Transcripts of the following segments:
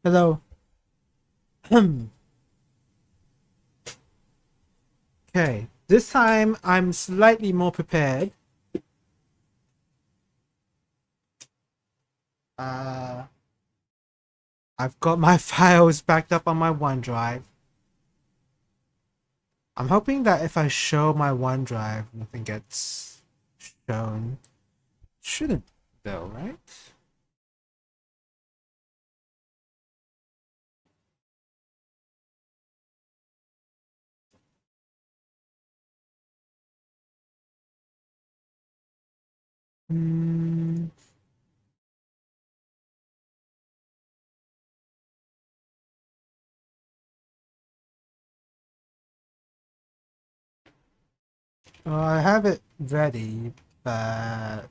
Hello. Okay, this time I'm slightly more prepared. Uh, I've got my files backed up on my OneDrive. I'm hoping that if I show my OneDrive, nothing gets shown. Shouldn't though, right? Hmm. I have it ready, but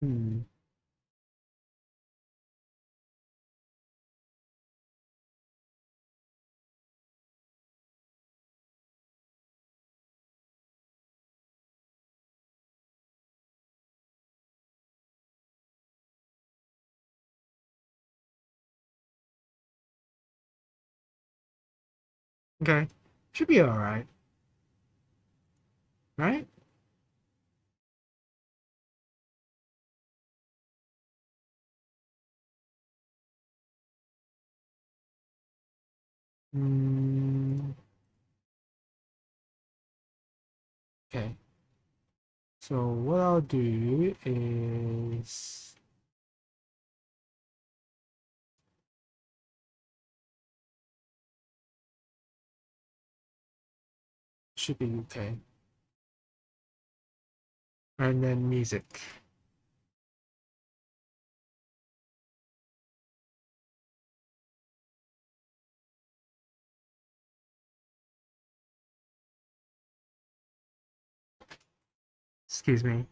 hmm. Okay, should be all right, right? Hmm. Okay. So what I'll do is should be okay. And then music. Excuse me.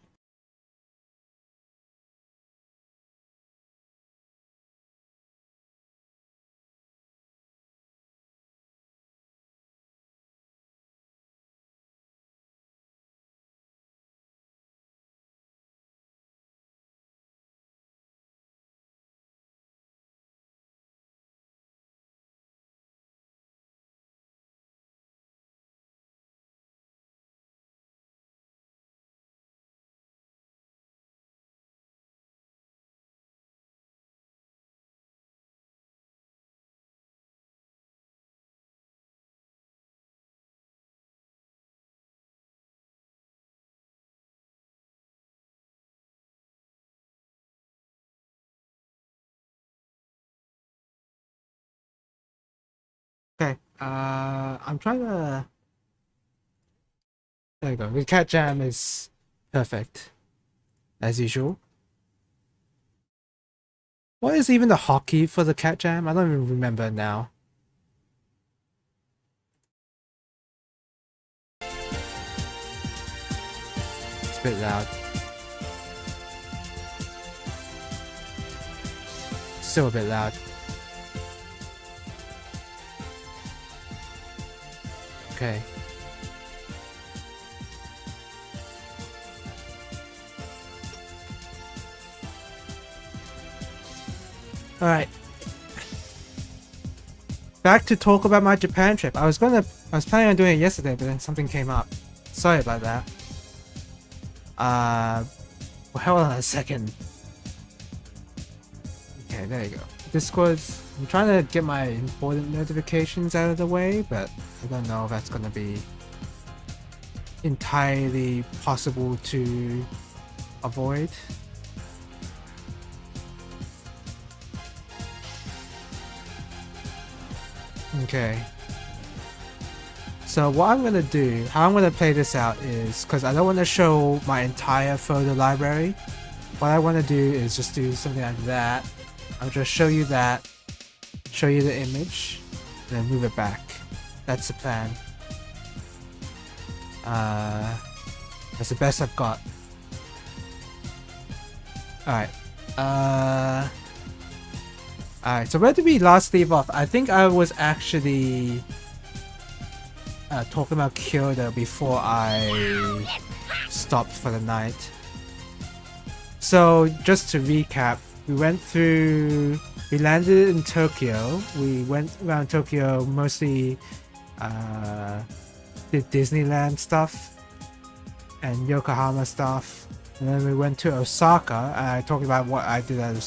Okay. I'm trying to. There you go. The cat jam is perfect as usual. What is even the hotkey for the cat jam? I don't even remember now. It's a bit loud. Still a bit loud. Okay. All right. Back to talk about my Japan trip. I was planning on doing it yesterday, but then something came up. Sorry about that. Well, hold on a second. Okay, there you go. Discord. I'm trying to get my important notifications out of the way, but I don't know if that's gonna be entirely possible to avoid. Okay. So what I'm gonna do, how I'm gonna play this out is, because I don't want to show my entire photo library. What I want to do is just do something like that. I'll just show you that, show you the image, and then move it back. That's the plan. That's the best I've got. Alright. Alright, so where did we last leave off? I think I was actually talking about Kyoto before I stopped for the night. So just to recap, we landed in Tokyo. We went around Tokyo, mostly did Disneyland stuff and Yokohama stuff. And then we went to Osaka, and I talked about what I did at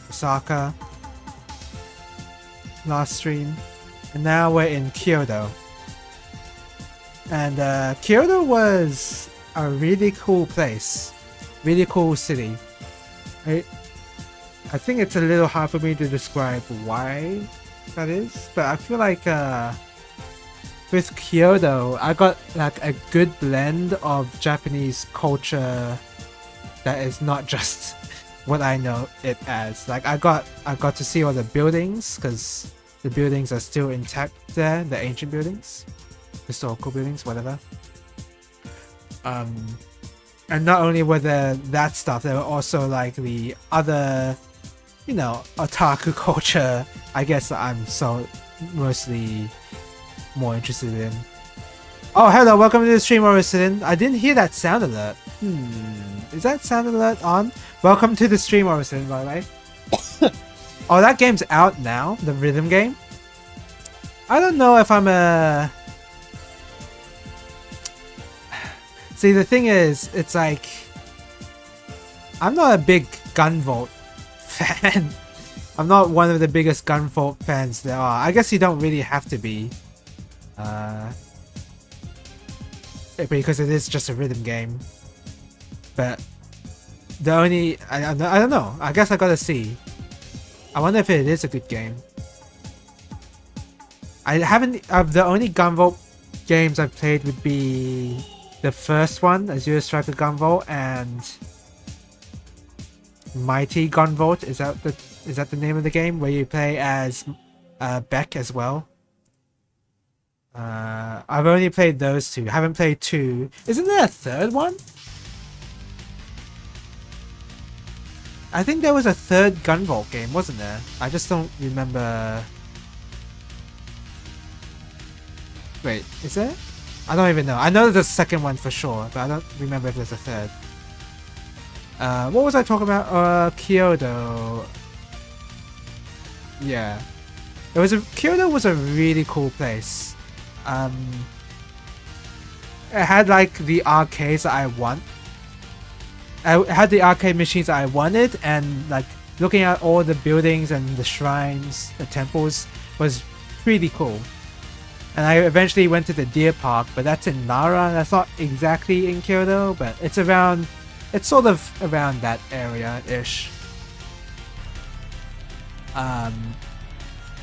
Osaka last stream. And now we're in Kyoto. And Kyoto was a really cool place. Really cool city. I think it's a little hard for me to describe why that is, but I feel like with Kyoto, I got like a good blend of Japanese culture that is not just what I know it as. Like I got to see all the buildings, because the buildings are still intact there, the ancient buildings, historical buildings, whatever. And not only were there that stuff, there were also like the other, you know, otaku culture, I guess I'm so mostly more interested in. Oh, hello, welcome to the stream, Orison. I didn't hear that sound alert. Is that sound alert on? Welcome to the stream, Orison, by the way. Oh, that game's out now, the rhythm game. I don't know if I'm a... See, the thing is, it's like... I'm not a big Gunvolt fan. I'm not one of the biggest Gunvolt fans there are. I guess you don't really have to be. Because it is just a rhythm game. But the only... I don't know. I guess I gotta see. I wonder if it is a good game. I haven't... the only Gunvolt games I've played would be the first one, Azure Striker Gunvolt, and Mighty Gunvolt. Is that the name of the game, where you play as Beck as well? I've only played those two. I haven't played 2. Isn't there a third one? I think there was a third Gunvolt game, wasn't there? I just don't remember. Wait, is there? I don't even know. I know there's a second one for sure, but I don't remember if there's a third. What was I talking about? Kyoto. Yeah. Kyoto was a really cool place. It had like the arcades that I want. I had the arcade machines that I wanted, and like looking at all the buildings and the shrines, the temples was pretty cool. And I eventually went to the deer park, but that's in Nara. That's not exactly in Kyoto, but it's sort of around that area-ish.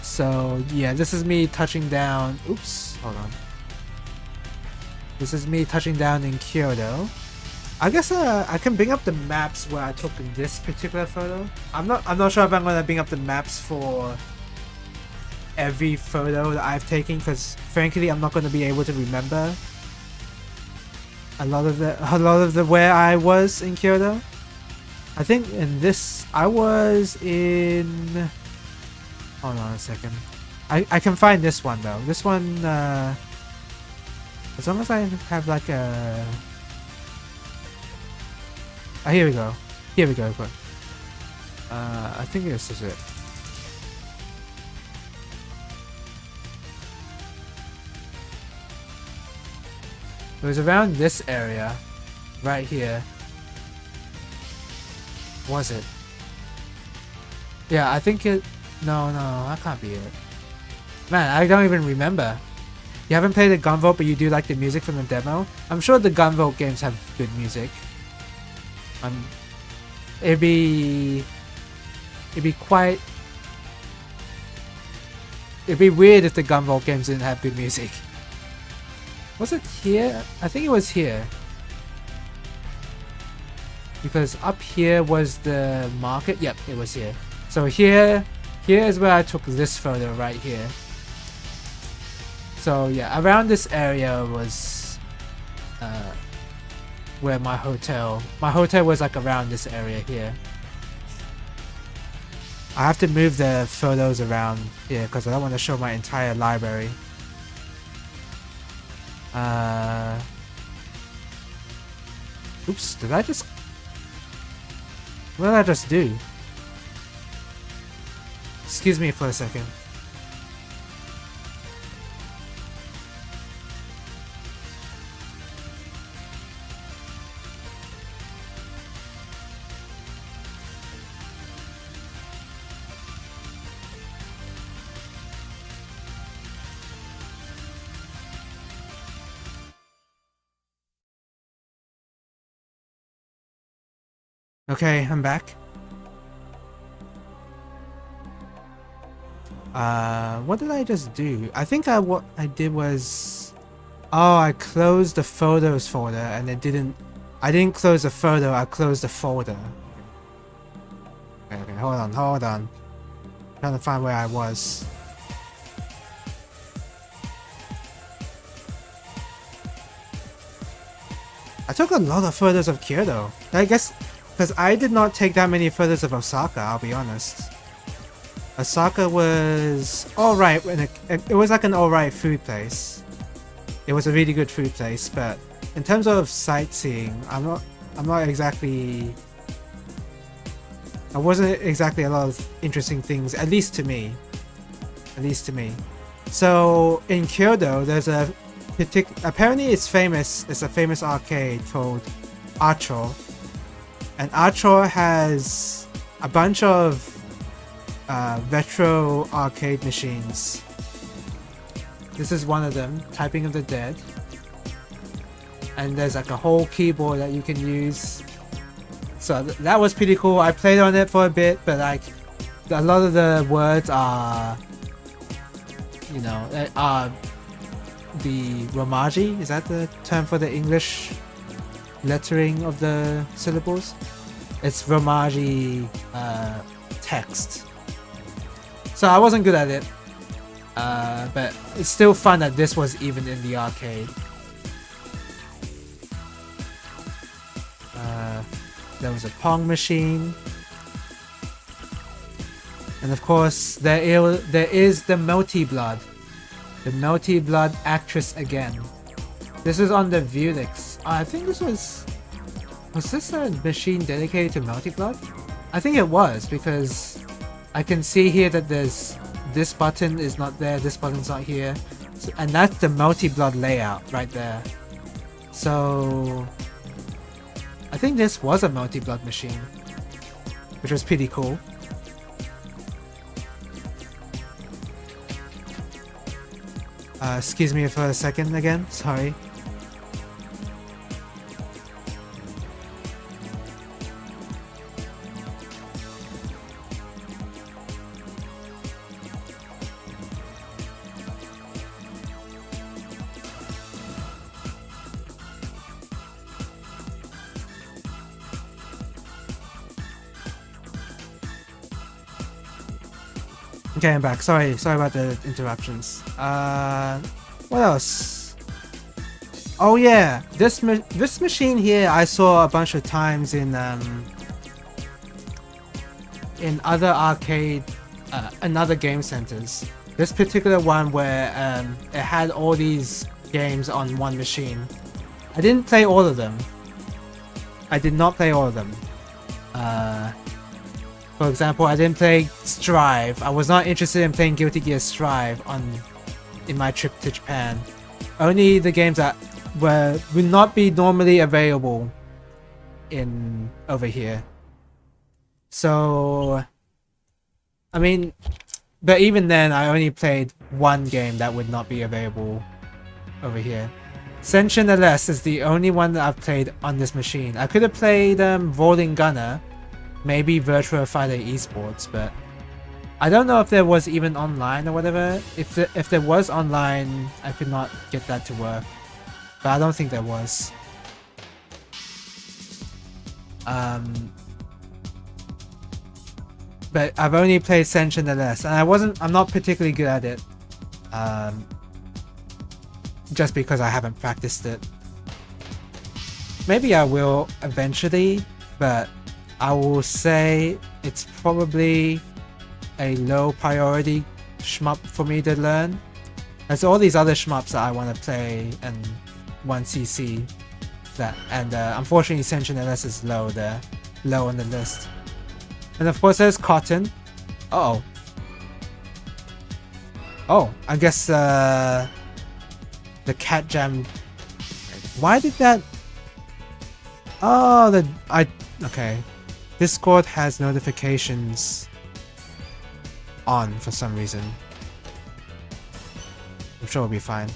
So yeah, this is me touching down. Oops, hold on. This is me touching down in Kyoto. I guess I can bring up the maps where I took this particular photo. I'm not sure if I'm gonna bring up the maps for every photo that I've taken, because frankly I'm not going to be able to remember a lot of the where I was in Kyoto. I think in this I was in... Hold on a second. I can find this one though. This one, as long as I have like a... here we go. Here we go. I think this is it. It was around this area, right here. Was it? Yeah, I think it... No, that can't be it. Man, I don't even remember. You haven't played the Gunvolt, but you do like the music from the demo? I'm sure the Gunvolt games have good music. It'd be weird if the Gunvolt games didn't have good music. Was it here? I think it was here. Because up here was the market. Yep, it was here. So here is where I took this photo right here. So yeah, around this area was where my hotel was like around this area here. I have to move the photos around here because I don't want to show my entire library. Oops, what did I just do? Excuse me for a second. Okay, I'm back. What did I just do? I think what I did was... Oh, I closed the photos folder and I didn't close the photo, I closed the folder. Okay, hold on. I'm trying to find where I was. I took a lot of photos of Kyoto. I guess because I did not take that many photos of Osaka, I'll be honest. Osaka was alright when it was like an alright food place. It was a really good food place, but in terms of sightseeing, I'm not exactly... I wasn't exactly a lot of interesting things, at least to me. So in Kyoto, there's apparently it's a famous arcade called Acho. And Acho has a bunch of retro arcade machines. This is one of them, Typing of the Dead. And there's like a whole keyboard that you can use. So that was pretty cool. I played on it for a bit, but like a lot of the words are, you know, the romaji. Is that the term for the English lettering of the syllables? It's romaji text. So I wasn't good at it, but it's still fun that this was even in the arcade. There was a Pong machine, and of course there is the Melty Blood, actress again. This is on the Vulix. I think this was this a machine dedicated to Melty Blood? I think it was, because I can see here that there's this button is not there, this button's not here, and that's the Melty Blood layout right there. So I think this was a Melty Blood machine, which was pretty cool. Excuse me for a second again, sorry. Okay, I'm back. Sorry about the interruptions. What else? Oh yeah, this machine here I saw a bunch of times in other arcade, in other game centers. This particular one where it had all these games on one machine. I didn't play all of them. I did not play all of them. For example, I didn't play Strive. I was not interested in playing Guilty Gear Strive in my trip to Japan. Only the games that would not be normally available over here. So, I mean, but even then, I only played one game that would not be available over here. Senshin LS is the only one that I've played on this machine. I could have played Rolling Gunner, maybe Virtua Fighter Esports, but I don't know if there was even online or whatever. If there was online, I could not get that to work. but I don't think there was. But I've only played Senshin LS, and I'm not particularly good at it. Just because I haven't practiced it. Maybe I will eventually, but I will say it's probably a low priority shmup for me to learn. There's all these other shmups that I want to play and 1cc that, and unfortunately Senshin LS is low on the list. And of course there's Cotton. Oh, I guess the cat jam. Why did that? Oh, okay. Discord has notifications on for some reason. I'm sure it'll be fine.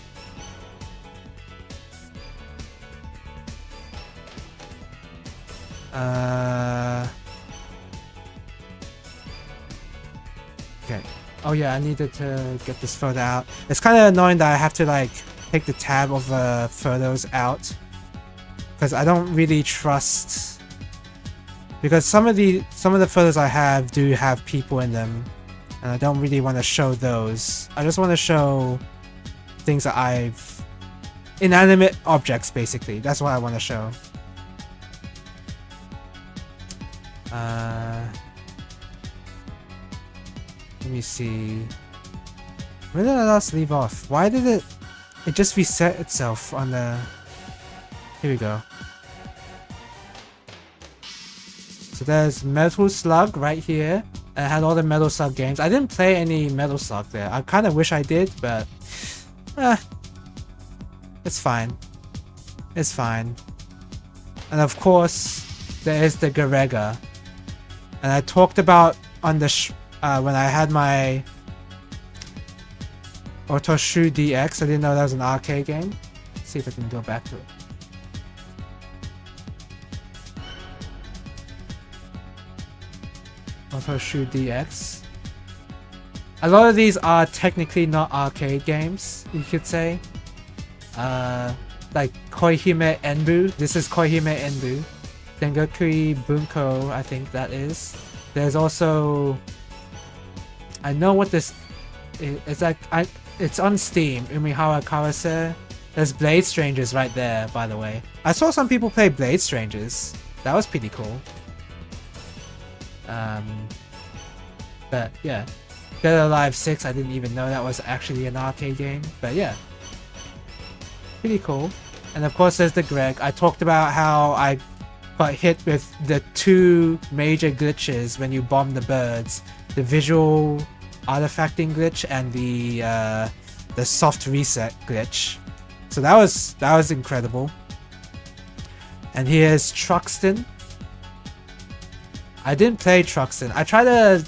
Okay. Oh yeah, I needed to get this photo out. It's kind of annoying that I have to like take the tab of the photos out, because I don't really trust, because some of the photos I have do have people in them, and I don't really want to show those. I just want to show things that inanimate objects basically. That's what I want to show. Let me see. Where did I last leave off? Why did it just reset itself on the... Here we go. So there's Metal Slug right here. I had all the Metal Slug games. I didn't play any Metal Slug there. I kind of wish I did, but... it's fine. It's fine. And of course, there is the Garega. And I talked about on the... when I had my Otoshu DX, I didn't know that was an arcade game. Let's see if I can go back to it. Otoshu DX. A lot of these are technically not arcade games, you could say. Like Koihime Enbu. This is Koihime Enbu. Dengakui Bunko, I think that is. There's also... I know what this is. It's like it's on Steam. Umihara Kawase. There's Blade Strangers right there, by the way. I saw some people play Blade Strangers. That was pretty cool. But yeah, Dead or Alive 6. I didn't even know that was actually an arcade game. But yeah, pretty cool. And of course, there's the Greg. I talked about how I got hit with the two major glitches when you bomb the birds. The visual artifacting glitch and the soft reset glitch. So that was incredible. And here's Truxton. I didn't play Truxton. I tried to,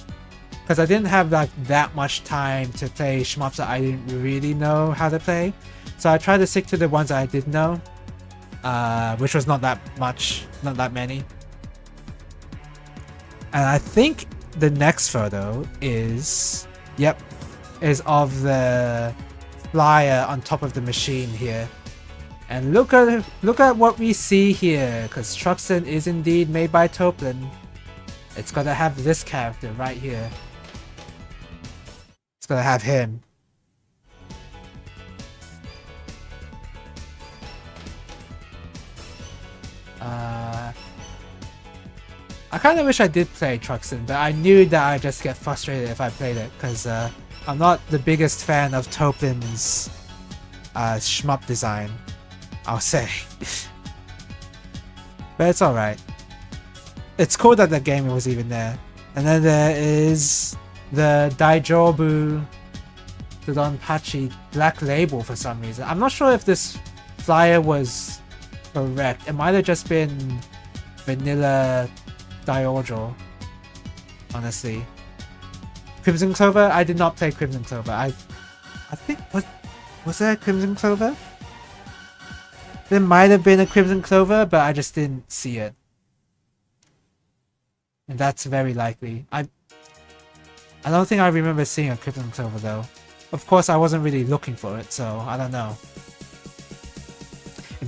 because I didn't have like that much time to play shmups that I didn't really know how to play. So I tried to stick to the ones that I did know, which was not that much, not that many. And I think the next photo is of the flyer on top of the machine here. And look at what we see here, because Truxton is indeed made by Toplin. It's gotta have this character right here. It's gotta have him. I kind of wish I did play Truxton, but I knew that I'd just get frustrated if I played it, because I'm not the biggest fan of Toplin's shmup design, I'll say. But it's alright. It's cool that the game was even there. And then there is the Daijobu Dodonpachi Black Label for some reason. I'm not sure if this flyer was correct. It might have just been vanilla Diojo, honestly. Crimson Clover? I did not play Crimson Clover. I think, was there a Crimson Clover? There might have been a Crimson Clover, but I just didn't see it. And that's very likely. I don't think I remember seeing a Crimson Clover though. Of course, I wasn't really looking for it, so I don't know.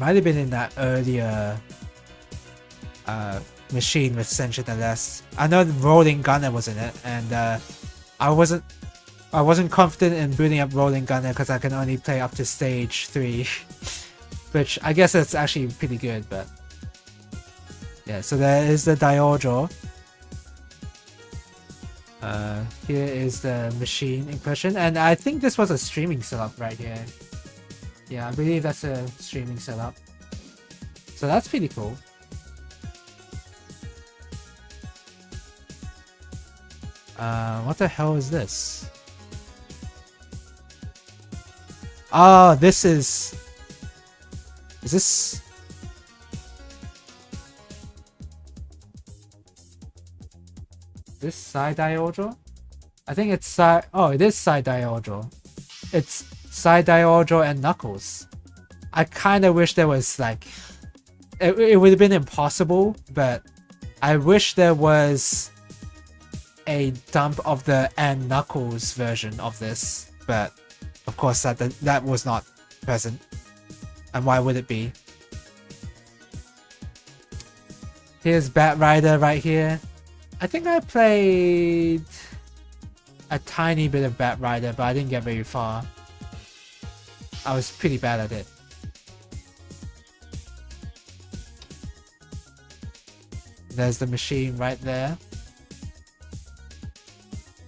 might have been in that earlier machine with Sentient LS. I know the Rolling Gunner was in it, and I wasn't confident in booting up Rolling Gunner because I can only play up to stage 3, which I guess that's actually pretty good. But yeah, so there is the Dialjaw. Here is the machine in question, and I think this was a streaming setup right here. Yeah, I believe that's a streaming setup. So that's pretty cool. What the hell is this? Oh, this is... Is this... This side Dialjaw? I think it's side... Oh, it is side Dialjaw. It's side Dialjaw and Knuckles. I kind of wish there was like... It would have been impossible, but I wish there was a dump of the and Knuckles version of this, but of course that was not present. And why would it be? Here's Bat Rider right here. I think I played a tiny bit of Bat Rider, but I didn't get very far. I was pretty bad at it. There's the machine right there.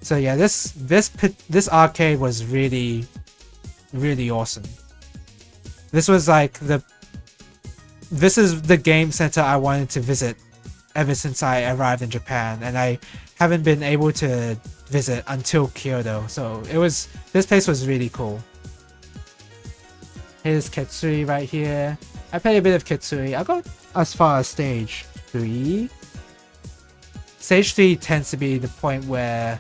So yeah, this arcade was really awesome. This was like this is the game center I wanted to visit ever since I arrived in Japan, and I haven't been able to visit until Kyoto. So this place was really cool. Here's Ketsui right here. I played a bit of Ketsui. I got as far as stage 3. Stage 3 tends to be the point where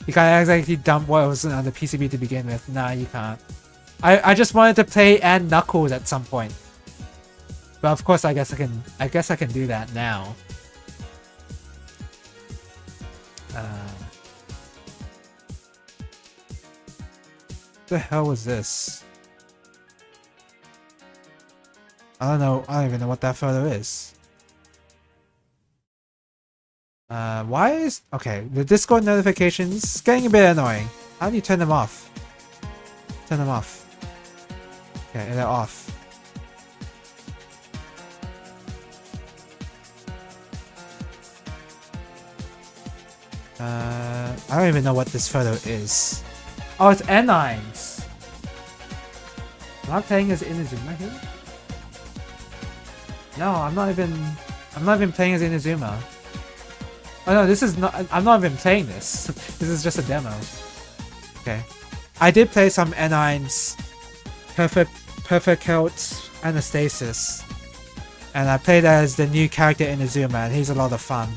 you can't exactly dump what was on the PCB to begin with. Nah, you can't. I just wanted to play and Knuckles at some point. But of course I guess I can do that now. What the hell was this? I don't even know what that photo is. Why is... Okay, the Discord notifications getting a bit annoying. How do you turn them off? Turn them off. Okay, they're off. I don't even know what this photo is. Oh, it's N9s. Am I playing as Inazuma here? No, I'm not even playing as Inazuma. Oh no, this is not... I'm not even playing this. This is just a demo. Okay. I did play some N9's Perfect Anastasis. And I played as the new character Inazuma, and he's a lot of fun.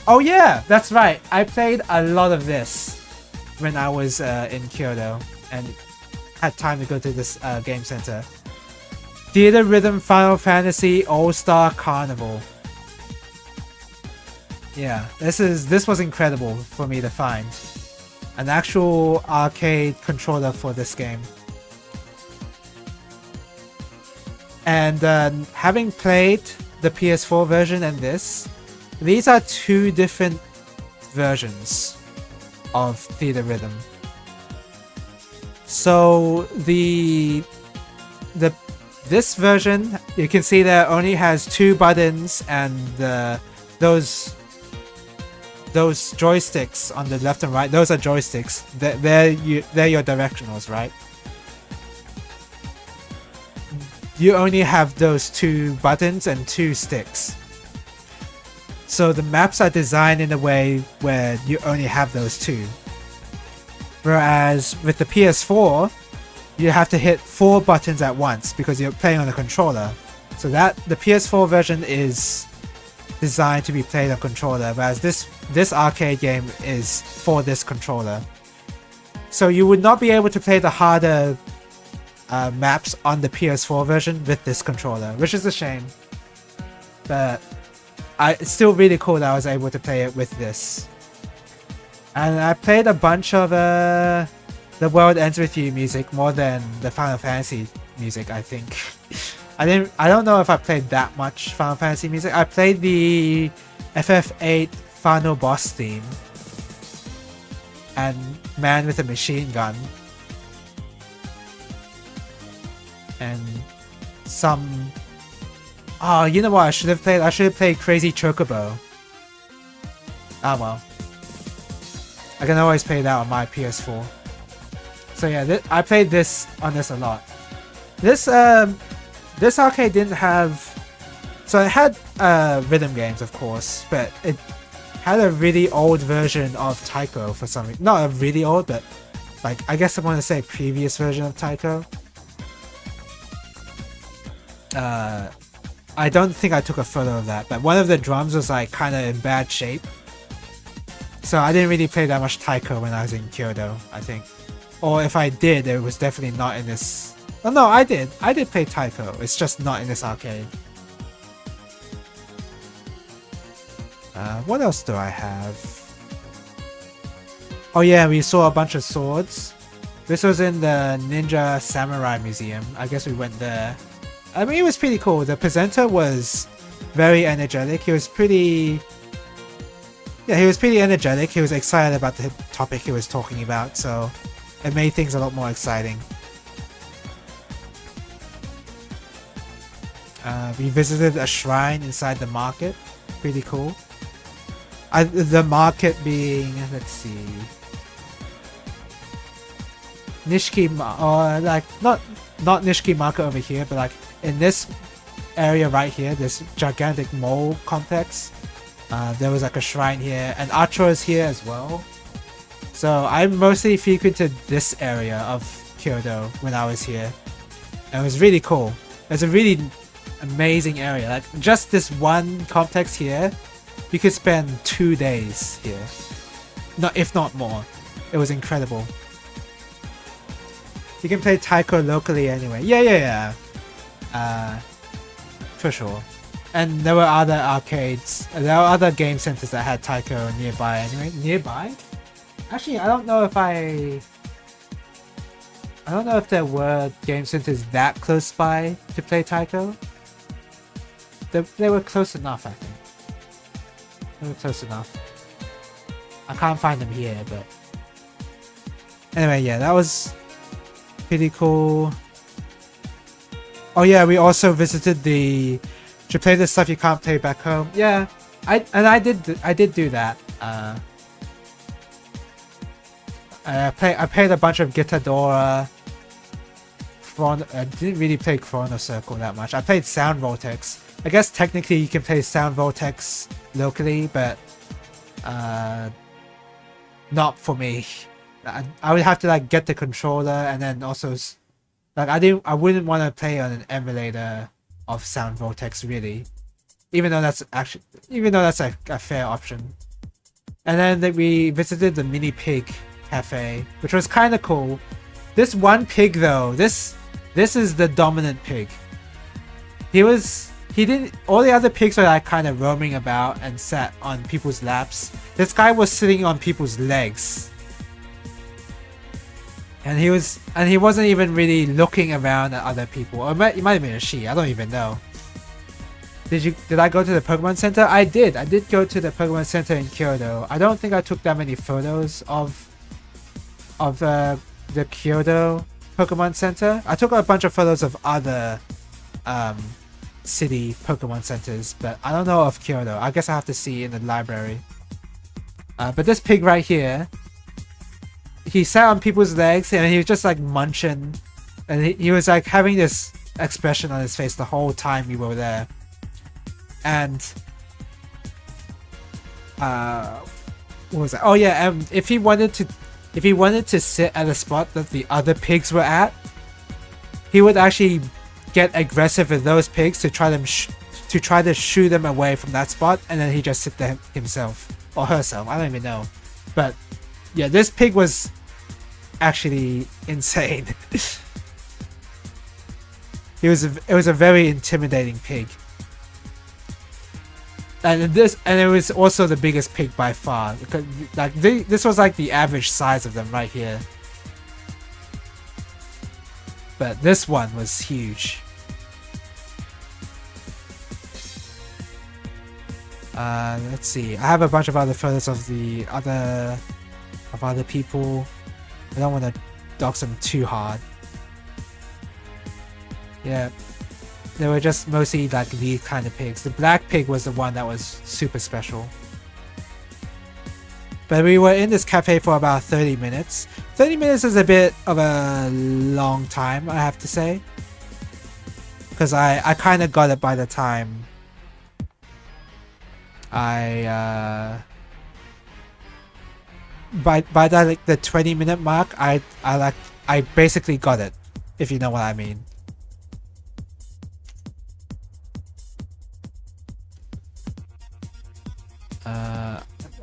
Oh yeah, that's right. I played a lot of this when I was in Kyoto and had time to go to this game center. Theater Rhythm Final Fantasy All-Star Carnival. Yeah, this was incredible for me to find. An actual arcade controller for this game. And having played the PS4 version and this, these are two different versions of Theater Rhythm. So this version, you can see that only has 2 buttons, and those joysticks on the left and right, those are joysticks. They're your directionals, right? You only have those 2 buttons and 2 sticks. So the maps are designed in a way where you only have those 2. Whereas with the PS4, you have to hit 4 buttons at once because you're playing on a controller. So that the PS4 version is designed to be played on controller, whereas this arcade game is for this controller. So you would not be able to play the harder maps on the PS4 version with this controller, which is a shame. But it's still really cool that I was able to play it with this. And I played a bunch of The World Ends With You music more than the Final Fantasy music, I think. I don't know if I played that much Final Fantasy music. I played the FF8 final boss theme and Man with a Machine Gun and some. Oh, you know what I should have played? I should have played Crazy Chocobo. Ah well. I can always play that on my PS4. So yeah, I played this on this a lot. This arcade didn't have. So it had rhythm games, of course, but it had a really old version of Taiko for some reason. Not a really old, but like I guess I want to say previous version of Taiko. I don't think I took a photo of that, but one of the drums was like kind of in bad shape. So I didn't really play that much Taiko when I was in Kyoto, I think. Or if I did, it was definitely not in this. Oh no, I did. I did play Taiko. It's just not in this arcade. What else do I have? Oh yeah, we saw a bunch of swords. This was in the Ninja Samurai Museum. I guess we went there. I mean, it was pretty cool. The presenter was very energetic. He was pretty... Yeah, he was pretty energetic. He was excited about the topic he was talking about, so it made things a lot more exciting. We visited a shrine inside the market. Pretty cool. The market being... Let's see... Nishiki... like, not Nishiki Market over here, but like in this area right here, this gigantic mall complex, there was like a shrine here, and Acho is here as well. So I mostly frequented this area of Kyoto when I was here, and it was really cool. It's a really amazing area. Like just this one complex here, you could spend 2 days here, if not more. It was incredible. You can play Taiko locally anyway. Yeah. For sure. And there were other arcades. There were other game centers that had Taiko nearby anyway. Nearby? Actually, I don't know if there were game centers that close by to play Taiko. They were close enough, I think. They were close enough. I can't find them here, but... Anyway, yeah, that was... pretty cool. Oh yeah, we also visited the... To play the stuff you can't play back home. Yeah, I did do that. I played a bunch of Gitadora. I didn't really play Chrono Circle that much. I played Sound Vortex. I guess technically you can play Sound Vortex locally, but not for me. I would have to like get the controller, and then also like I wouldn't want to play on an emulator of Sound Vortex really, even though that's a fair option. And then we visited the Mini Pig Cafe, which was kind of cool. This one pig though, this is the dominant pig. All the other pigs were like kind of roaming about and sat on people's laps. This guy was sitting on people's legs. And he wasn't even really looking around at other people. Or it might have been a she, I don't even know. Did I go to the Pokemon Center? I did. I did go to the Pokemon Center in Kyoto. I don't think I took that many photos of the Kyoto Pokemon Center. I took a bunch of photos of other city Pokemon centers, but I don't know of Kyoto. I guess I have to see in the library. But this pig right here, he sat on people's legs and he was just like munching, and he was like having this expression on his face the whole time we were there. And what was that? Oh yeah, if he wanted to sit at a spot that the other pigs were at, he would actually get aggressive with those pigs to try to shoo them away from that spot, and then he just sit there himself or herself. I don't even know, but yeah, this pig was actually insane. It was a very intimidating pig. And it was also the biggest pig by far. Because like this was like the average size of them right here. but this one was huge. Let's see. I have a bunch of other photos of other people. I don't want to dox them too hard. Yeah, they were just mostly like these kind of pigs. The black pig was the one that was super special. But we were in this cafe for about 30 minutes. 30 minutes is a bit of a long time, I have to say. Because I kind of got it by the time by that like the 20-minute mark, I basically got it, if you know what I mean.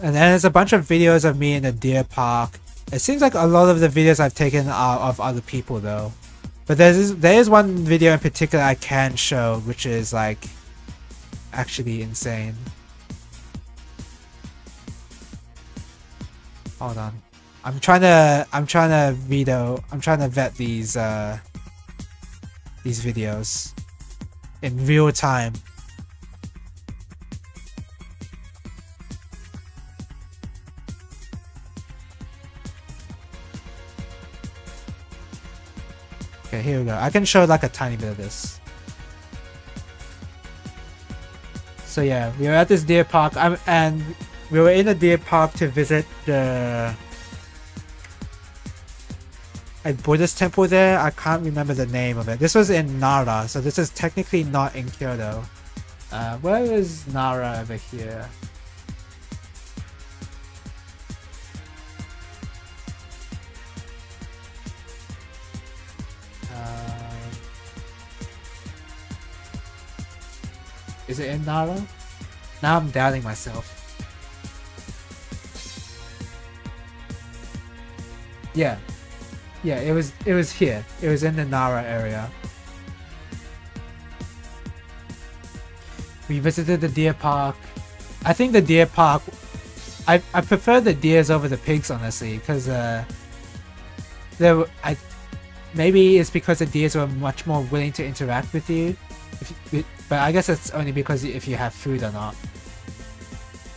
And then there's a bunch of videos of me in a deer park. It seems like a lot of the videos I've taken are of other people though. But there is one video in particular I can show, which is like actually insane. Hold on. I'm trying to vet these videos in real time. Okay, here we go. I can show like a tiny bit of this. So yeah, we were at this deer park, and we were in a deer park to visit the Buddhist temple there. I can't remember the name of it. This was in Nara, so this is technically not in Kyoto. Where is Nara over here? Is it in Nara? Now I'm doubting myself. Yeah, it was here. It was in the Nara area. We visited the deer park. I think the deer park, I prefer the deers over the pigs, honestly, because maybe it's because the deers were much more willing to interact with you. But I guess it's only because if you have food or not.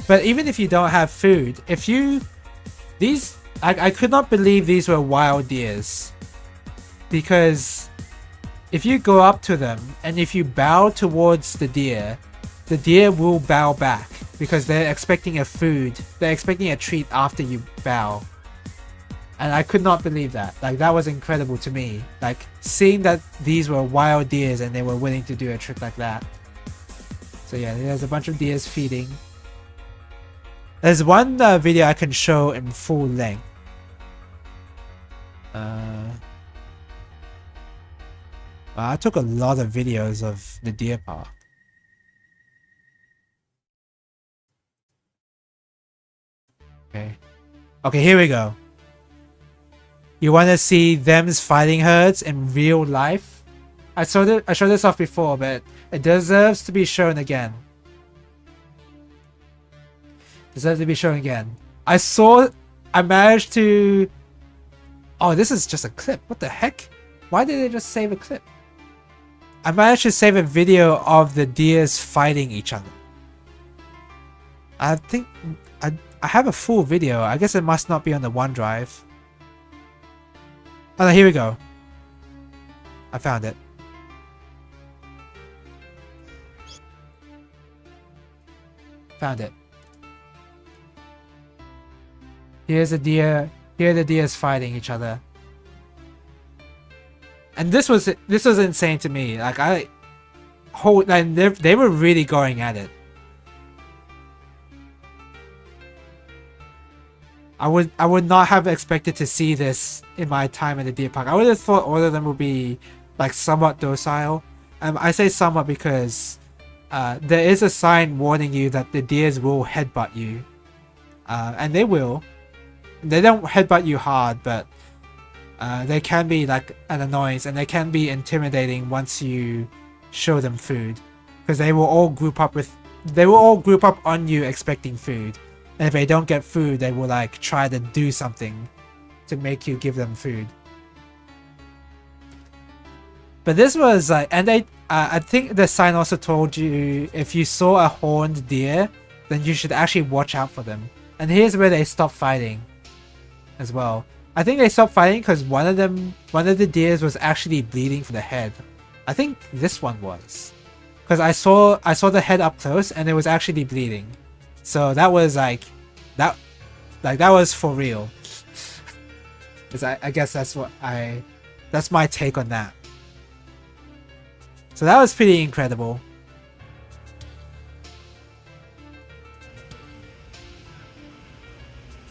But even if you don't have food, I could not believe these were wild deers. Because if you go up to them and if you bow towards the deer will bow back because they're expecting a treat after you bow. And I could not believe that. Like, that was incredible to me. Like, seeing that these were wild deers and they were willing to do a trick like that. So yeah, there's a bunch of deers feeding. There's one video I can show in full length. I took a lot of videos of the deer park. Okay, here we go. You want to see them's fighting herds in real life? I showed this off before, but it deserves to be shown again. I managed to... Oh, this is just a clip. What the heck? Why did they just save a clip? I managed to save a video of the deers fighting each other. I think I have a full video. I guess it must not be on the OneDrive. Oh no, here we go. I found it. Here's a deer. Here the deers fighting each other. And this was insane to me. Like they were really going at it. I would not have expected to see this in my time at the deer park. I would have thought all of them would be like somewhat docile. I say somewhat because there is a sign warning you that the deers will headbutt you, and they will. They don't headbutt you hard, but they can be like an annoyance, and they can be intimidating once you show them food, because they will all group up on you expecting food. And if they don't get food, they will like try to do something to make you give them food. But this was like, and they, I think the sign also told you if you saw a horned deer, then you should actually watch out for them. And here's where they stopped fighting, as well. I think they stopped fighting because one of the deers was actually bleeding from the head. I think this one was, because I saw the head up close and it was actually bleeding. So that was like, that was for real. I guess that's my take on that. So that was pretty incredible.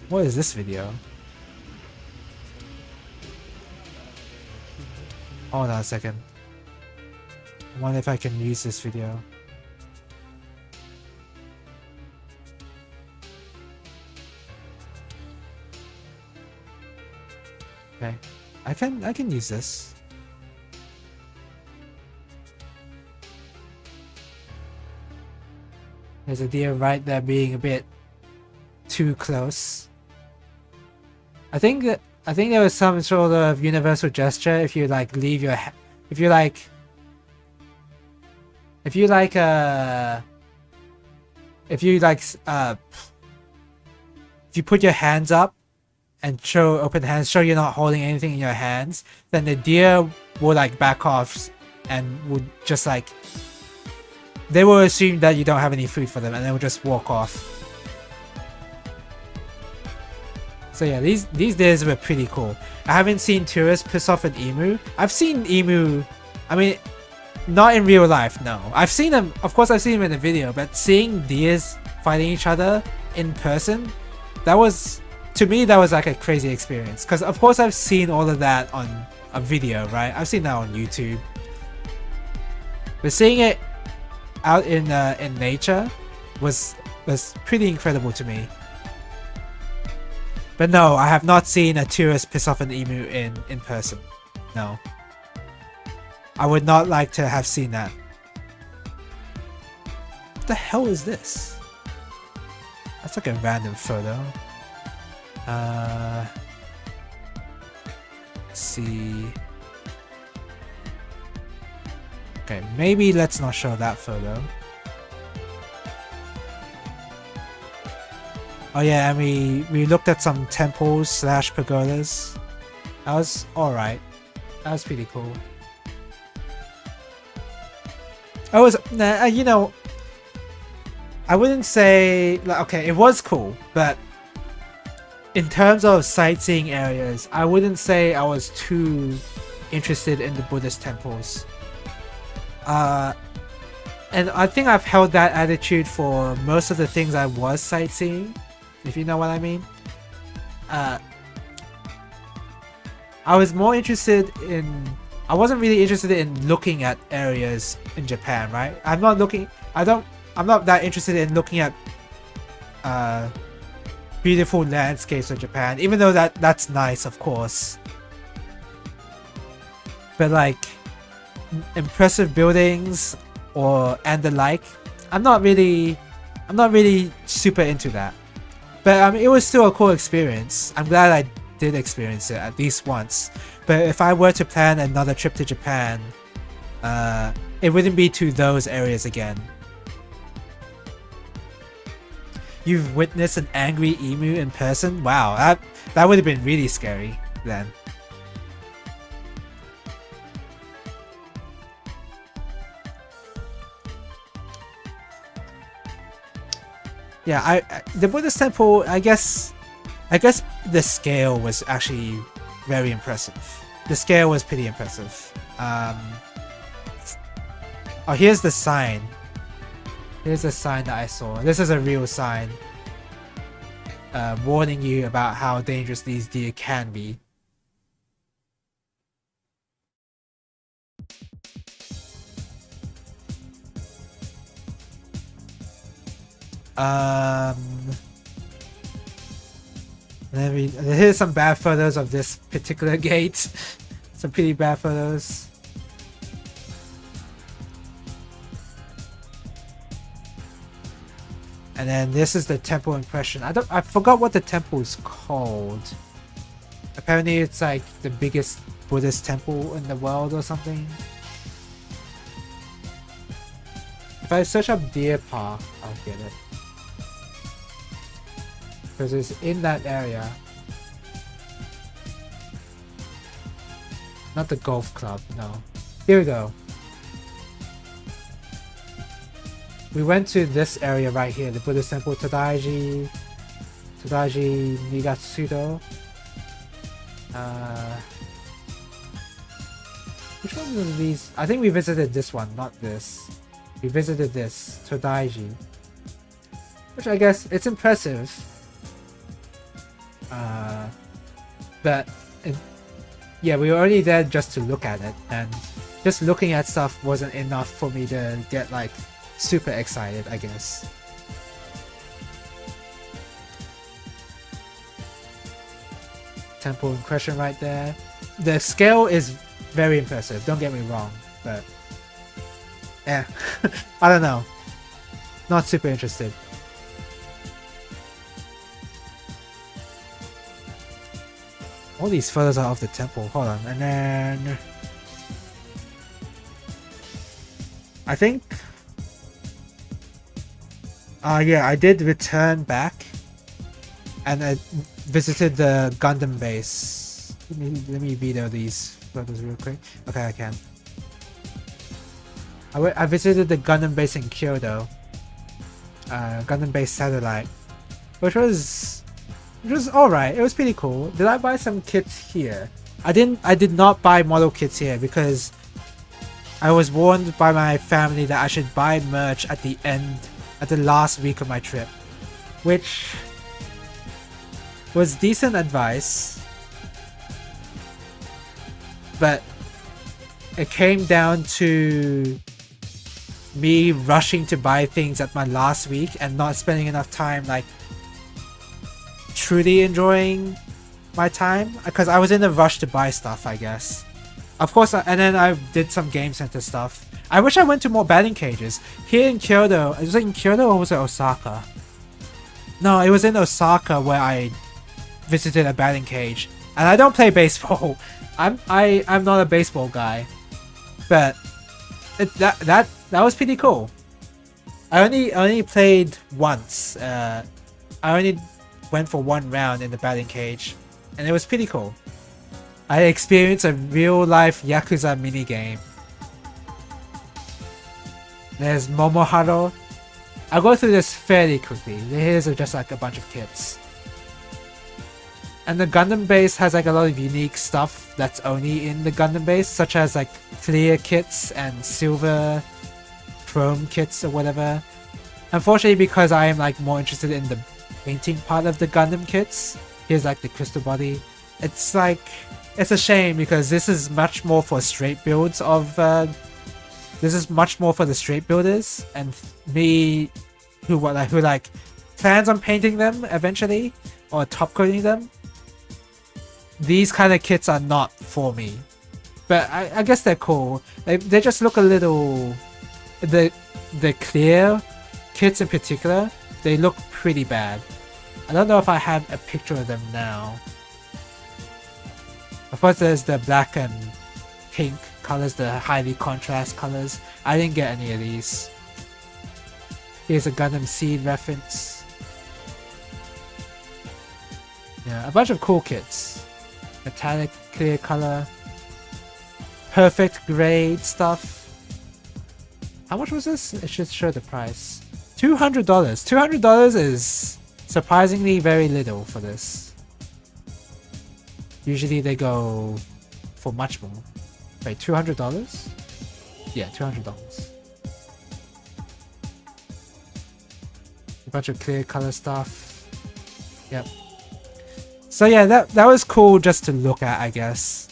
What is this video? Hold on a second. I wonder if I can use this video. Okay, I can use this. There's a deer right there being a bit too close. I think there was some sort of universal gesture if you like leave your if you put your hands up and show open hands, show you're not holding anything in your hands, then the deer will like back off and would just like, they will assume that you don't have any food for them and they will just walk off. So yeah, these deers were pretty cool. I haven't seen tourists piss off an emu. I've seen emu, I mean, not in real life, no. I've seen them, of course I've seen them in the video, but seeing deers fighting each other in person, that was, to me, that was like a crazy experience. Because of course I've seen all of that on a video, right? I've seen that on YouTube. But seeing it out in nature was pretty incredible to me. But no, I have not seen a tourist piss off an emu in person. No. I would not like to have seen that. What the hell is this? That's like a random photo. Let's see. Okay, maybe let's not show that photo. Oh yeah, and we looked at some temples / pagodas. That was alright. That was pretty cool. I was, you know, I wouldn't say, like, okay, it was cool, but in terms of sightseeing areas, I wouldn't say I was too interested in the Buddhist temples. And I think I've held that attitude for most of the things I was sightseeing, if you know what I mean. I was more interested in, I wasn't really interested in looking at areas in Japan, right? I'm not that interested in looking at beautiful landscapes of Japan, even though that's nice, of course. But like impressive buildings and the like, I'm not really super into that. But I mean, it was still a cool experience. I'm glad I did experience it at least once. But if I were to plan another trip to Japan, it wouldn't be to those areas again. You've witnessed an angry emu in person? Wow, that would have been really scary then. Yeah, the Buddhist temple, I guess the scale was actually very impressive. The scale was pretty impressive. Oh, here's the sign. Here's the sign that I saw. This is a real sign, warning you about how dangerous these deer can be. Here's some bad photos of this particular gate. Some pretty bad photos. And then this is the temple in question. I forgot what the temple is called. Apparently it's like the biggest Buddhist temple in the world or something. if I search up Deer Park, I'll get it. Because it's in that area. Not the golf club, no. Here we go. We went to this area right here, the Buddhist temple, Tadaiji Nigatsudo. Which one of these? I think we visited this one, not this. We visited this, Tadaiji. Which I guess, it's impressive. But, yeah, we were only there just to look at it, and just looking at stuff wasn't enough for me to get, like, super excited, I guess. Temple in question right there. The scale is very impressive, don't get me wrong, but I don't know. Not super interested. All these photos are of the temple. Hold on, and then I think yeah, I did return back and I visited the Gundam base. Let me video these photos real quick. Okay, I can. I visited the Gundam base in Kyoto. Gundam base satellite, which was alright. It was pretty cool. Did I buy some kits here? I did not buy model kits here because I was warned by my family that I should buy merch at the last week of my trip, which was decent advice, but it came down to me rushing to buy things at my last week and not spending enough time like truly enjoying my time, because I was in a rush to buy stuff, I guess. Of course, and then I did some game center stuff. I wish I went to more batting cages. Here in Kyoto, was it in Kyoto or was it Osaka? No, it was in Osaka where I visited a batting cage. And I don't play baseball. I'm not a baseball guy. But that was pretty cool. I only played once. I only went for one round in the batting cage, and it was pretty cool. I experienced a real-life Yakuza minigame. There's Momoharo. I'll go through this fairly quickly. Here's just like a bunch of kits. And the Gundam base has like a lot of unique stuff that's only in the Gundam base, such as like clear kits and silver chrome kits or whatever. Unfortunately, because I am like more interested in the painting part of the Gundam kits, here's like the crystal body. It's like, it's a shame because this is much more for straight builds of this is much more for the straight builders, and me who like plans on painting them eventually or top coating them. These kind of kits are not for me, but I guess they're cool. They just look a little, the clear kits in particular, they look pretty bad. I don't know if I have a picture of them now. Of course, there's the black and pink colors, the highly contrast colors. I didn't get any of these. Here's a Gundam Seed reference. Yeah, a bunch of cool kits. Metallic, clear color. Perfect grade stuff. How much was this? It should show the price. $200. $200 is surprisingly very little for this. Usually they go for much more. Wait, $200? Yeah, $200. A bunch of clear color stuff. Yep. So yeah, that was cool just to look at, I guess.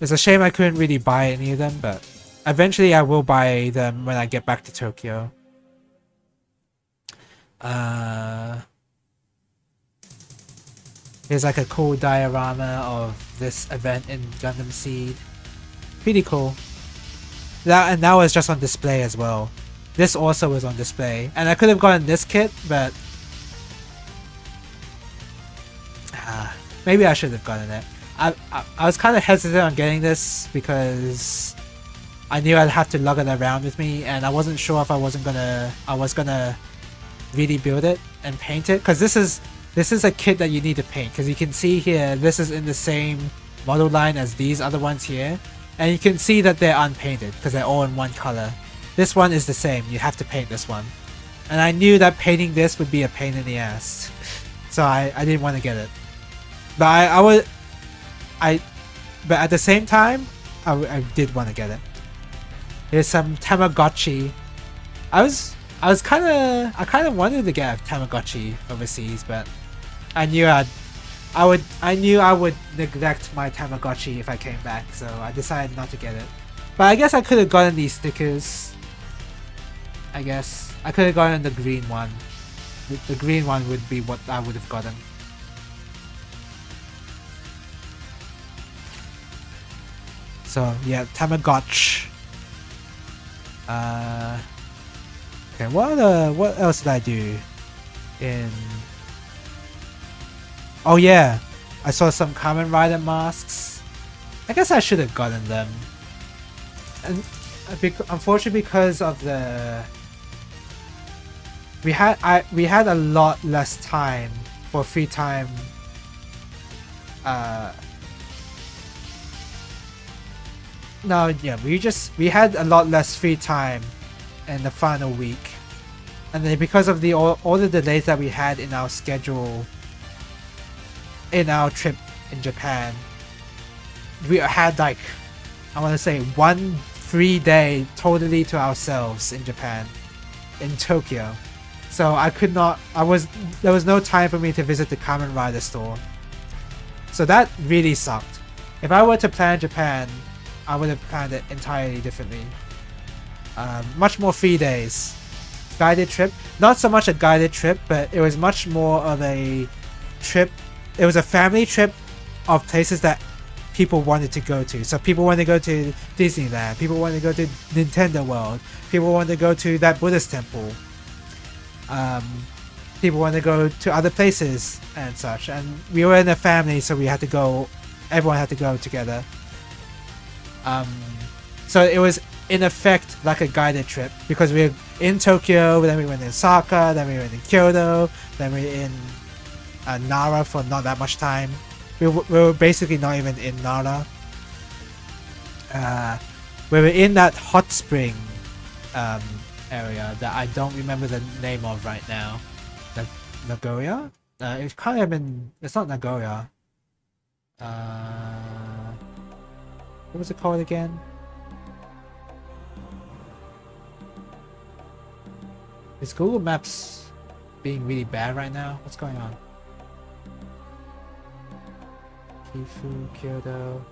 It's a shame I couldn't really buy any of them, but eventually I will buy them when I get back to Tokyo. Here's like a cool diorama of this event in Gundam Seed. Pretty cool. That was just on display as well. This also was on display, and I could have gotten this kit, but maybe I should have gotten it. I was kind of hesitant on getting this because I knew I'd have to lug it around with me, and I wasn't sure if I was gonna really build it and paint it, because this is a kit that you need to paint, because you can see here this is in the same model line as these other ones here, and you can see that they're unpainted because they're all in one color. This one is the same, you have to paint this one, and I knew that painting this would be a pain in the ass, so I didn't want to get it. But but at the same time I did want to get it. Here's some Tamagotchi. I kind of wanted to get a Tamagotchi overseas, but I knew I would neglect my Tamagotchi if I came back, so I decided not to get it. But I guess I could have gotten these stickers. I guess I could have gotten the green one. The green one would be what I would have gotten. So yeah, Tamagotchi. Okay, what else did I do? Oh yeah, I saw some Kamen Rider masks. I guess I should have gotten them. And unfortunately, because of the we had a lot less time for free time. No, yeah, we had a lot less free time in the final week, and then because of all the delays that we had in our schedule in our trip in Japan, we had like, I want to say 1 free day totally to ourselves in Japan, in Tokyo. So there was no time for me to visit the Kamen Rider store. So that really sucked. If I were to plan Japan, I would have planned it entirely differently. Much more free days. Guided trip. Not so much a guided trip, but it was much more of a trip. It was a family trip of places that people wanted to go to. So people wanted to go to Disneyland. People wanted to go to Nintendo World. People wanted to go to that Buddhist temple. People wanted to go to other places and such. And we were in a family, so we had to go. Everyone had to go together. So it was in effect like a guided trip, because we were in Tokyo, then we went in Osaka, then we went in Kyoto, then we were in Nara for not that much time. We were basically not even in Nara. We were in that hot spring area that I don't remember the name of right now. Nagoya? It can't have been. It's not Nagoya. What was it called again? Is Google Maps being really bad right now? What's going on? Kifu, Kyoto.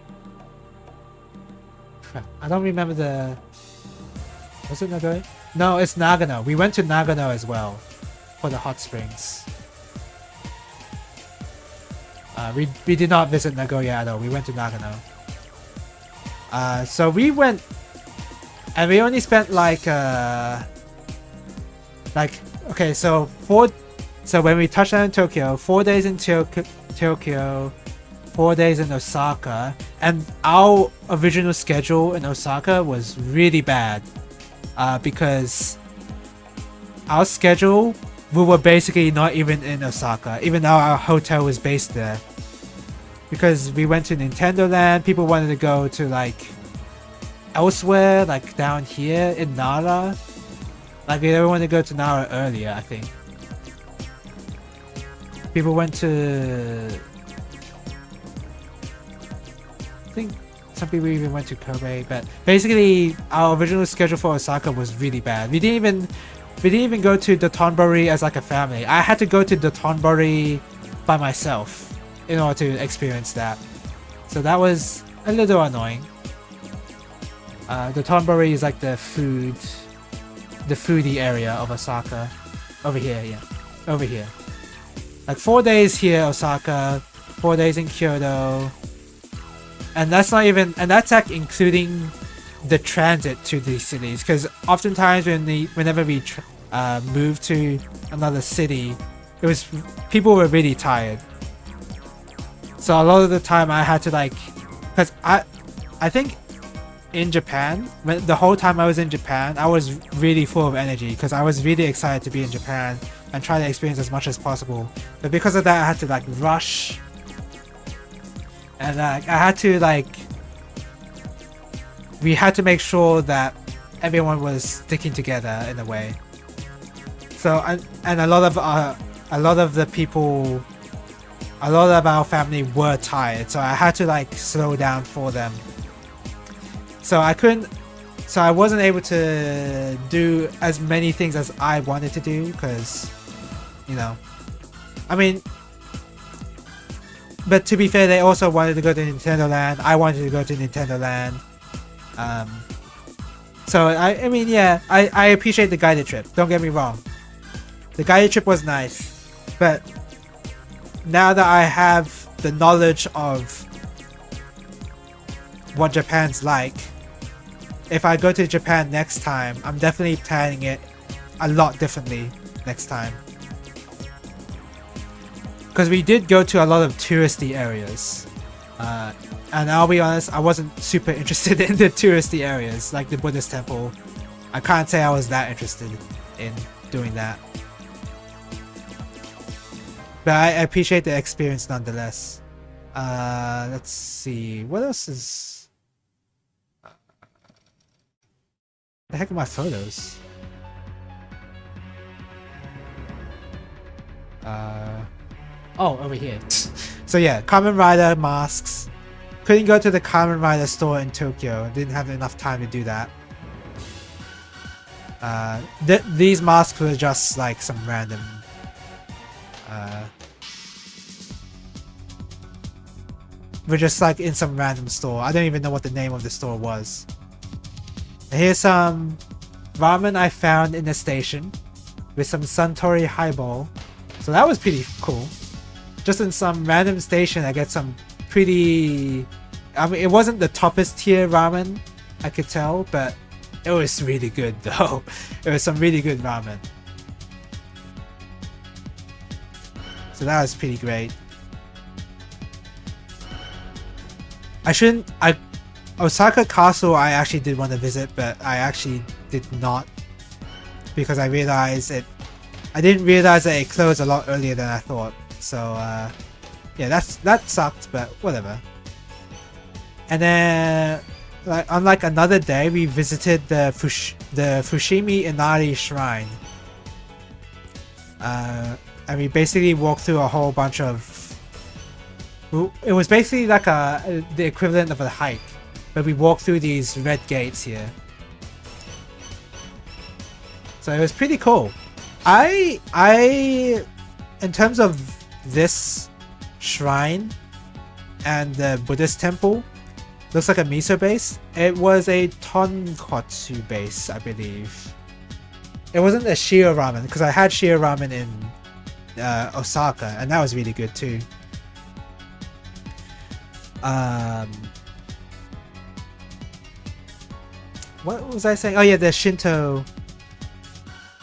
Crap, I don't remember the... Was it Nagoya? No, it's Nagano. We went to Nagano as well for the hot springs. We did not visit Nagoya at all. We went to Nagano. So we went, and we only spent okay, so when we touched down in Tokyo, 4 days in Tokyo, 4 days in Osaka, and our original schedule in Osaka was really bad, because our schedule, we were basically not even in Osaka, even though our hotel was based there. Because we went to Nintendo Land, people wanted to go to like elsewhere, like down here in Nara. Like they wanted to go to Nara earlier, I think. People went to... I think some people even went to Kobe, but basically our original schedule for Osaka was really bad. We didn't even go to Dotonbori as like a family. I had to go to Dotonbori by myself in order to experience that. So that was a little annoying. Dotonbori is like the foodie area of Osaka. Over here, yeah. Over here. Like 4 days here, Osaka, 4 days in Kyoto. And that's not even, and that's like including the transit to these cities, because oftentimes whenever we moved to another city, people were really tired. So a lot of the time I had to like, because I think in Japan, when the whole time I was in Japan, I was really full of energy because I was really excited to be in Japan and try to experience as much as possible. But because of that, I had to like rush, and I had to like, we had to make sure that everyone was sticking together in a way. So and a lot of the people, a lot of our family were tired, so I had to like slow down for them. So I wasn't able to do as many things as I wanted to do because, you know, I mean, but to be fair, they also wanted to go to Nintendo Land. I wanted to go to Nintendo Land. So I mean, yeah, I appreciate the guided trip. Don't get me wrong. The guided trip was nice, but now that I have the knowledge of what Japan's like, if I go to Japan next time, I'm definitely planning it a lot differently next time. Because we did go to a lot of touristy areas. And I'll be honest, I wasn't super interested in the touristy areas, like the Buddhist temple. I can't say I was that interested in doing that. But I appreciate the experience nonetheless. Let's see, what else is... the heck are my photos? Oh, over here. So yeah, Kamen Rider masks. Couldn't go to the Kamen Rider store in Tokyo. Didn't have enough time to do that. These masks were just like some random... we're just like in some random store. I don't even know what the name of the store was. Here's some ramen I found in the station with some Suntory highball. So that was pretty cool. Just in some random station, I get some pretty... I mean, it wasn't the toppest tier ramen, I could tell, but it was really good though. It was some really good ramen. So that was pretty great. Osaka Castle I actually did want to visit, but I actually did not, because I didn't realize that it closed a lot earlier than I thought. So yeah, that sucked, but whatever. And then on like another day, we visited the Fushimi Inari Shrine. And we basically walked through a whole bunch of... It was basically like the equivalent of a hike. But we walked through these red gates here. So it was pretty cool. In terms of this shrine and the Buddhist temple, looks like a miso base. It was a tonkotsu base, I believe. It wasn't a shio ramen, because I had shio ramen in Osaka, and that was really good too. What was I saying? Oh yeah, the Shinto.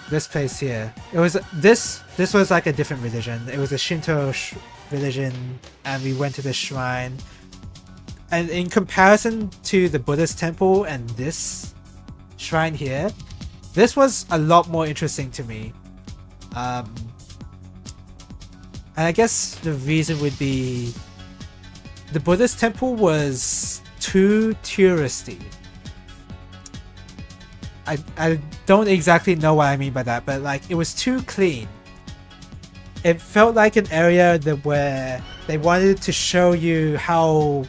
This place here. It was this was like a different religion. It was a Shinto religion, and we went to the shrine. And in comparison to the Buddhist temple and this shrine here, this was a lot more interesting to me. And I guess the reason would be the Buddhist temple was too touristy. I don't exactly know what I mean by that, but like it was too clean. It felt like an area where they wanted to show you how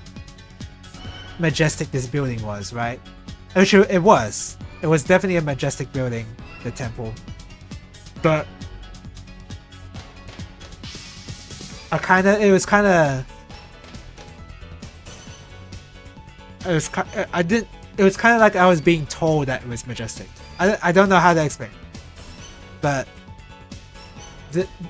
majestic this building was, right? Which it was. It was definitely a majestic building, the temple. But it was kind of like I was being told that it was majestic. I don't know how to explain. But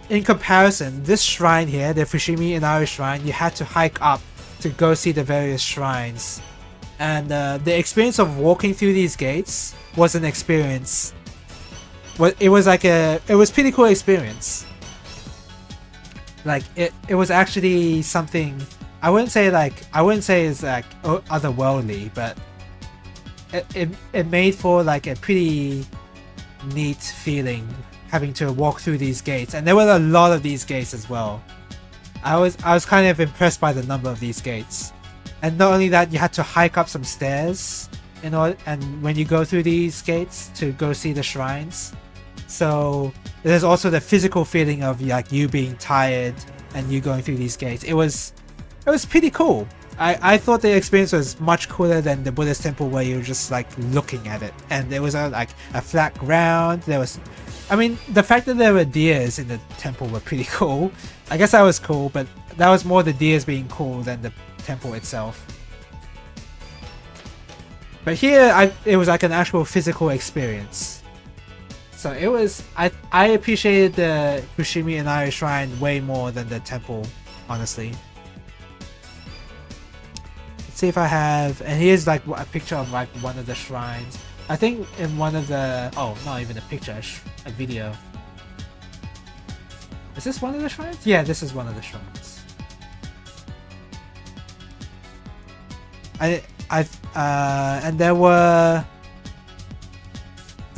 in comparison, this shrine here, the Fushimi Inari Shrine, you had to hike up to go see the various shrines. And the experience of walking through these gates was an experience. It was pretty cool experience. Like it was actually something. I wouldn't say it's like otherworldly, but it made for like a pretty neat feeling having to walk through these gates, and there were a lot of these gates as well. I was kind of impressed by the number of these gates, and not only that, you had to hike up some stairs in order, and when you go through these gates to go see the shrines. So there's also the physical feeling of like you being tired and you going through these gates. It was pretty cool. I thought the experience was much cooler than the Buddhist temple where you're just like looking at it, and there was like a flat ground. There was, I mean, the fact that there were deers in the temple were pretty cool. I guess that was cool, but that was more the deers being cool than the temple itself. But here, it was like an actual physical experience. So it was, I appreciated the Fushimi Inari Shrine way more than the temple, honestly. Let's see if I have, and here's like a picture of like one of the shrines. I think in one of the, oh, not even a picture, a video. Is this one of the shrines? Yeah, this is one of the shrines. And there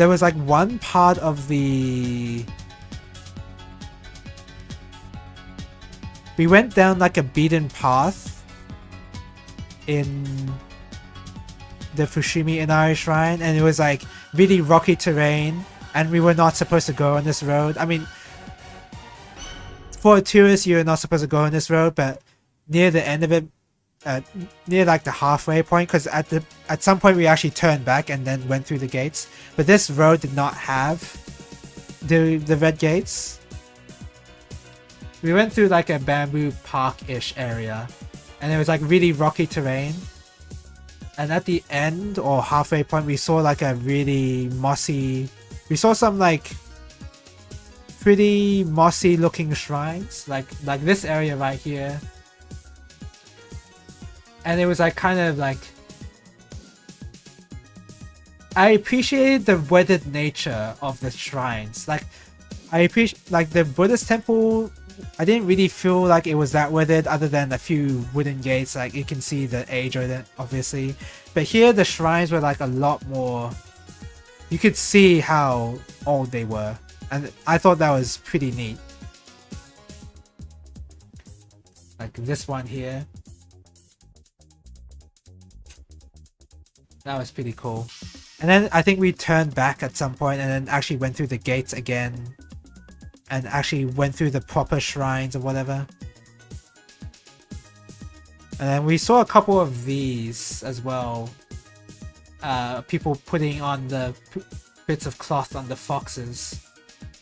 was like one part of the, we went down like a beaten path in the Fushimi Inari Shrine, and it was like really rocky terrain, and we were not supposed to go on this road. I mean, for a tourist, you're not supposed to go on this road, but near the end of it, near like the halfway point, because at some point we actually turned back and then went through the gates, but this road did not have the red gates. We went through like a bamboo park-ish area, and it was like really rocky terrain, and at the end or halfway point we saw like a really mossy, we saw some like pretty mossy looking shrines, like this area right here. And it was like kind of like, I appreciated the weathered nature of the shrines. Like I appreciate, like the Buddhist temple, I didn't really feel like it was that weathered, other than a few wooden gates. Like you can see the age of it, obviously. But here the shrines were like a lot more, you could see how old they were, and I thought that was pretty neat. Like this one here. That was pretty cool. And then I think we turned back at some point and then actually went through the gates again, and actually went through the proper shrines or whatever. And then we saw a couple of these as well. People putting on the bits of cloth on the foxes,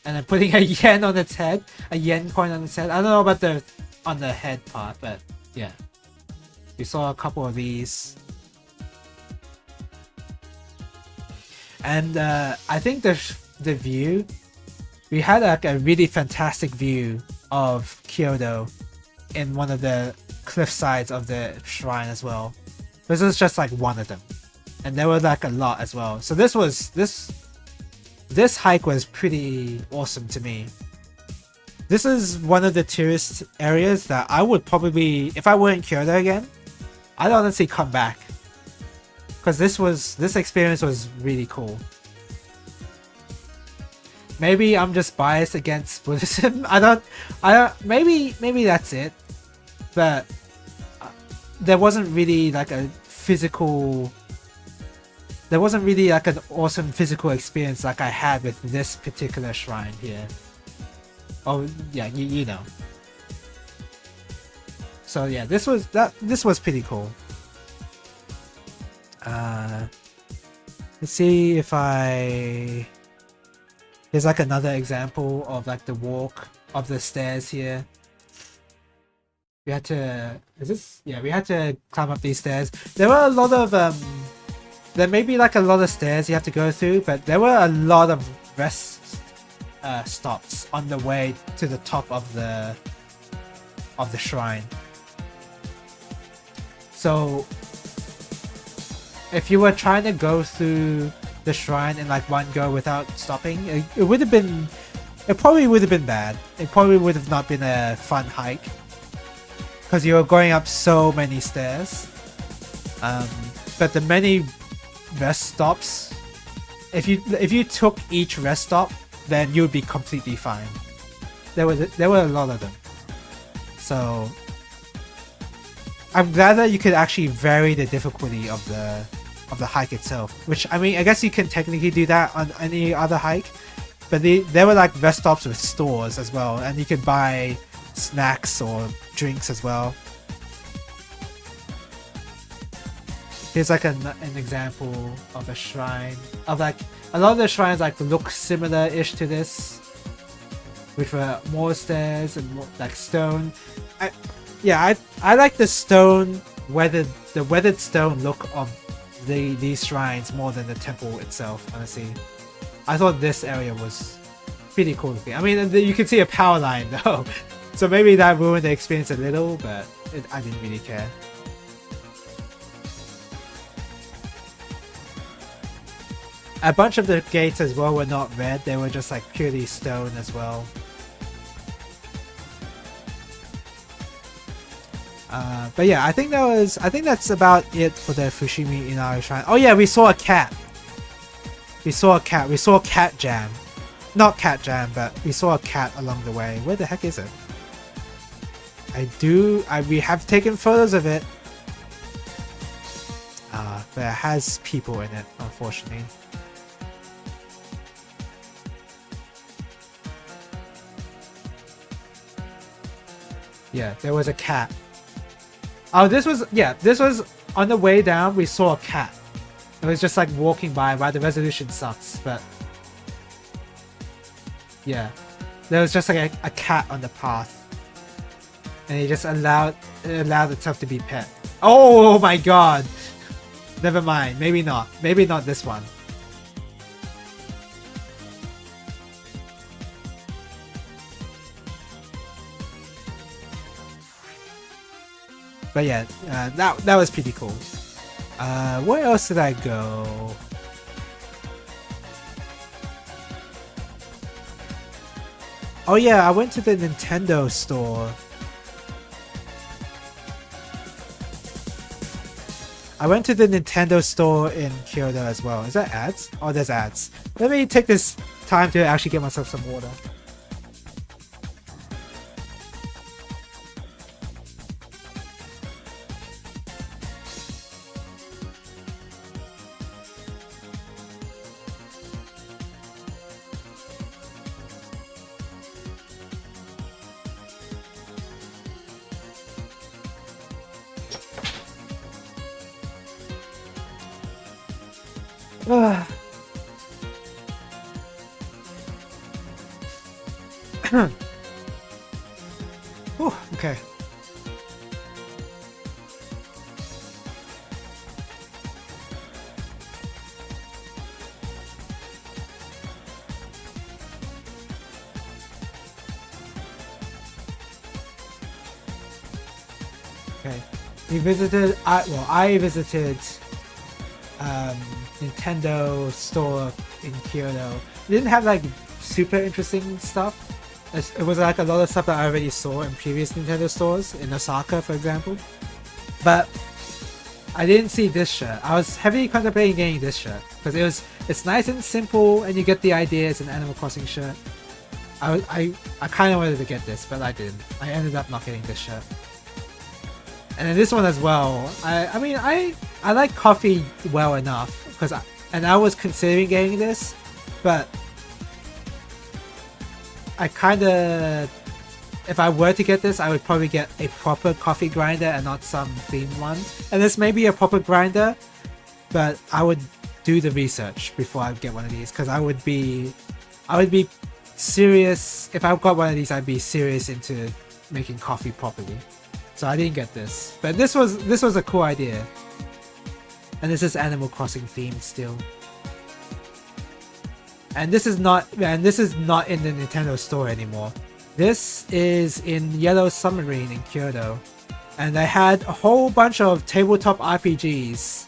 and then putting a yen on its head, a yen coin on its head. I don't know about the on the head part, but yeah, we saw a couple of these. And I think the view, we had like a really fantastic view of Kyoto in one of the cliff sides of the shrine as well. This was just like one of them, and there were like a lot as well. So this hike was pretty awesome to me. This is one of the tourist areas that I would probably, if I were in Kyoto again, I'd honestly come back, because this experience was really cool. Maybe I'm just biased against Buddhism. I don't. Maybe that's it. But there wasn't really like a physical. There wasn't really like an awesome physical experience like I had with this particular shrine here. Oh yeah, you know. So yeah, this was pretty cool. Let's see if here's like another example of like the walk of the stairs here. We had to, we had to climb up these stairs. There were a lot of there may be like a lot of stairs you have to go through, but there were a lot of rest stops on the way to the top of the shrine. So if you were trying to go through the shrine in like one go without stopping, it probably would have been bad. It probably would have not been a fun hike, because you were going up so many stairs. But the many rest stops, if you took each rest stop, then you would be completely fine. There were a lot of them, so I'm glad that you could actually vary the difficulty of the hike itself. Which, I mean, I guess you can technically do that on any other hike, but there were like rest stops with stores as well, and you could buy snacks or drinks as well. Here's like an example of a shrine. Of like a lot of the shrines like look similar-ish to this, which were more stairs and more, like stone. I like the stone weathered stone look of these shrines more than the temple itself. Honestly, I thought this area was pretty cool looking. I mean, you can see a power line though, so maybe that ruined the experience a little, but I didn't really care. A bunch of the gates as well were not red; they were just like purely stone as well. But yeah, I think that's about it for the Fushimi Inari Shrine. Oh yeah, we saw a cat. We saw Cat Jam. Not Cat Jam, but we saw a cat along the way. Where the heck is it? We have taken photos of it. But it has people in it, unfortunately. Yeah, there was a cat. Oh, this was on the way down. We saw a cat. It was just like walking by. Wow, the resolution sucks, but yeah, there was just like a cat on the path, and it just allowed itself to be pet. Oh my god! Never mind. Maybe not. Maybe not this one. But yeah, that was pretty cool. Where else did I go? Oh yeah, I went to the Nintendo store. I went to the Nintendo store in Kyoto as well. Is that ads? Oh, there's ads. Let me take this time to actually get myself some water. Whew, okay. Okay. We visited. I visited Nintendo store in Kyoto. It didn't have like super interesting stuff. It was like a lot of stuff that I already saw in previous Nintendo stores in Osaka, for example. But I didn't see this shirt. I was heavily contemplating getting this shirt because it's nice and simple, and you get the idea. It's an Animal Crossing shirt. I kind of wanted to get this, but I didn't. I ended up not getting this shirt. And then this one as well. I mean I like coffee well enough I was considering getting this, but I kind of, if I were to get this, I would probably get a proper coffee grinder and not some themed one. And this may be a proper grinder, but I would do the research before I get one of these, because I would be serious. If I got one of these, I'd be serious into making coffee properly. So I didn't get this, but this was a cool idea. And this is Animal Crossing themed still. And this is not in the Nintendo store anymore. This is in Yellow Submarine in Kyoto. And they had a whole bunch of tabletop RPGs,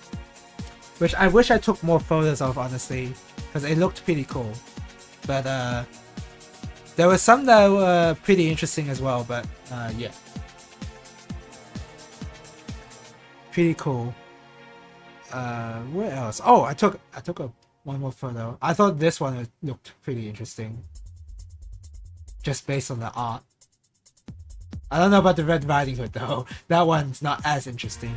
which I wish I took more photos of, honestly, because it looked pretty cool. But there were some that were pretty interesting as well, but yeah. Pretty cool. Where else? Oh, I took one more photo. I thought this one looked pretty interesting, just based on the art. I don't know about the Red Riding Hood though. That one's not as interesting.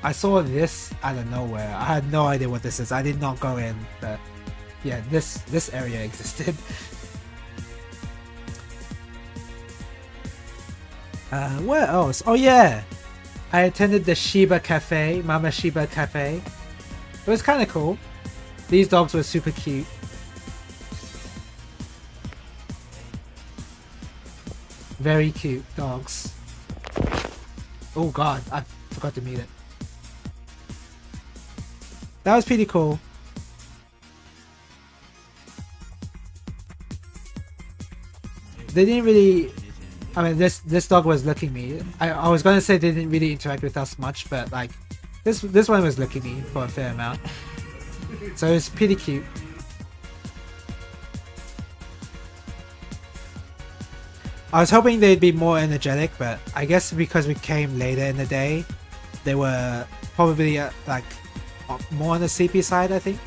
I saw this out of nowhere. I had no idea what this is. I did not go in, but yeah, this area existed. Where else? Oh yeah, I attended the Shiba Cafe, Mama Shiba Cafe. It was kind of cool. These dogs were super cute. Very cute dogs. Oh god, I forgot to mute it. That was pretty cool. They didn't really... I mean, this dog was licking me. I was gonna say they didn't really interact with us much, but like, this one was licking me for a fair amount. So it's pretty cute. I was hoping they'd be more energetic, but I guess because we came later in the day, they were probably like more on the sleepy side, I think.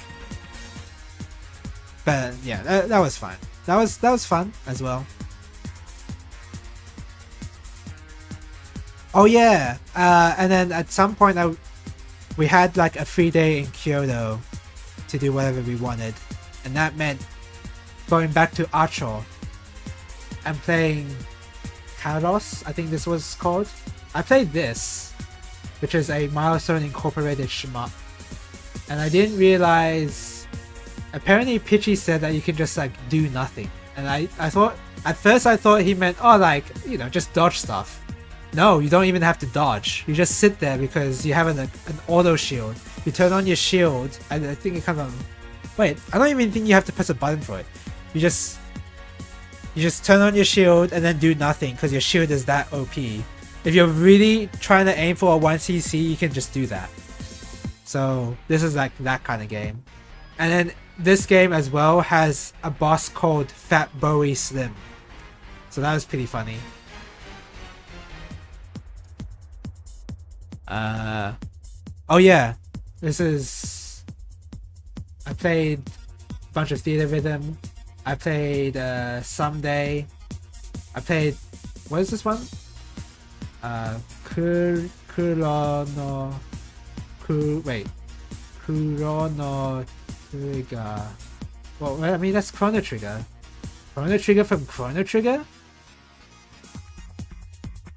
But yeah, that was fine. That was fun as well. Oh yeah, and then at some point we had like a free day in Kyoto to do whatever we wanted, and that meant going back to Acho and playing Karos, I think this was called. I played this, which is a Milestone Incorporated shmup, and I didn't realize, apparently Pitchy said that you can just like do nothing, and I thought, at first I thought he meant, oh, like, you know, just dodge stuff. No, you don't even have to dodge. You just sit there because you have an auto shield. You turn on your shield, and I think it comes on. Wait, I don't even think you have to press a button for it. You just turn on your shield and then do nothing because your shield is that OP. If you're really trying to aim for a 1cc, you can just do that. So this is like that kind of game. And then this game as well has a boss called Fat Bowie Slim. So that was pretty funny. Oh yeah, this is... I played a bunch of Theater Rhythm. I played Someday. I played... What is this one? Chrono Trigger. Well, I mean, that's Chrono Trigger. Chrono Trigger from Chrono Trigger?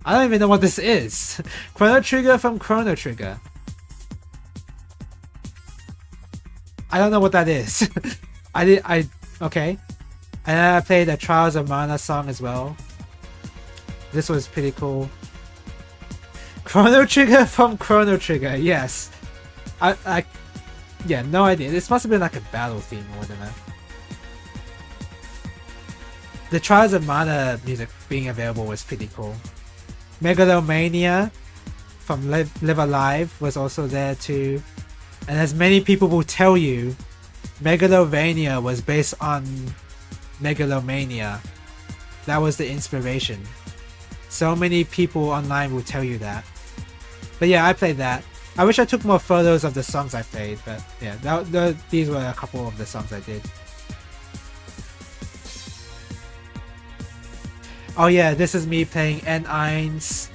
I don't even know what this is. Chrono Trigger from Chrono Trigger. I don't know what that is. Okay. And then I played the Trials of Mana song as well. This was pretty cool. Chrono Trigger from Chrono Trigger, yes. Yeah, no idea. This must have been like a battle theme or whatever. The Trials of Mana music being available was pretty cool. Megalomania from Live Alive was also there too. And as many people will tell you, Megalovania was based on Megalomania. That was the inspiration. So many people online will tell you that. But yeah, I played that. I wish I took more photos of the songs I played, but yeah, these were a couple of the songs I did. Oh yeah, this is me playing N1's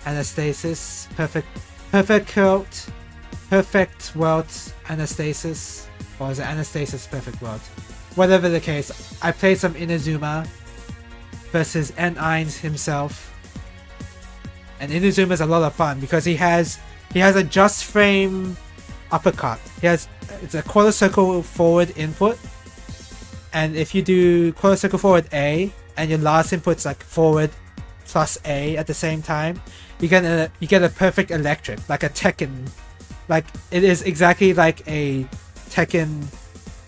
Anastasis, Perfect World Anastasis, or is it Anastasis Perfect World? Whatever the case, I played some Inazuma versus N1's himself, and Inazuma's a lot of fun because he has a just frame uppercut. It's a quarter circle forward input, and if you do quarter circle forward A and your last input's like forward plus A at the same time, you get a perfect electric, like a Tekken. Like, it is exactly like a Tekken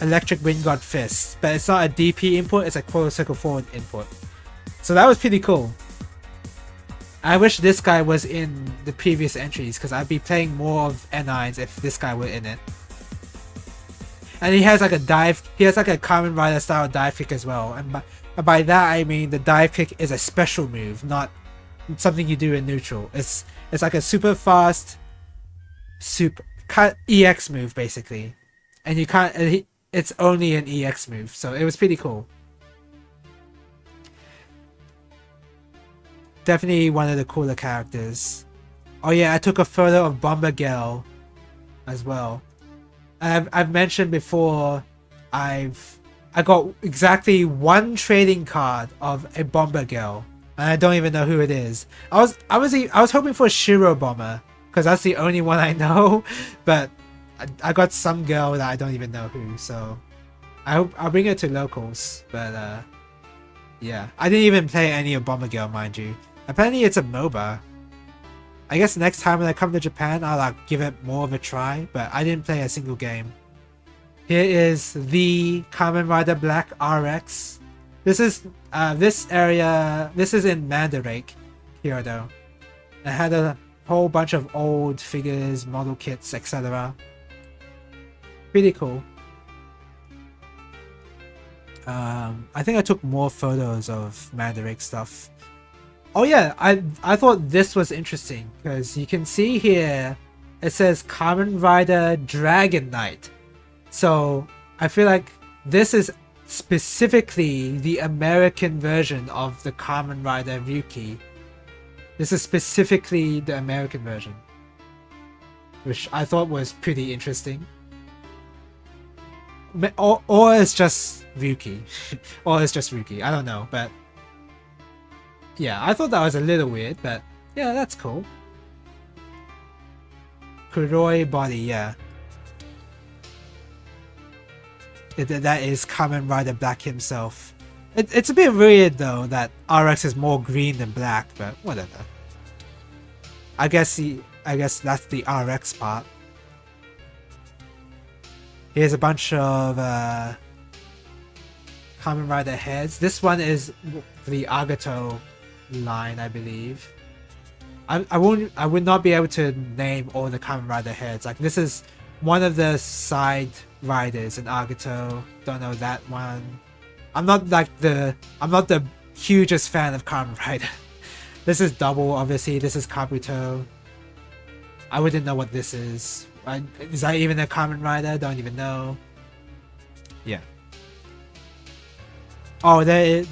electric wind guard fist, but it's not a DP input, it's a quarter circle forward input. So that was pretty cool. I wish this guy was in the previous entries because I'd be playing more of N1's if this guy were in it. And he has like a dive. He has like a Kamen Rider style dive kick as well. And by that I mean the dive kick is a special move, not something you do in neutral. It's like a super fast, super cut EX move basically, and you can't. It's only an EX move, so it was pretty cool. Definitely one of the cooler characters. Oh yeah, I took a photo of Bomber Girl as well. I've mentioned before, I got exactly one trading card of a Bomber Girl, and I don't even know who it is. I was hoping for Shiro Bomber because that's the only one I know, but I got some girl that I don't even know who. So I hope I'll bring it to locals. But yeah, I didn't even play any of Bomber Girl, mind you. Apparently it's a MOBA. I guess next time when I come to Japan, I'll like give it more of a try, but I didn't play a single game. Here is the Kamen Rider Black RX. This is this area. This is in Mandarake, Kyoto. It had a whole bunch of old figures, model kits, etc. Pretty cool. I think I took more photos of Mandarake stuff. Oh yeah, I thought this was interesting because you can see here it says Kamen Rider Dragon Knight. So I feel like this is specifically the American version of the Kamen Rider Ryuki. This is specifically the American version, which I thought was pretty interesting. Or it's just Ryuki. Or it's just Ryuki, I don't know, but yeah, I thought that was a little weird, but yeah, that's cool. Kuroi body, yeah. That is Kamen Rider Black himself. It's a bit weird though that RX is more green than black, but whatever. I guess that's the RX part. Here's a bunch of Kamen Rider heads. This one is the Agato line, I believe. I would not be able to name all the Kamen Rider heads. Like this is one of the side riders in Agato. Don't know that one. I'm not the hugest fan of Kamen Rider. This is Double, obviously. This is Kabuto. I wouldn't know what this is. Is that even a Kamen Rider? Don't even know. Yeah. Oh, they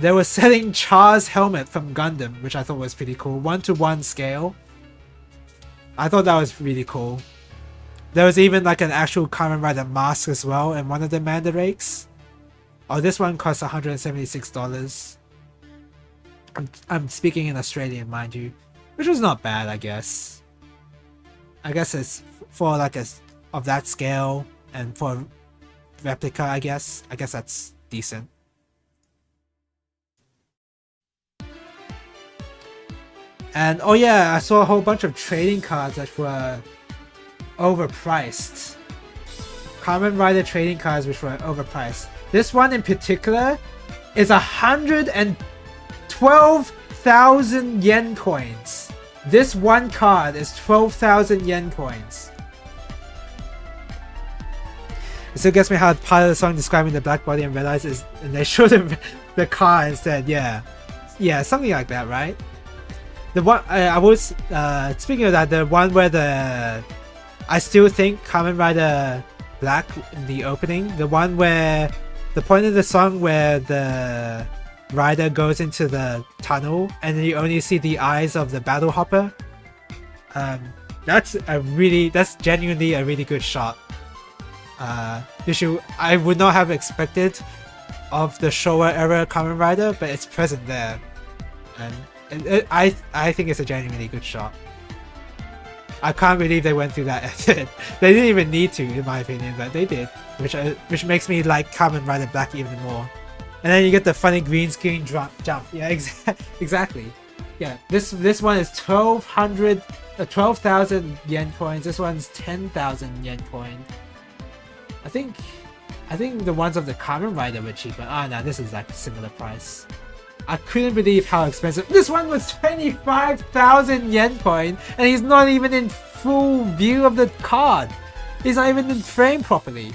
were selling Char's helmet from Gundam, which I thought was pretty cool. 1:1 scale. I thought that was really cool. There was even like an actual Kamen Rider mask as well in one of the Mandarakes. Oh, this one costs $176. I'm speaking in Australian, mind you, which was not bad, I guess. I guess it's for like of that scale and for replica. I guess that's decent. And oh yeah, I saw a whole bunch of trading cards that were overpriced. Kamen Rider trading cards which were overpriced. This one in particular is 112,000 yen coins. This one card is 12,000 yen coins. It still gets me how part of the song describing the black body and red eyes is, and they showed the car instead. Yeah, something like that, right? The one I was speaking of that, the one where I still think Kamen Rider Black in the opening, the one where the point of the song where the rider goes into the tunnel and you only see the eyes of the battle hopper. That's genuinely a really good shot. I would not have expected of the Showa era Kamen Rider, but it's present there, and I think it's a genuinely good shot. I can't believe they went through that effort. They didn't even need to, in my opinion, but they did, which makes me like Kamen Rider Black even more. And then you get the funny green screen jump. Yeah, exactly. Yeah, this one is 12,000 yen coins. This one's 10,000 yen coin. I think the ones of the Kamen Rider were cheaper. No, this is like a similar price. I couldn't believe how expensive. This one was 25,000 yen coin, and he's not even in full view of the card. He's not even in frame properly.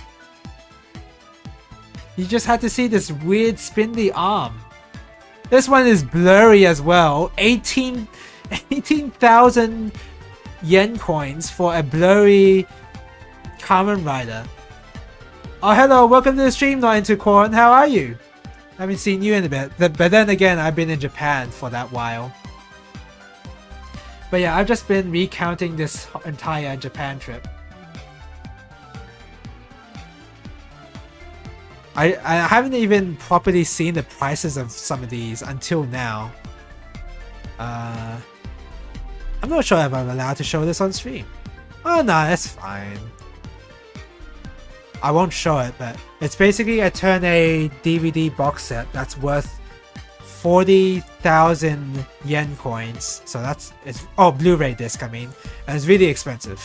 You just had to see this weird spindly arm. This one is blurry as well. 18,000 yen coins for a blurry Kamen Rider. Oh, hello, welcome to the stream, Not Into Corn. How are you? I haven't seen you in a bit. But then again, I've been in Japan for that while. But yeah, I've just been recounting this entire Japan trip. I haven't even properly seen the prices of some of these until now. I'm not sure if I'm allowed to show this on stream. Oh no, that's fine. I won't show it, but it's basically a Turn A DVD box set that's worth 40,000 yen coins. So it's Blu-ray disc, I mean. And it's really expensive.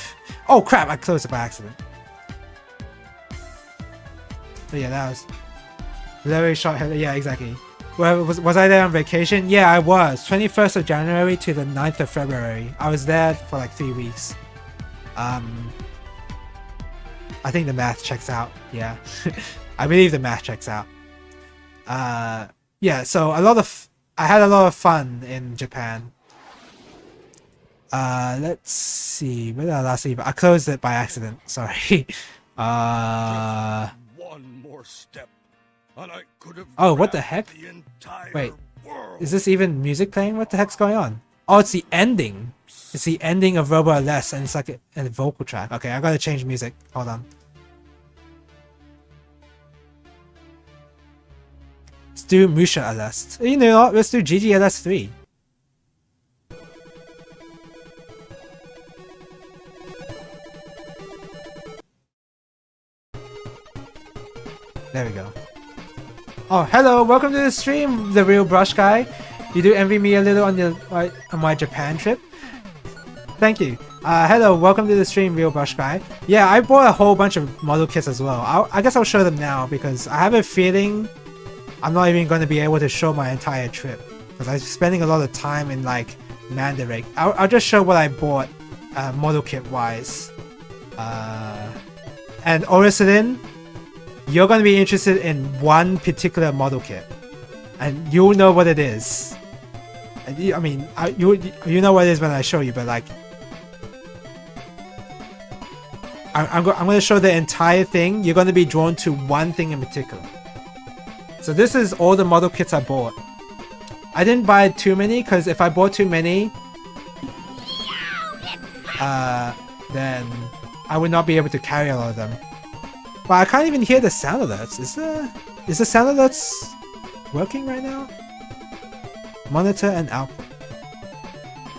Oh crap, I closed it by accident. But yeah, that was Larry shot. Yeah, exactly. Well, was I there on vacation? Yeah, I was. 21st of January to the 9th of February. I was there for like 3 weeks. I think the math checks out. Yeah, I believe the math checks out. Yeah. So I had a lot of fun in Japan. Let's see. Where did I last leave? I closed it by accident. Sorry. Step, and I could have oh, what the heck? Wait, is this even music playing? What the heck's going on? Oh, it's the ending. It's the ending of Robo LS, and it's like a vocal track. Okay, I gotta change music. Hold on. Let's do Musha LS. You know what? Let's do GGLS 3. There we go. Oh, hello! Welcome to the stream, the real brush guy. You do envy me a little on my Japan trip. Thank you. Hello, welcome to the stream, real brush guy. Yeah, I bought a whole bunch of model kits as well. I guess I'll show them now because I have a feeling I'm not even going to be able to show my entire trip because I'm spending a lot of time in like Mandarake. I'll just show what I bought model kit wise. And Oricidin, you're going to be interested in one particular model kit, and you'll know what it is. And you know what it is when I show you, but like, I'm going to show the entire thing. You're going to be drawn to one thing in particular. So this is all the model kits I bought. I didn't buy too many because if I bought too many, then I would not be able to carry a lot of them. But I can't even hear the sound alerts. Is the sound alerts working right now? Monitor and output.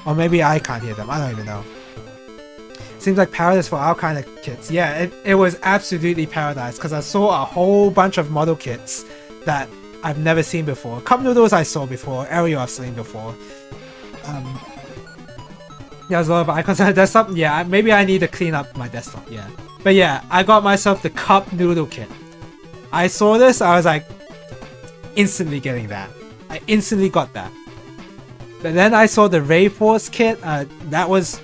Or maybe I can't hear them. I don't even know. Seems like paradise for our kind of kits. Yeah, it was absolutely paradise because I saw a whole bunch of model kits that I've never seen before. Cup noodles I saw before. Aerial I've seen before. There's a lot of icons on the desktop. Yeah, maybe I need to clean up my desktop. Yeah. But yeah, I got myself the cup noodle kit. I saw this, I was like, instantly getting that. I instantly got that. But then I saw the Ray Force kit.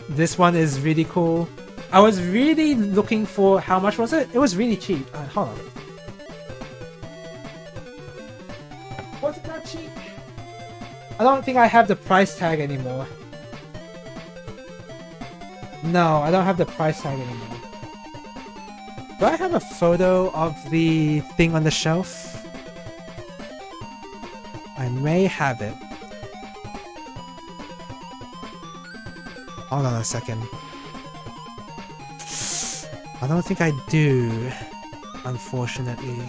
This one is really cool. I was really looking for, how much was it? It was really cheap. Hold on. Was it that cheap? I don't think I have the price tag anymore. No, I don't have the price tag anymore. Do I have a photo of the thing on the shelf? I may have it. Hold on a second. I don't think I do, unfortunately.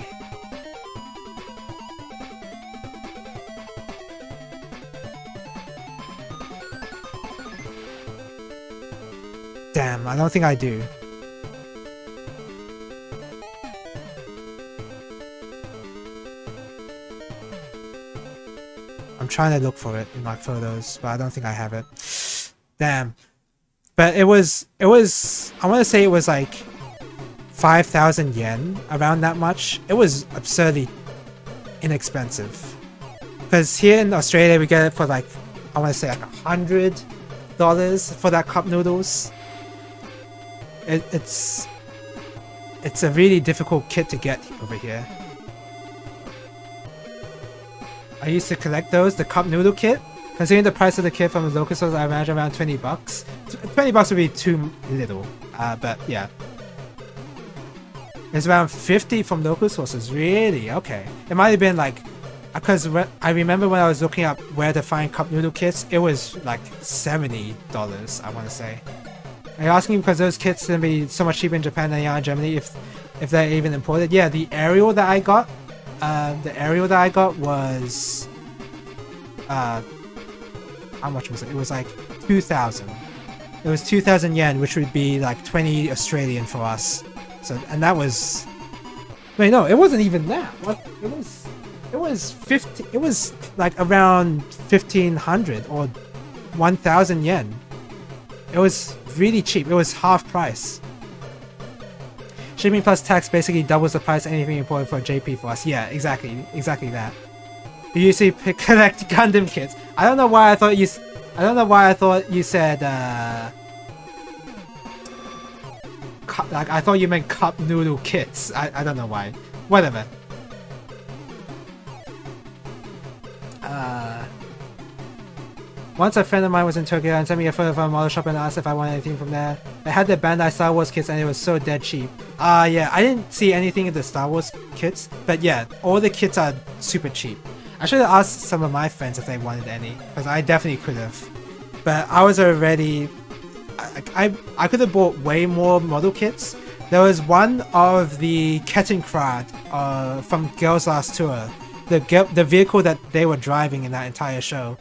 Damn, I don't think I do. I'm trying to look for it in my photos, but I don't think I have it. Damn. But it was I want to say it was like 5,000 yen, around that much. It was absurdly inexpensive. Because here in Australia we get it for like, I want to say like $100 for that cup noodles. It's it's a really difficult kit to get over here. I used to collect those, the cup noodle kit. Considering the price of the kit from the local stores, I imagine around 20 bucks. 20 bucks would be too little, but yeah. It's around 50 from local sources, really? Okay. It might have been like, because I remember when I was looking up where to find cup noodle kits, it was like $70, I want to say. Are you asking because those kits can be so much cheaper in Japan than they are in Germany if they're even imported? Yeah, the aerial that I got was how much was it? It was like 2,000. It was 2,000 yen, which would be like 20 Australian for us. So, and that was, wait, no, it wasn't even that. What? It was 50. It was like around 1,500 or 1,000 yen. It was really cheap. It was half price. Shipping plus tax basically doubles the price of anything imported for JP for us. Yeah, exactly that. You usually collect Gundam kits. I don't know why I thought you said like I thought you meant cup noodle kits. I don't know why. Whatever. Once a friend of mine was in Tokyo and sent me a photo from a model shop and asked if I wanted anything from there. They had the Bandai Star Wars kits and it was so dead cheap. Yeah, I didn't see anything in the Star Wars kits, but yeah, all the kits are super cheap. I should have asked some of my friends if they wanted any, because I definitely could have. But I was already... I could have bought way more model kits. There was one of the Kettenkrad from Girls Last Tour, the vehicle that they were driving in that entire show.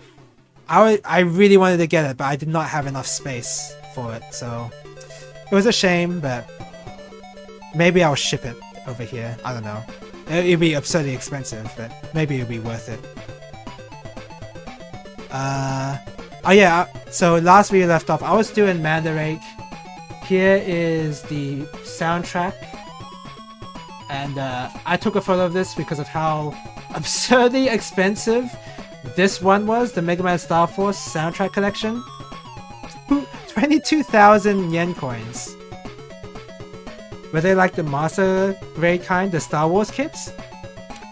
I really wanted to get it, but I did not have enough space for it, so it was a shame, but maybe I'll ship it over here. I don't know. It'd be absurdly expensive, but maybe it'll be worth it. Oh yeah, so last we left off, I was doing Mandarake. Here is the soundtrack. And I took a photo of this because of how absurdly expensive this one was, the Mega Man Star Force soundtrack collection. 22,000 yen coins. Were they like the master grade kind, the Star Wars kits?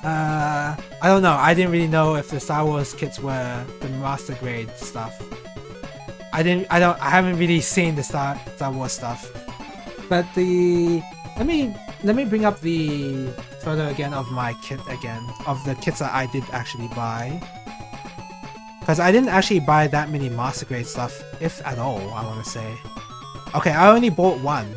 I don't know. I didn't really know if the Star Wars kits were the master grade stuff. I haven't really seen the Star Wars stuff. But let me bring up the photo again of my kit again, of the kits that I did actually buy. Because I didn't actually buy that many master grade stuff, if at all, I want to say. Okay, I only bought one.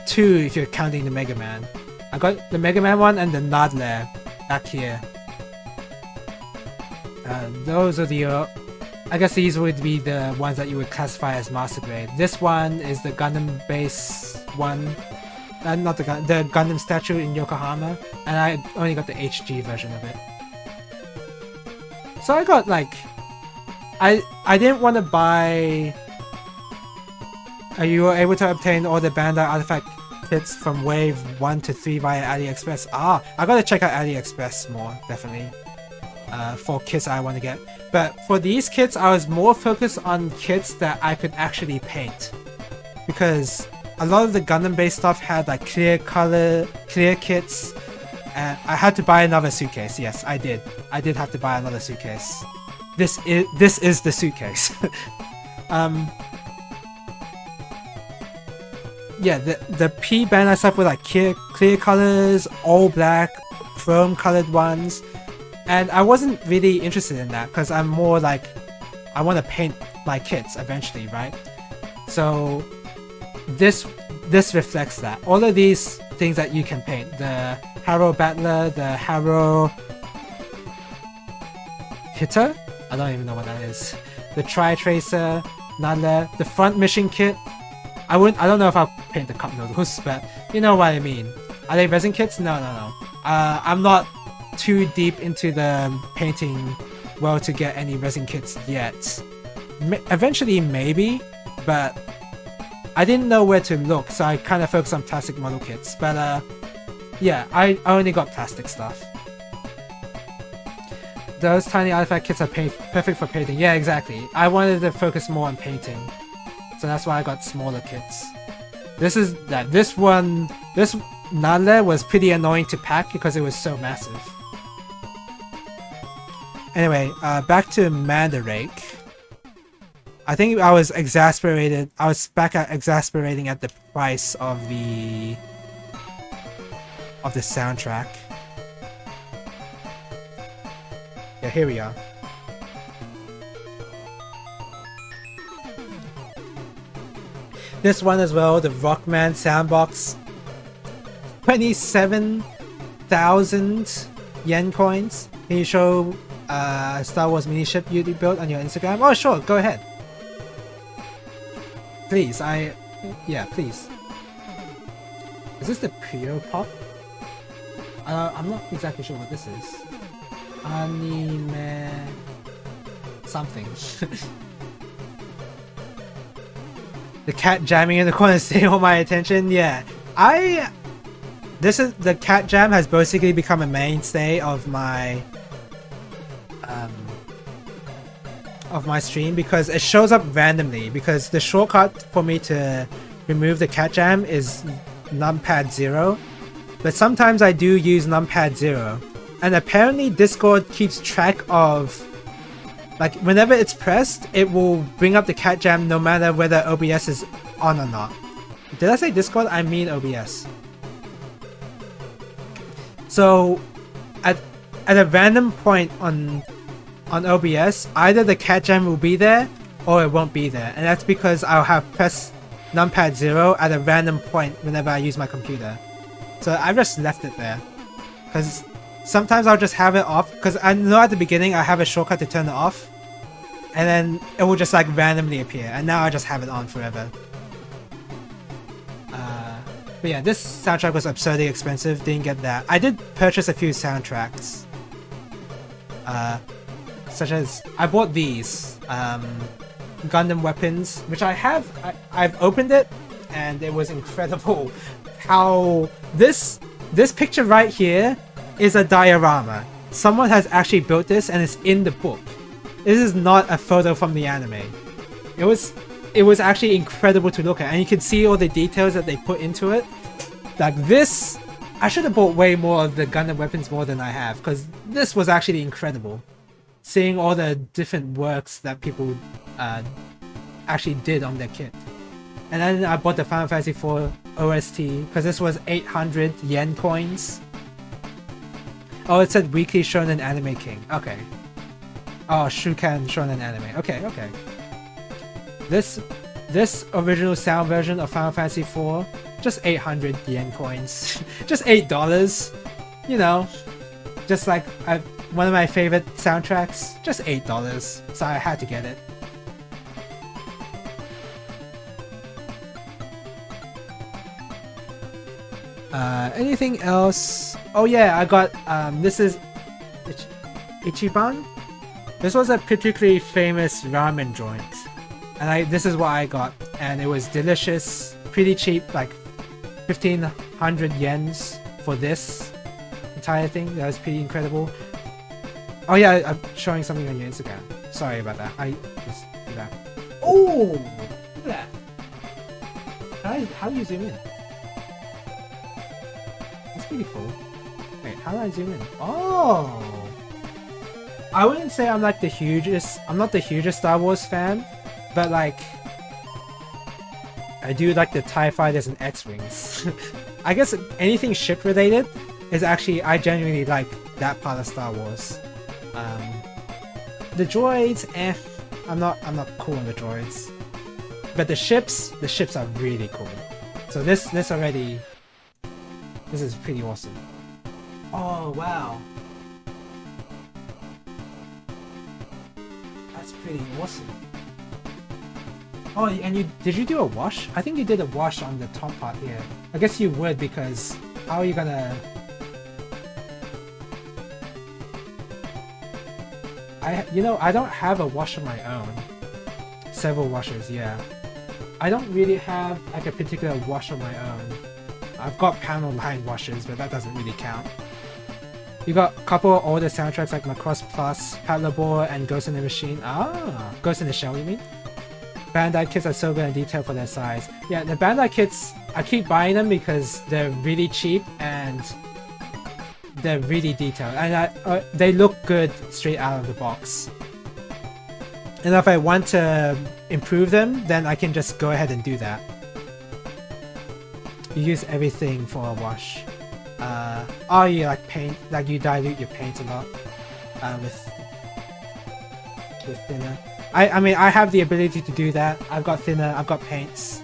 Two if you're counting the Mega Man. I got the Mega Man one and the Nadler back here. Those are the... I guess these would be the ones that you would classify as master grade. This one is the Gundam base one. Not the Gundam statue in Yokohama. And I only got the HG version of it. So I got like... I didn't want to buy... You were able to obtain all the Bandai artifact kits from Wave 1 to 3 via AliExpress. I gotta check out AliExpress more, definitely. For kits I want to get. But for these kits, I was more focused on kits that I could actually paint. Because a lot of the Gundam-based stuff had like clear kits. And I had to buy another suitcase. Yes, I did. I did have to buy another suitcase. This is the suitcase. Yeah, the P Bandai stuff were like clear colors, all black, chrome colored ones. And I wasn't really interested in that because I'm more like, I want to paint my kits eventually, right? So this reflects that. All of these things that you can paint, the Harrow Battler, the Harrow Hitter, I don't even know what that is. The Tri-Tracer, Nadler, the front mission kit. I don't know if I'll paint the cup noodles, but you know what I mean. Are they resin kits? No. I'm not too deep into the painting world to get any resin kits yet. Eventually maybe, but I didn't know where to look, so I kind of focused on plastic model kits. But yeah, I only got plastic stuff. Those tiny artifact kits are perfect for painting. Yeah, exactly. I wanted to focus more on painting, so that's why I got smaller kits. This is that this one. This Nadler was pretty annoying to pack because it was so massive. Anyway, back to Mandarake. I think I was exasperated. I was exasperating at the price of the soundtrack. Yeah, here we are. This one as well, the Rockman Soundbox. 27,000 yen coins. Can you show Star Wars mini ship you built on your Instagram? Oh, sure, go ahead. Please, yeah, please. Is this the Pure Pop? I'm not exactly sure what this is. Anime... something. The cat jamming in the corner staying on my attention. Yeah, the cat jam has basically become a mainstay of my stream because it shows up randomly, because the shortcut for me to remove the cat jam is numpad 0, but sometimes I do use numpad 0, and apparently Discord keeps track of, like, whenever it's pressed it will bring up the cat jam no matter whether OBS is on or not. Did I say Discord? I mean OBS. So at a random point on OBS, either the cat jam will be there or it won't be there, and that's because I'll have pressed numpad 0 at a random point whenever I use my computer. So I just left it there because sometimes I'll just have it off, because I know at the beginning I have a shortcut to turn it off, and then it will just like randomly appear, and now I just have it on forever. But yeah, this soundtrack was absurdly expensive, didn't get that. I did purchase a few soundtracks. Such as, I bought these, Gundam Weapons, which I've opened it, and it was incredible how this picture right here is a diorama. Someone has actually built this and it's in the book. This is not a photo from the anime. It was actually incredible to look at, and you can see all the details that they put into it. Like this, I should have bought way more of the Gundam Weapons more than I have, because this was actually incredible. Seeing all the different works that people actually did on their kit. And then I bought the Final Fantasy IV OST, because this was 800 yen coins. Oh, it said Weekly Shonen Anime King. Okay. Oh, Shukan Shonen Anime. Okay, okay. This original sound version of Final Fantasy IV, just 800 yen coins. Just $8. You know, just like one of my favorite soundtracks. Just $8. So I had to get it. Anything else? Oh yeah, I got this is Ichiban. This was a particularly famous ramen joint, and this is what I got, and it was delicious, pretty cheap, like 1,500 yens for this entire thing. That was pretty incredible. Oh yeah, I'm showing something on your Instagram. Sorry about that. I just do that. Oh, look at that. How do you zoom in? That's pretty cool. Wait, how do I zoom in? Oh! I wouldn't say I'm like I'm not the hugest Star Wars fan, but like, I do like the TIE Fighters and X-Wings. I guess anything ship related is actually, I genuinely like that part of Star Wars. The droids, I'm not cool on the droids. But the ships are really cool. So this is pretty awesome. Oh wow. That's pretty awesome. Oh, and did you do a wash? I think you did a wash on the top part here. I guess you would, because how are you gonna... I don't have a wash of my own. Several washers, yeah. I don't really have like a particular wash of my own. I've got panel line washers, but that doesn't really count. You got a couple of older soundtracks like Macross Plus, Patlabor, and Ghost in the Machine. Ah, Ghost in the Shell, you mean? Bandai kits are so good in detail for their size. Yeah, the Bandai kits I keep buying them because they're really cheap and they're really detailed, and they look good straight out of the box. And if I want to improve them, then I can just go ahead and do that. You use everything for a wash. Oh, you like paint, like you dilute your paint a lot with thinner. I mean, I have the ability to do that. I've got thinner, I've got paints.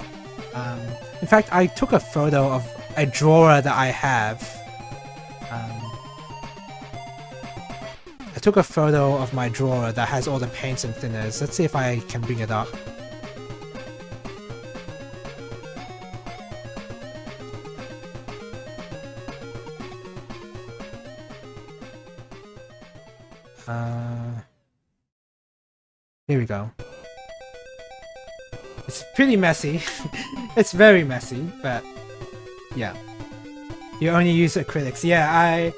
In fact, I took a photo of a drawer that I have. I took a photo of my drawer that has all the paints and thinners. Let's see if I can bring it up. Here we go. It's pretty messy. It's very messy, but yeah. You only use acrylics. Yeah,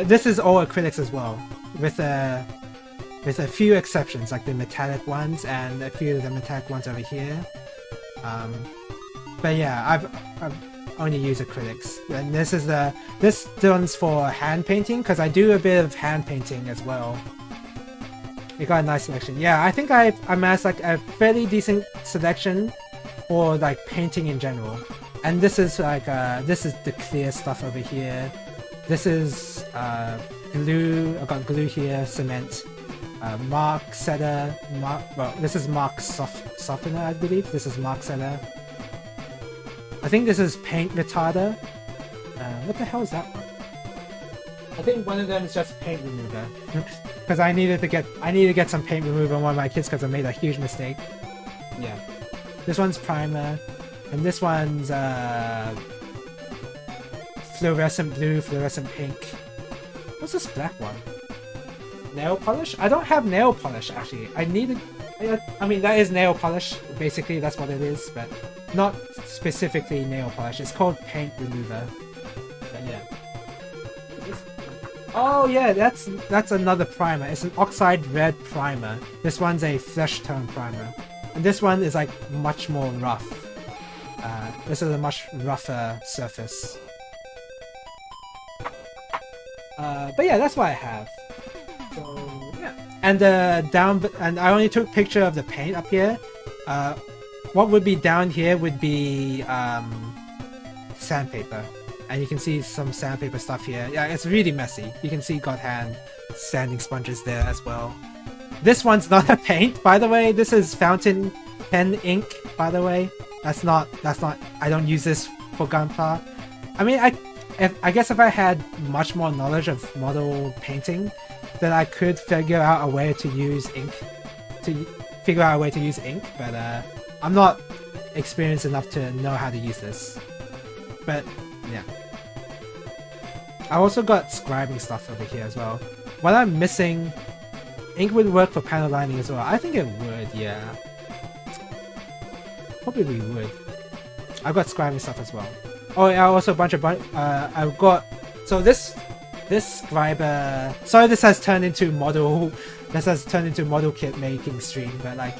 this is all acrylics as well, with a few exceptions, like the metallic ones and a few of the metallic ones over here. But yeah, I've only used acrylics, and this one's for hand painting because I do a bit of hand painting as well. You got a nice selection. Yeah, I think I amassed like a fairly decent selection for like painting in general. And this is like this is the clear stuff over here. This is glue. I got glue here, cement, mark setter. Well, this is mark softener, I believe. This is mark setter. I think this is paint retarder. What the hell is that one? I think one of them is just paint remover. Because I needed to get some paint remover on one of my kids because I made a huge mistake. Yeah. This one's primer, and this one's fluorescent blue, fluorescent pink. What's this black one? Nail polish? I don't have nail polish actually. I mean that is nail polish. Basically that's what it is, but not specifically nail polish. It's called paint remover. But yeah. Oh yeah, that's another primer. It's an oxide red primer. This one's a flesh tone primer. And this one is like much more rough. This is a much rougher surface. But yeah, that's what I have. So yeah. And and I only took a picture of the paint up here. What would be down here would be sandpaper. And you can see some sandpaper stuff here. Yeah, it's really messy. You can see God hand sanding sponges there as well. This one's not a paint, by the way. This is fountain pen ink, by the way. That's not. I don't use this for gunpla. I mean, I guess if I had much more knowledge of model painting, then I could figure out a way to use ink. But I'm not experienced enough to know how to use this. But yeah. I also got scribing stuff over here as well. What I'm missing, ink would work for panel lining as well. I think it would, yeah. Probably would. I've got scribing stuff as well. Oh, yeah, also a bunch of I've got. So this scriber. Sorry, this has turned into model. This has turned into model kit making stream, but like,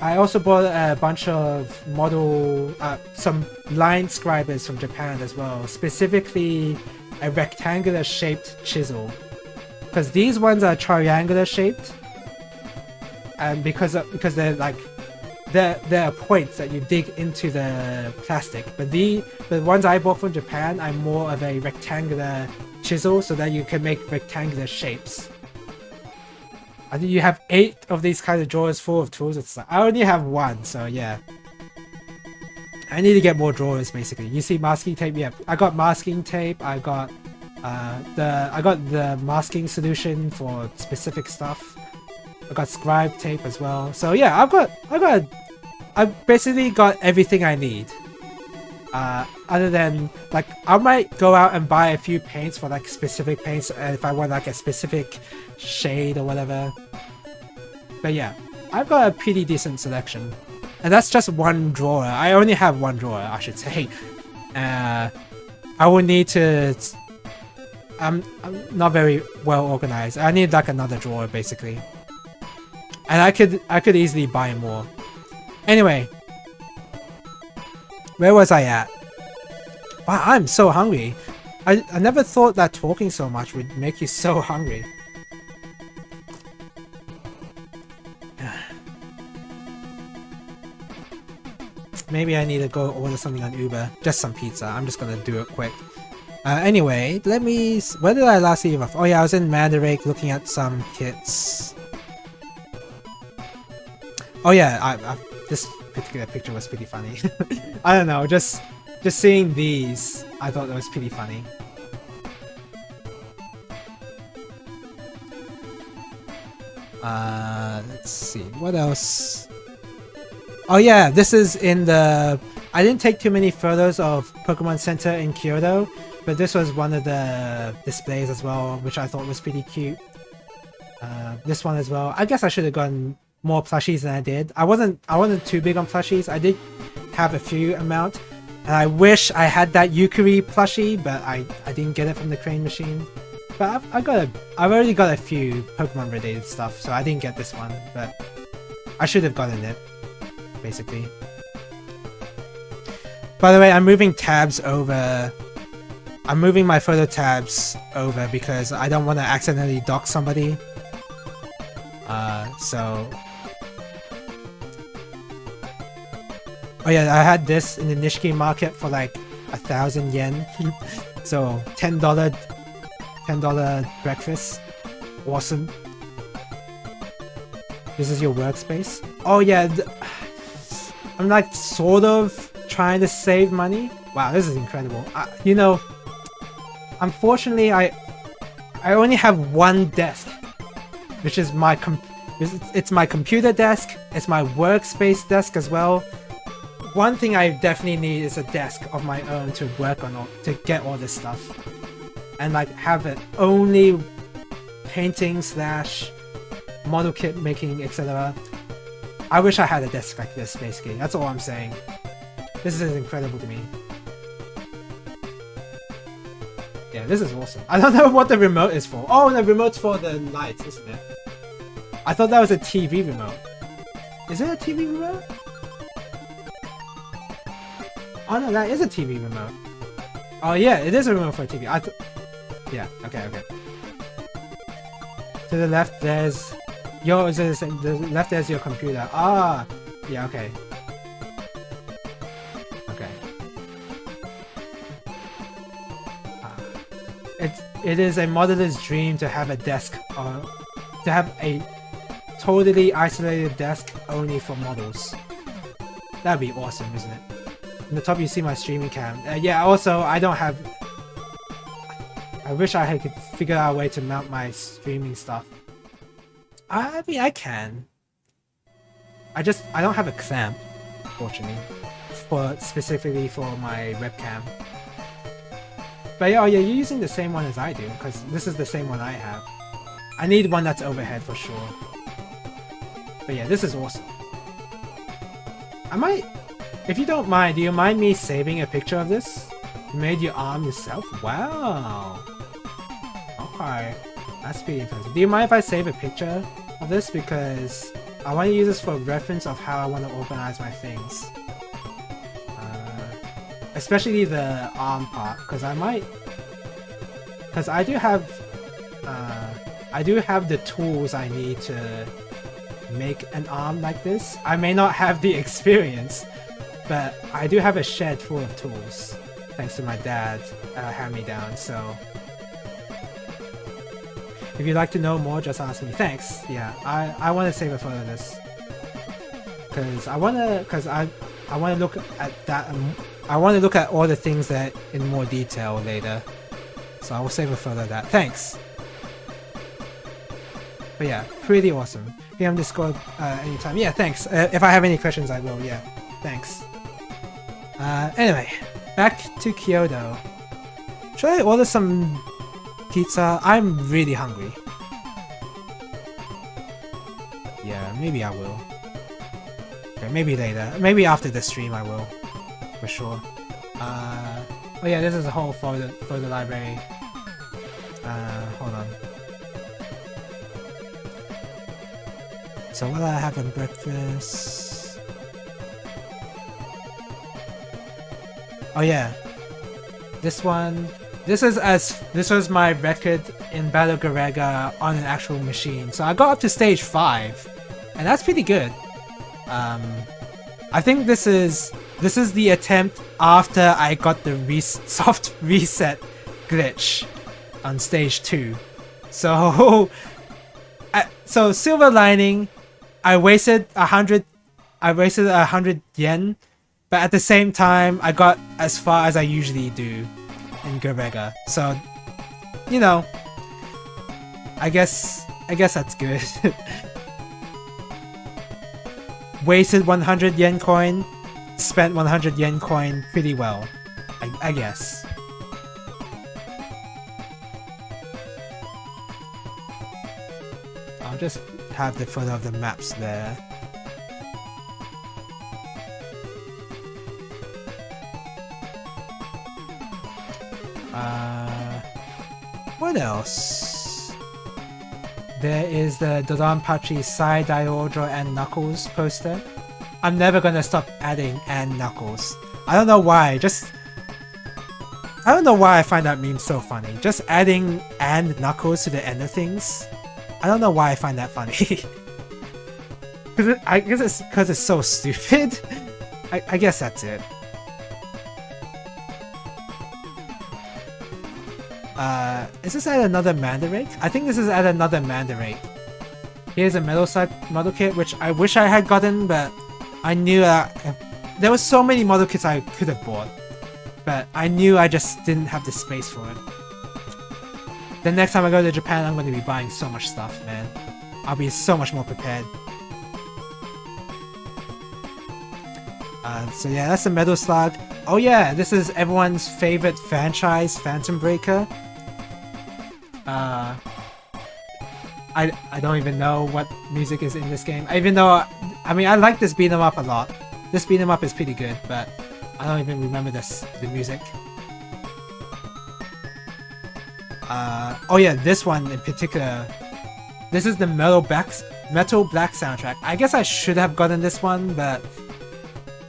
I also bought a bunch of model, some line scribers from Japan as well, specifically a rectangular shaped chisel, because these ones are triangular shaped, and because they're like they're points that you dig into the plastic. But the ones I bought from Japan are more of a rectangular chisel, so that you can make rectangular shapes. I think you have 8 of these kind of drawers full of tools. It's like, I only have 1, so yeah. I need to get more drawers basically. You see masking tape? Yeah, I got masking tape. I got the masking solution for specific stuff. I got scribe tape as well. So yeah, I've basically got everything I need. Other than like, I might go out and buy a few paints for like specific paints if I want like a specific shade or whatever. But yeah, I've got a pretty decent selection. And that's just one drawer. I only have one drawer, I should say. I will need to... I'm not very well organized. I need like another drawer basically. And I could easily buy more. Anyway. Where was I at? Wow, I'm so hungry. I never thought that talking so much would make you so hungry. Maybe I need to go order something on Uber. Just some pizza. I'm just gonna do it quick. Anyway, let me... Where did I last leave off? Oh yeah, I was in Mandarake looking at some kits. Oh yeah, this particular picture was pretty funny. I don't know, just seeing these, I thought that was pretty funny. Let's see, what else? Oh yeah, this is in the... I didn't take too many photos of Pokemon Center in Kyoto, but this was one of the displays as well, which I thought was pretty cute. This one as well. I guess I should have gotten more plushies than I did. I wasn't too big on plushies. I did have a few amount, and I wish I had that Yukari plushie, but I didn't get it from the crane machine. But I've already got a few Pokemon related stuff, so I didn't get this one, but I should have gotten it, basically. By the way, I'm moving tabs over. I'm moving my photo tabs over because I don't want to accidentally dock somebody. So... Oh yeah, I had this in the Nishiki market for like 1,000 yen. So $10 breakfast. Awesome. This is your workspace. Oh yeah, I'm like sort of trying to save money. Wow, this is incredible. You know, unfortunately, I only have one desk, which is my it's my computer desk. It's my workspace desk as well. One thing I definitely need is a desk of my own to work on, to get all this stuff, and like have it only painting / model kit making, etc. I wish I had a desk like this. Basically, that's all I'm saying. This is incredible to me. Yeah, this is awesome. I don't know what the remote is for. Oh, the remote's for the lights, isn't it? I thought that was a TV remote. Is it a TV remote? Oh no, that is a TV remote. Oh yeah, it is a remote for a TV. Yeah, okay. To the left, there's... the left there's your computer. Ah! Yeah, okay. It is a modeler's dream to have a desk, to have a totally isolated desk only for models. That'd be awesome, isn't it? In the top you see my streaming cam. Yeah, also I don't have... I wish I could figure out a way to mount my streaming stuff. I mean, I can. I don't have a clamp, fortunately, specifically for my webcam. But yeah, oh yeah, you're using the same one as I do, because this is the same one I have. I need one that's overhead for sure. But yeah, this is awesome. I might... If you don't mind, do you mind me saving a picture of this? You made your arm yourself? Wow! Okay. That's pretty impressive. Do you mind if I save a picture of this? Because I want to use this for reference of how I want to organize my things. Especially the arm part, because I might... Because I do have the tools I need to make an arm like this. I may not have the experience, but I do have a shed full of tools, thanks to my dad hand-me-down, so... If you'd like to know more, just ask me. Thanks! Yeah, I want to save a photo of this. Because I want to look at that... I want to look at all the things that in more detail later. So I will save a photo of that. Thanks! But yeah, pretty awesome. PM Discord anytime. Yeah, thanks. If I have any questions, I will. Yeah, thanks. Anyway, back to Kyoto. Should I order some pizza? I'm really hungry. Yeah, maybe I will. Okay, maybe later. Maybe after the stream I will. For sure. Oh yeah, this is a whole photo library. Hold on. So what do I have for breakfast? Oh yeah. This one, this was my record in Battle Garega on an actual machine. So I got up to stage 5, and that's pretty good. I think this is the attempt after I got the soft reset glitch on stage 2. So, so silver lining, I wasted 100 yen, but at the same time, I got as far as I usually do in Garega. So, you know, I guess that's good. Wasted 100 yen coin, spent 100 yen coin pretty well, I guess. I'll just have the photo of the maps there. What else? There is the Dodonpachi Sai Daiodro and Knuckles poster. I'm never gonna stop adding and Knuckles. I don't know why, I don't know why I find that meme so funny. Just adding and Knuckles to the end of things. I don't know why I find that funny. I guess it's because it's so stupid. I guess that's it. Is this at another Mandarake? I think this is at another Mandarake. Here's a Metal Side model kit, which I wish I had gotten, but I knew there were so many model kits I could have bought. But I knew I just didn't have the space for it. The next time I go to Japan, I'm going to be buying so much stuff, man. I'll be so much more prepared. So yeah, that's the Metal Slug. Oh yeah, this is everyone's favorite franchise, Phantom Breaker. I don't even know what music is in this game. Even though, I mean, I like this beat 'em up a lot. This beat 'em up is pretty good, but I don't even remember the music. Oh yeah, this one in particular. This is the Metal Black soundtrack. I guess I should have gotten this one, but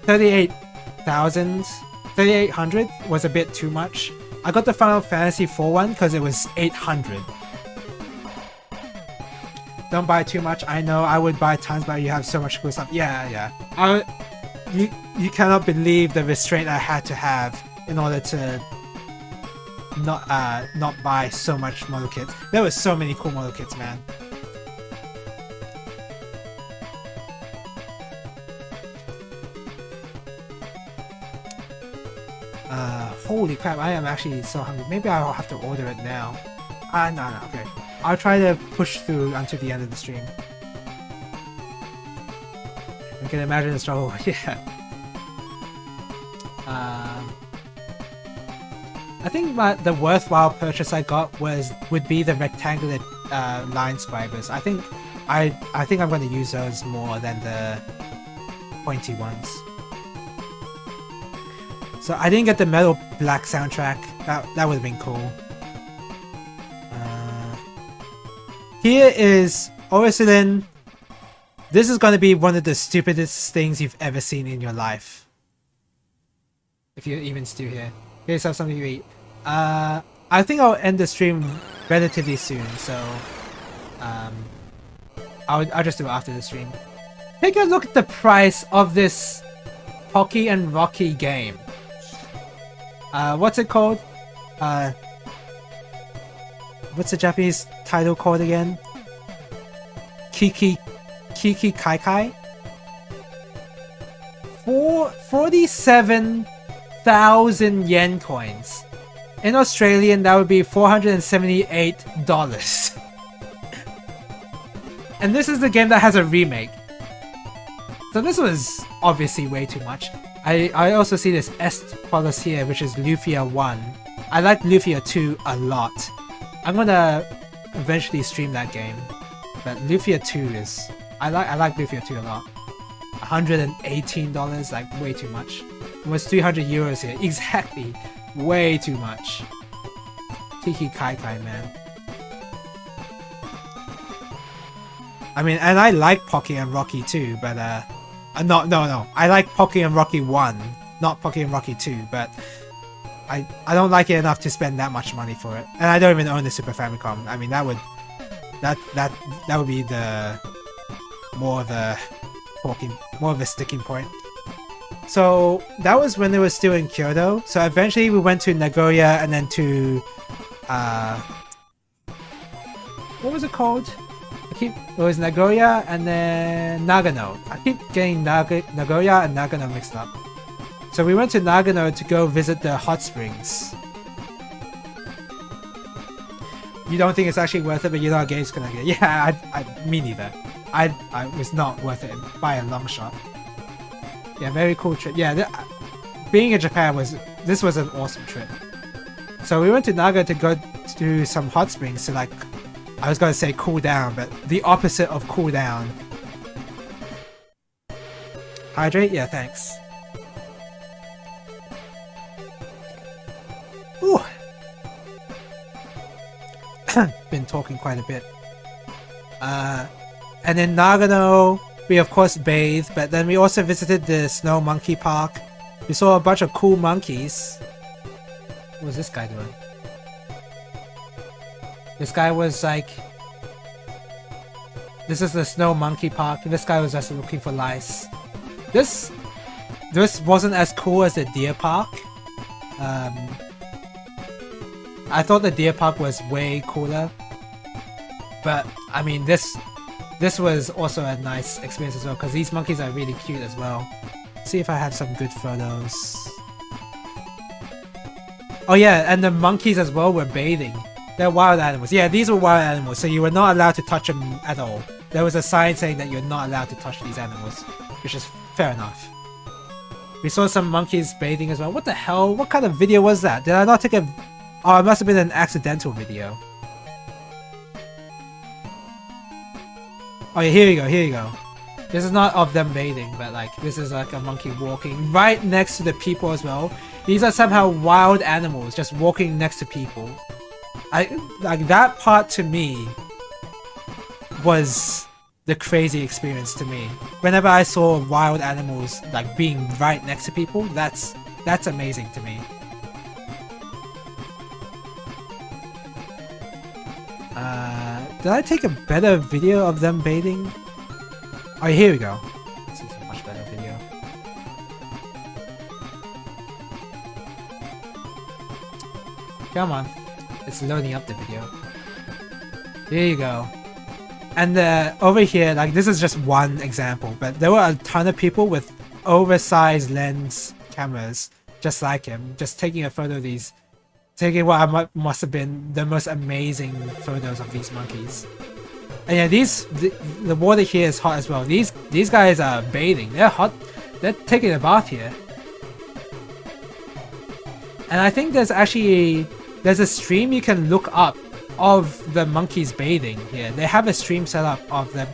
3,800 was a bit too much. I got the Final Fantasy 4 one because it was 800. Don't buy too much. I know I would buy tons, but you have so much cool stuff. Yeah. You cannot believe the restraint I had to have in order to not buy so much model kits. There were so many cool model kits, man. Holy crap, I am actually so hungry. Maybe I'll have to order it now. No, okay. I'll try to push through until the end of the stream. I can imagine the struggle, yeah. I think the worthwhile purchase I got would be the rectangular line scribers. I think I'm going to use those more than the pointy ones. So I didn't get the Metal Black soundtrack. That would have been cool. Here is Orisolin. This is going to be one of the stupidest things you've ever seen in your life. If you're even still here. Here's something to eat. I think I'll end the stream relatively soon, so I'll just do it after the stream. Take a look at the price of this Pocky and Rocky game. What's it called? What's the Japanese title called again? Kiki Kai Kai? 47,000 yen coins. In Australian, that would be $478. And this is the game that has a remake. So this was obviously way too much. I also see this Est Polos here, which is Lufia 1. I like Lufia 2 a lot. I'm gonna eventually stream that game. But Lufia 2 is... I like Lufia 2 a lot. $118, like way too much. Almost 300 euros here. Exactly. Way too much. Tiki Kai Kai, man. I mean, and I like Pocky and Rocky too, but no. I like Pocky and Rocky 1, not Pocky and Rocky 2, but I don't like it enough to spend that much money for it, and I don't even own the Super Famicom. I mean, that would be the more of a sticking point. So that was when they were still in Kyoto. So eventually we went to Nagoya and then to what was it called? It was Nagoya and then Nagano. I keep getting Nagoya and Nagano mixed up. So we went to Nagano to go visit the hot springs. You don't think it's actually worth it, but you're not a games connected. Yeah, me neither. I was not worth it by a long shot. Yeah, very cool trip. Yeah, being in Japan this was an awesome trip. So we went to Naga to go to some hot springs to, like, I was gonna say cool down, but the opposite of cool down. Hydrate? Yeah, thanks. Ooh. Been talking quite a bit. And in Nagano, we of course bathed, but then we also visited the Snow Monkey Park. We saw a bunch of cool monkeys. What was this guy doing? This guy was like... This is the Snow Monkey Park. This guy was just looking for lice. This wasn't as cool as the Deer Park. I thought the Deer Park was way cooler. But, I mean, this was also a nice experience as well, because these monkeys are really cute as well. Let's see if I have some good photos. Oh yeah, and the monkeys as well were bathing. They're wild animals. Yeah, these were wild animals, so you were not allowed to touch them at all. There was a sign saying that you're not allowed to touch these animals, which is fair enough. We saw some monkeys bathing as well. What the hell? What kind of video was that? Did I not take a... Oh, it must have been an accidental video. Oh yeah, here you go. This is not of them bathing, but like, this is like a monkey walking right next to the people as well. These are somehow wild animals just walking next to people. Like that part to me was the crazy experience to me. Whenever I saw wild animals like being right next to people, that's amazing to me. Did I take a better video of them bathing? Oh, here we go. This is a much better video. Come on. It's loading up the video. Here you go. And over here, like, this is just one example, but there were a ton of people with oversized lens cameras, just like him, just taking a photo of these. Taking what must have been the most amazing photos of these monkeys. And yeah, the water here is hot as well. These guys are bathing. They're hot. They're taking a bath here. And I think there's a stream you can look up of the monkeys bathing here. They have a stream set up of the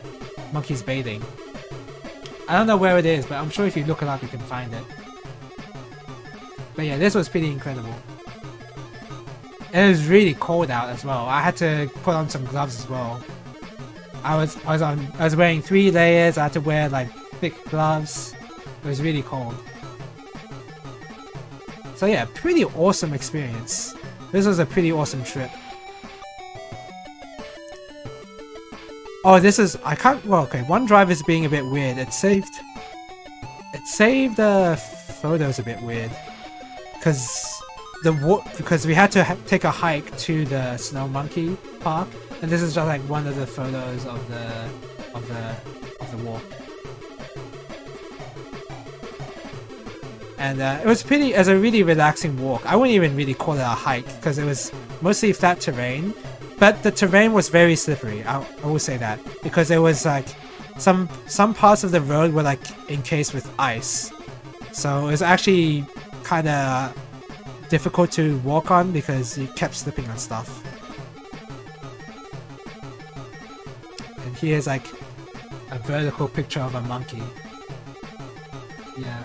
monkeys bathing. I don't know where it is, but I'm sure if you look it up you can find it. But yeah, this was pretty incredible. And it was really cold out as well. I had to put on some gloves as well. I was wearing 3 layers. I had to wear like thick gloves. It was really cold. So yeah, pretty awesome experience. This was a pretty awesome trip. Oh, this is well, okay. OneDrive is being a bit weird. It saved the photos a bit weird because we had to take a hike to the Snow Monkey Park, and this is just like one of the photos of the walk. And it was a really relaxing walk. I wouldn't even really call it a hike because it was mostly flat terrain, but the terrain was very slippery. I will say that, because there was like some parts of the road were like encased with ice, so it was actually kind of difficult to walk on because you kept slipping on stuff. And here's like a vertical picture of a monkey. Yeah,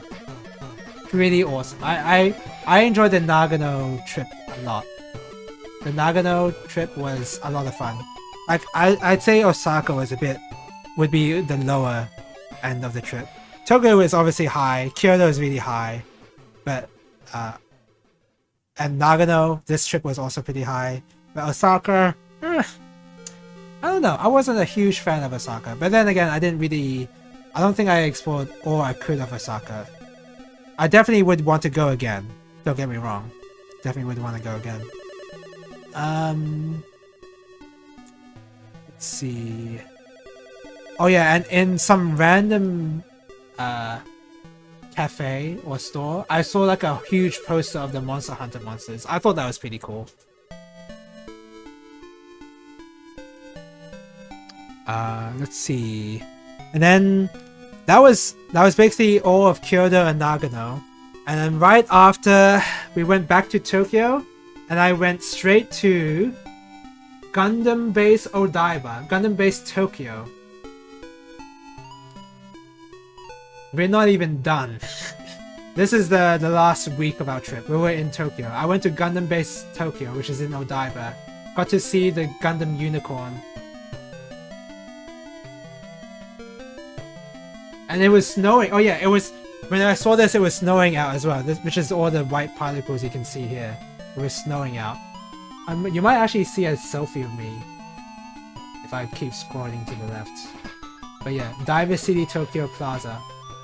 pretty awesome. I enjoyed the Nagano trip a lot. The Nagano trip was a lot of fun. Like I'd say Osaka would be the lower end of the trip. Tokyo is obviously high, Kyoto is really high, but And Nagano, this trip was also pretty high. But Osaka, I don't know. I wasn't a huge fan of Osaka. But then again, I don't think I explored all I could of Osaka. I definitely would want to go again. Don't get me wrong. Definitely would want to go again. Let's see. Oh yeah, and in some random cafe or store, I saw like a huge poster of the Monster Hunter monsters. I thought that was pretty cool. Let's see. And then that was basically all of Kyoto and Nagano. And then right after, we went back to Tokyo, and I went straight to Gundam Base Odaiba, Gundam Base Tokyo. We're not even done. This is the last week of our trip. We were in Tokyo. I went to Gundam Base Tokyo, which is in Odaiba. Got to see the Gundam Unicorn. And it was snowing. Oh yeah, it was... When I saw this, it was snowing out as well, which is all the white particles you can see here. It was snowing out. You might actually see a selfie of me if I keep scrolling to the left. But yeah, Diver City Tokyo Plaza.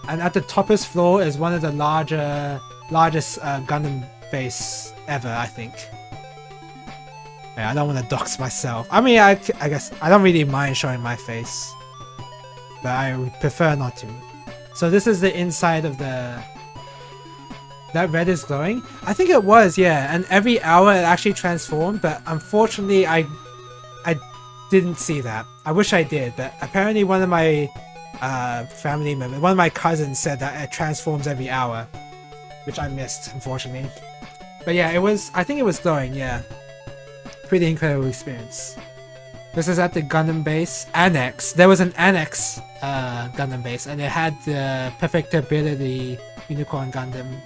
And at the topmost floor is one of the largest Gundam base ever, I think. Yeah, I don't want to dox myself. I mean, I guess I don't really mind showing my face, but I would prefer not to. So this is the inside of the... That red is glowing? I think it was, yeah. And every hour it actually transformed, but unfortunately I didn't see that. I wish I did, but apparently one of my family members, one of my cousins said that it transforms every hour, which I missed, unfortunately. But yeah, I think it was glowing, yeah. Pretty incredible experience. This is at the Gundam base annex. There was an annex Gundam base, and it had the Perfectibility Unicorn Gundam.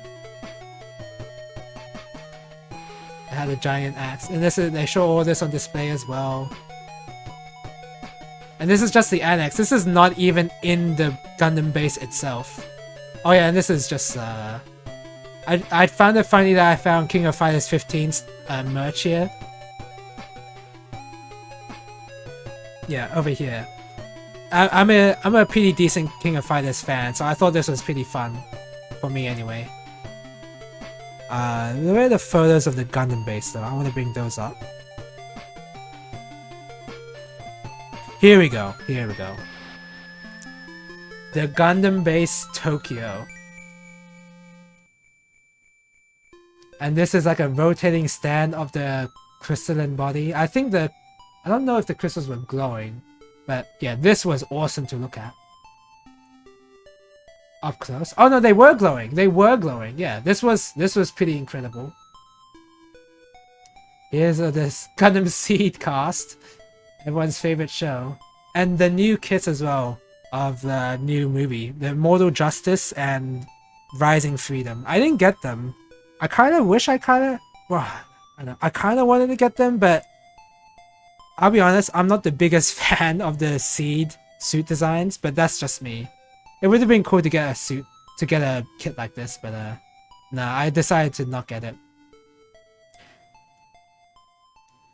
It had a giant axe, and they show all this on display as well. And this is just the annex. This is not even in the Gundam base itself. Oh yeah, and this is just I found it funny that I found King of Fighters 15's merch here. Yeah, over here. I'm a pretty decent King of Fighters fan, so I thought this was pretty fun. For me anyway. Where are the photos of the Gundam base though? I want to bring those up. Here we go. Here we go. The Gundam base Tokyo. And this is like a rotating stand of the crystalline body. I don't know if the crystals were glowing, but yeah, this was awesome to look at. Up close. Oh no, they were glowing. They were glowing. Yeah, this was pretty incredible. Here's this Gundam Seed cast, everyone's favorite show, and the new kits as well of the new movie, the Mortal Justice and Rising Freedom. I didn't get them. I kind of wish I kind of wanted to get them, but I'll be honest, I'm not the biggest fan of the Seed suit designs, but that's just me. It would have been cool to get a kit like this, but nah, I decided to not get it.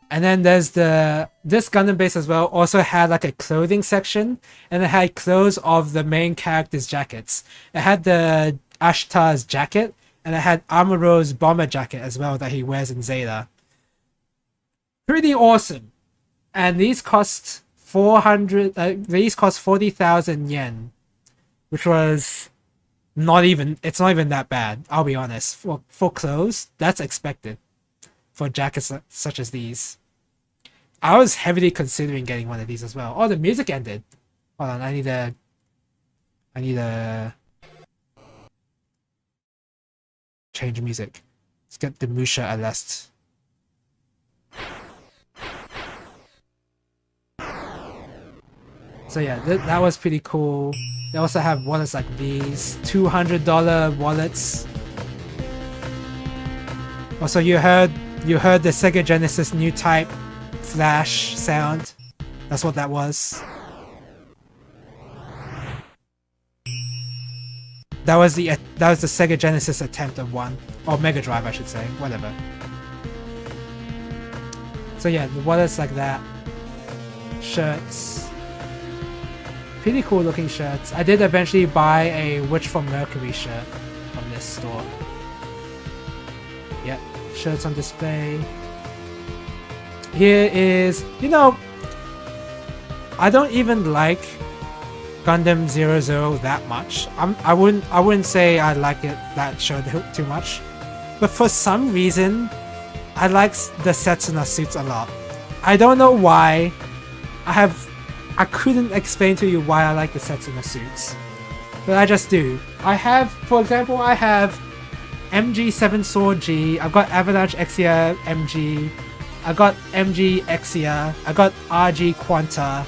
And then there's this Gundam base as well also had like a clothing section, and it had clothes of the main character's jackets. It had the Ashtar's jacket, and it had Amuro's bomber jacket as well that he wears in Zeta. Pretty awesome. And these cost 40,000 yen, which was it's not even that bad, I'll be honest. For clothes, that's expected for jackets such as these. I was heavily considering getting one of these as well. Oh, the music ended. Hold on, I need a change music. Let's get the Musha Alest. So yeah, that was pretty cool. They also have wallets like these, $200 wallets. Also, you heard the Sega Genesis new type flash sound. That's what that was. That was the Sega Genesis attempt of one, or Mega Drive, I should say, whatever. So yeah, the wallets like that. Shirts. Pretty cool looking shirts. I did eventually buy a Witch from Mercury shirt from this store. Yep, shirts on display. Here is, you know, I don't even like Gundam 00 that much. I wouldn't say I like that show too much, but for some reason, I like the Setsuna suits a lot. I don't know why. I couldn't explain to you why I like the Setsuna suits, but I just do. I have, for example, I have MG 7 Sword G. I've got Avalanche Exia MG. I got MG Exia. I got RG Quanta.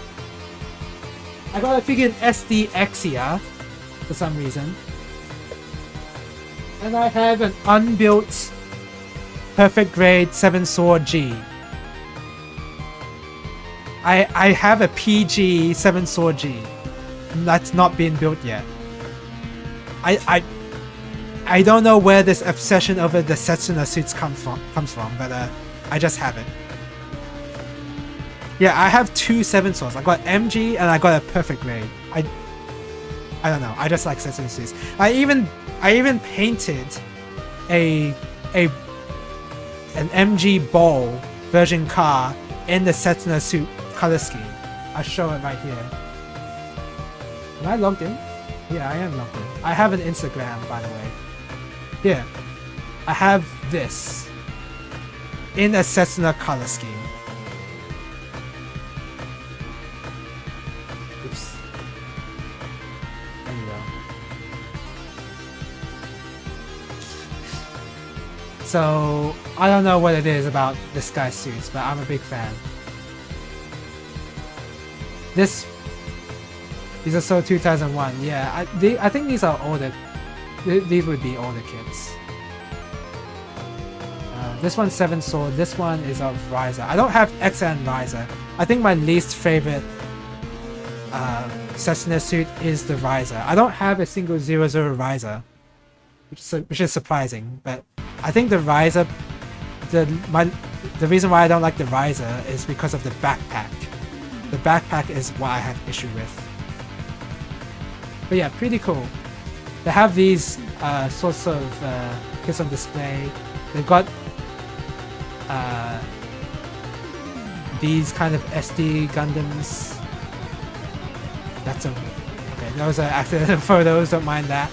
I got a freaking SD Exia for some reason. And I have an unbuilt Perfect Grade 7 Sword G. I have a PG 7 Sword G. That's not been built yet. I don't know where this obsession over the Setsuna suits comes from, but I just have it. Yeah, I have two 7 swords. I got MG and I got a Perfect Grade. I don't know. I just like Setsuna suits. I even painted an MG Bowl version car in the Setsuna suit color scheme. I'll show it right here. Am I logged in? Yeah, I am logged in. I have an Instagram, by the way. Here, I have this in a Setsuna color scheme. Oops. There you go. So, I don't know what it is about this guy's suits, but I'm a big fan. These are so 2001. Yeah, I think these are older. These would be older kits. This one's 7 Sword. This one is of Riser. I don't have Exa and Riser. I think my least favorite Setsuna suit is the Riser. I don't have a single 00 Riser, which is surprising. But I think the Riser, the reason why I don't like the Riser is because of the backpack. The backpack is what I have issue with. But yeah, pretty cool. They have these sorts of kits on display. They've got these kind of SD Gundams. That's okay. Those are accidental photos. Don't mind that.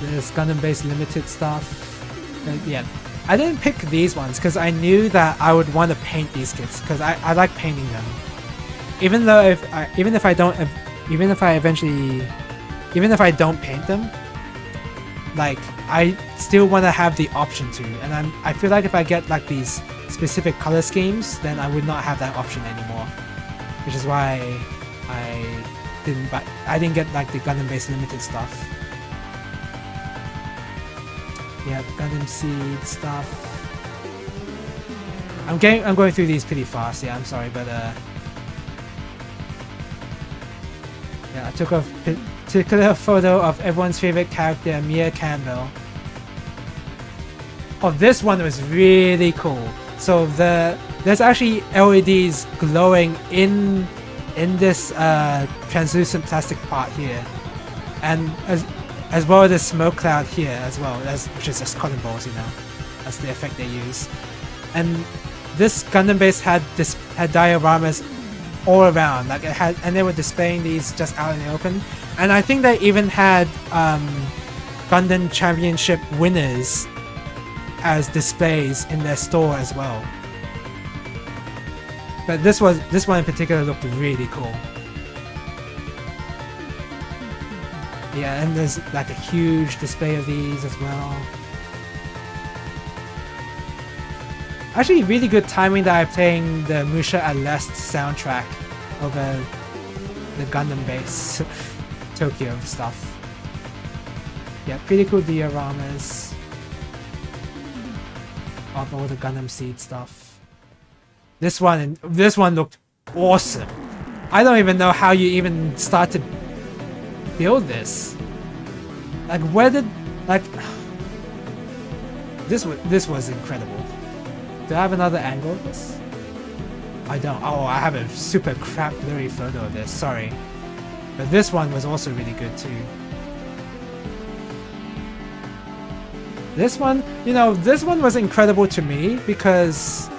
There's Gundam-based limited stuff. Yeah, I didn't pick these ones because I knew that I would want to paint these kits because I like painting them. Even if I don't paint them, like I still want to have the option to, and I feel like if I get like these specific color schemes, then I would not have that option anymore, which is why I didn't get like the Gundam-based limited stuff. Yeah, Gundam Seed stuff. I'm going through these pretty fast. Yeah, I'm sorry, but yeah, I took a particular photo of everyone's favorite character, Mia Campbell. Oh, this one was really cool. So there's actually LEDs glowing in this translucent plastic part here, and as well as a smoke cloud here as well, which is just cotton balls, you know. That's the effect they use. And this Gundam base had dioramas all around, like and they were displaying these just out in the open. And I think they even had Gundam Championship winners as displays in their store as well. But this one in particular looked really cool. Yeah, and there's like a huge display of these as well. Actually, really good timing that I'm playing the Musha Alest soundtrack over the Gundam base Tokyo stuff. Yeah, pretty cool dioramas of all the Gundam Seed stuff. This one looked awesome. I don't even know how you even start to build this? Like, where did, like, this was incredible. Do I have another angle of this? I don't. Oh, I have a super crap blurry photo of this. Sorry, but this one was also really good too. This one, you know, this one was incredible to me because,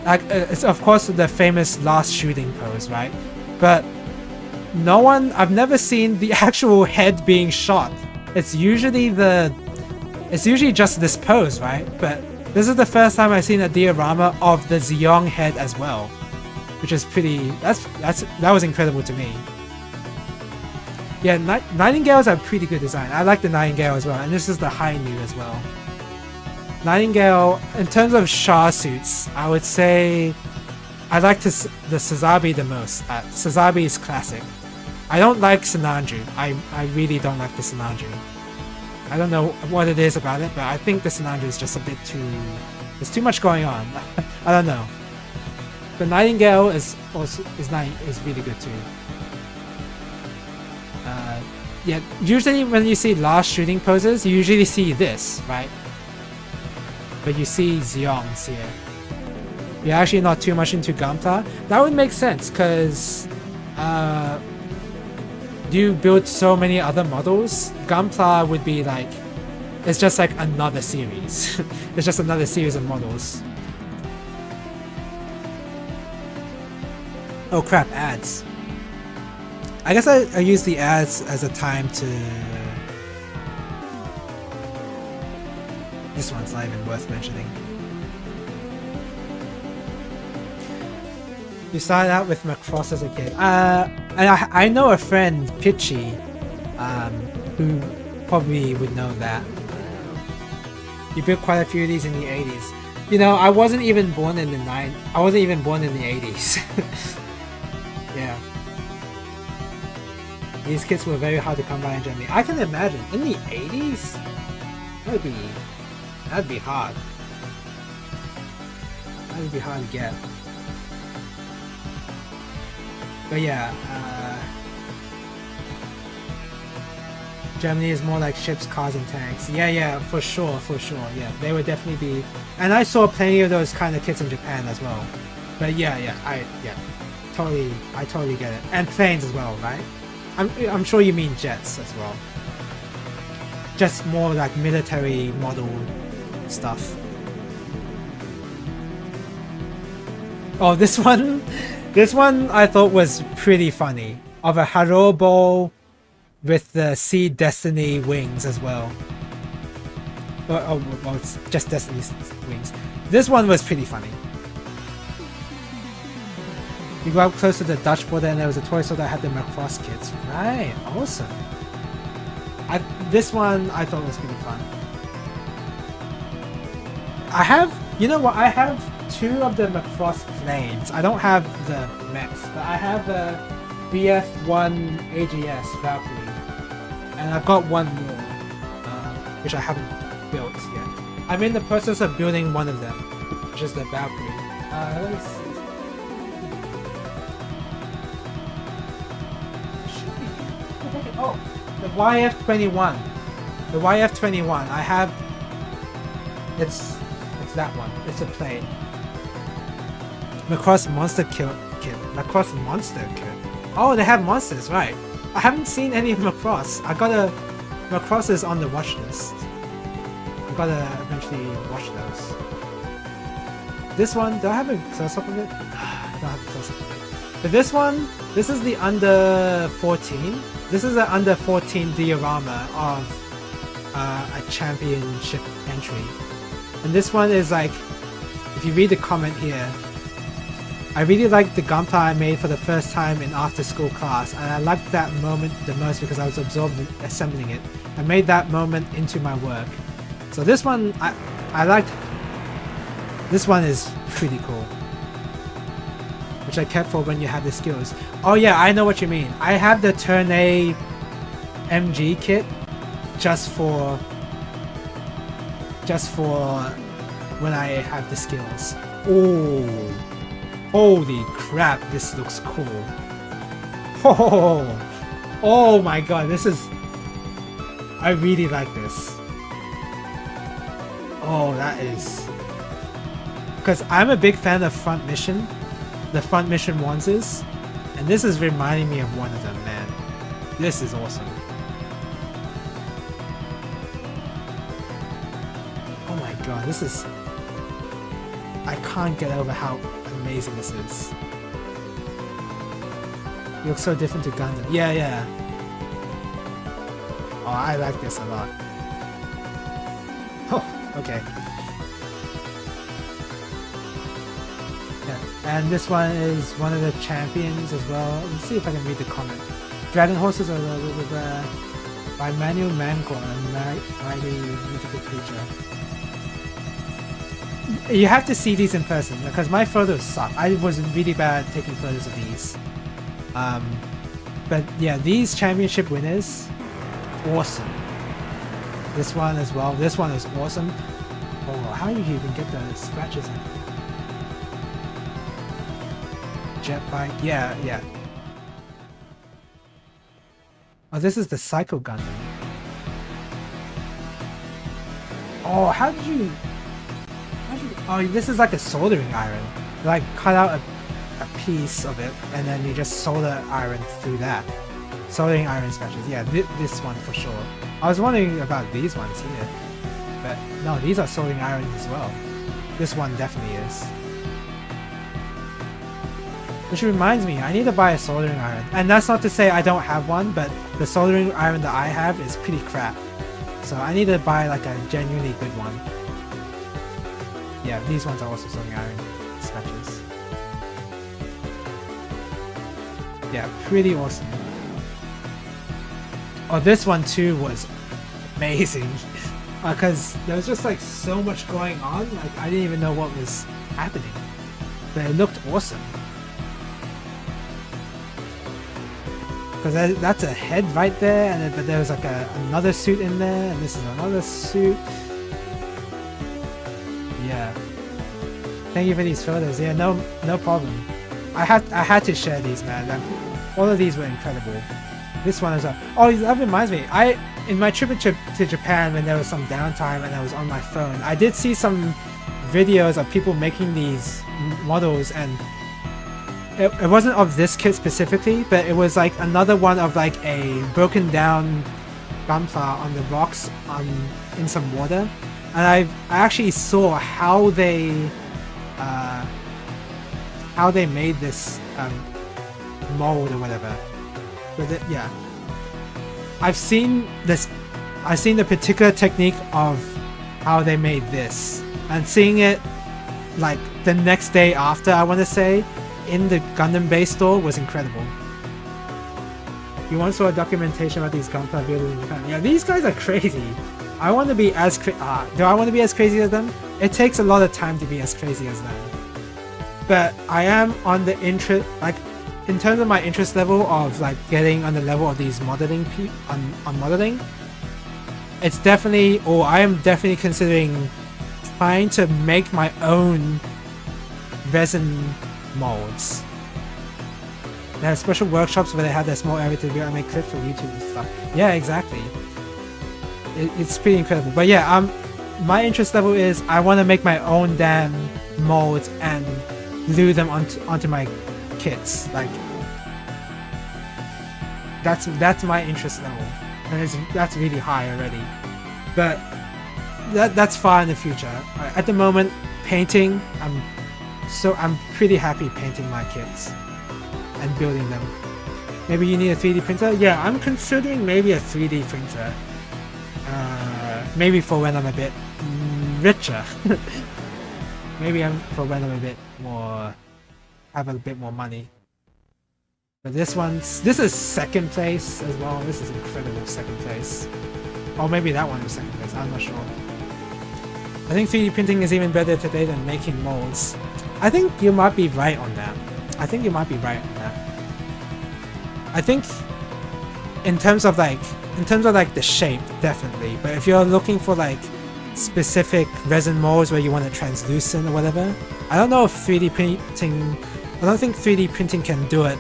like, it's of course the famous last shooting pose, right? But no one, I've never seen the actual head being shot. It's usually just this pose, right? But this is the first time I've seen a diorama of the Zeong head as well, which is pretty. That was incredible to me. Yeah, Nightingales are pretty good design. I like the Nightingale as well, and this is the Hainu as well. Nightingale, in terms of Shah suits, I would say I like the Sazabi the most. Sazabi is classic. I don't like Sinanju. I really don't like the Sinanju. I don't know what it is about it, but I think the Sinanju is just a bit too... There's too much going on. I don't know. The Nightingale is really good too. Yeah, usually when you see last shooting poses, you usually see this, right? But you see Zeong's here. You're actually not too much into Gamta. That would make sense, because you build so many other models. Gunpla would be like, it's just like another series. It's just another series of models. Oh crap, ads. I guess I use the ads as a time to... This one's not even worth mentioning. You started out with Macross as a kid. I know a friend, Pitchy, who probably would know that. You built quite a few of these in the 80s. You know, I wasn't even born in the 80s. Yeah. These kits were very hard to come by in Germany. I can imagine. In the 80s? That'd be hard. That would be hard to get. But yeah, Germany is more like ships, cars, and tanks. Yeah, for sure. Yeah, they would definitely be. And I saw plenty of those kind of kits in Japan as well. But I totally get it. And planes as well, right? I'm sure you mean jets as well. Just more like military model stuff. Oh, this one I thought was pretty funny. Of a Harobo with the Sea Destiny wings as well. Well, it's just Destiny's wings. This one was pretty funny. You go up close to the Dutch border and there was a toy store that had the Macross kits. Right, awesome. This one I thought was pretty fun. I have, you know what, I have 2 of the Macross planes. I don't have the mechs, but I have the BF1 AGS Valkyrie. And I've got one more, which I haven't built yet. I'm in the process of building one of them, which is the Valkyrie. Let me see. Oh, the YF21. The YF21. I have. It's that one. It's a plane. Macross Monster Kit. Macross Monster Kit. Oh, they have monsters, right? I haven't seen any of Macross. Macross is on the watch list. I gotta eventually watch those. This one, do I have a close-up of it? I don't have a close-up of it. But this one, this is the under 14. This is an under 14 diorama of a championship entry. And this one is like, if you read the comment here, I really liked the Gamta I made for the first time in after school class, and I liked that moment the most because I was absorbed in assembling it. I made that moment into my work. So this one, I liked. This one is pretty cool. Which I kept for when you have the skills. Oh yeah, I know what you mean. I have the Turn A MG kit just for when I have the skills. Oh, holy crap, this looks cool. Oh, Oh my god, this is... I really like this. Oh, that is... Because I'm a big fan of Front Mission. The Front Mission ones is. And this is reminding me of one of them, man. This is awesome. Oh my god, this is... I can't get over how amazing this is. It looks so different to Gundam. Yeah, yeah. Oh, I like this a lot. Oh, okay. Yeah. And this one is one of the champions as well. Let's see if I can read the comment. Dragon horses are by Manuel Mancor, a mighty mythical creature. You have to see these in person because my photos suck. I was really bad at taking photos of these. But yeah, these championship winners, awesome. This one as well. This one is awesome. Oh, how do you even get the scratches on? Jet bike. Yeah, yeah. Oh, this is the Psycho Gundam. Oh, how did you... Oh, this is like a soldering iron. You like cut out a piece of it and then you just solder iron through that. Soldering iron scratches. Yeah, this one for sure. I was wondering about these ones here. But no, these are soldering irons as well. This one definitely is. Which reminds me, I need to buy a soldering iron. And that's not to say I don't have one, but the soldering iron that I have is pretty crap. So I need to buy like a genuinely good one. Yeah, these ones are also soldering iron scratches. Yeah, pretty awesome. Oh, this one too was amazing. Because there was just like so much going on, like I didn't even know what was happening. But it looked awesome. Because that's a head right there, and then, but there was like another suit in there, and this is another suit. Yeah. Thank you for these photos. Yeah, no problem. I had to share these, man. All of these were incredible. This one is oh, that reminds me. In my trip to Japan, when there was some downtime and I was on my phone, I did see some videos of people making these models, and it wasn't of this kit specifically, but it was like another one of like a broken down gunpla on the rocks in some water, and I actually saw how they made this mold or whatever. But yeah, I've seen the particular technique of how they made this, and seeing it like the next day after, I want to say, in the Gundam base store was incredible. You once saw a documentation about these gunpla builders in Japan. Yeah, these guys are crazy. I want to be as do I want to be as crazy as them? It takes a lot of time to be as crazy as them. But I am on the like in terms of my interest level of like getting on the level of these modeling on modeling. It's definitely, or I am definitely considering trying to make my own resin molds. There are special workshops where they have their small area to go and make clips for YouTube and stuff. Yeah, exactly. It's pretty incredible. But yeah, my interest level is I want to make my own damn molds and glue them onto my kits. Like that's my interest level, and that's really high already. But that's far in the future. At the moment, painting, I'm pretty happy painting my kits and building them. Maybe you need a 3D printer? Yeah, I'm considering maybe a 3D printer. Maybe for when I'm a bit richer. Maybe for when I'm a bit more, have a bit more money. But this is second place as well. This is incredible second place. Or maybe that one was second place, I'm not sure. I think 3D printing is even better today than making molds. I think you might be right on that. I think in terms of like the shape, definitely. But if you're looking for like specific resin molds where you want it translucent or whatever, I don't know if 3D printing. I don't think 3D printing can do it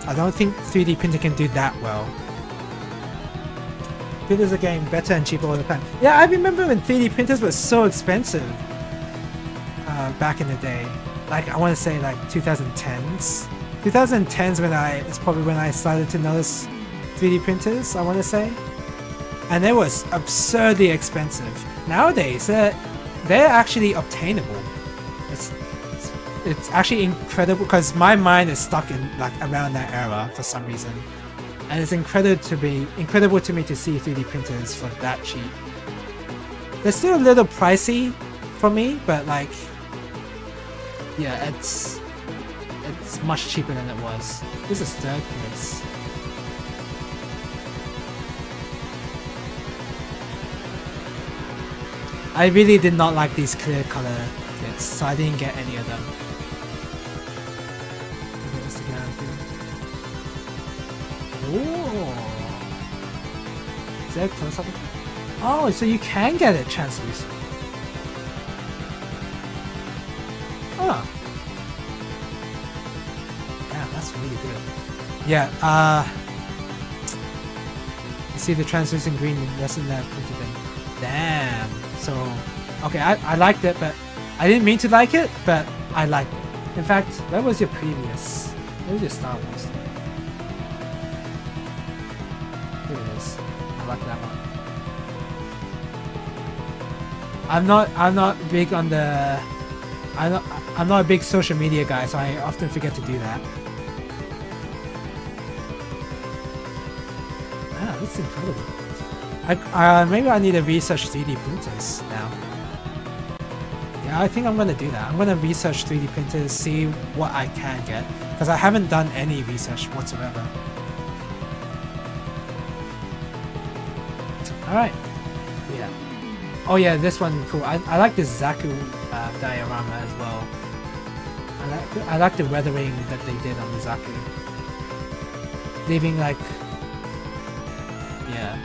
I don't think 3D printing can do that well. Printers are getting better and cheaper all the time. Yeah, I remember when 3D printers were so expensive back in the day. Like, I want to say like 2010s. 2010s is probably when I started to notice 3D printers, I want to say. And they was absurdly expensive. Nowadays, they're actually obtainable. It's actually incredible because my mind is stuck in like around that era for some reason, and it's incredible to me to see 3D printers for that cheap. They're still a little pricey for me, but like, yeah, it's much cheaper than it was. This is third place. I really did not like these clear color kits, so I didn't get any of them. Ooh. Is that close up? Oh, so you can get it translucent. Oh. Damn, that's really good. Yeah, you see the translucent green lesson that printed in. Damn. So, okay, I liked it, but I didn't mean to like it, but I liked it. In fact, where was your previous? Where was your Star Wars? Here it is. I like that one. I'm not big on the. I'm not a big social media guy, so I often forget to do that. Ah, that's incredible. Maybe I need to research 3D printers now. Yeah, I think I'm gonna do that. I'm gonna research 3D printers, see what I can get, because I haven't done any research whatsoever. Alright. Yeah. Oh yeah, this one cool. I like this Zaku diorama as well. I like the weathering that they did on the Zaku. Leaving like, yeah.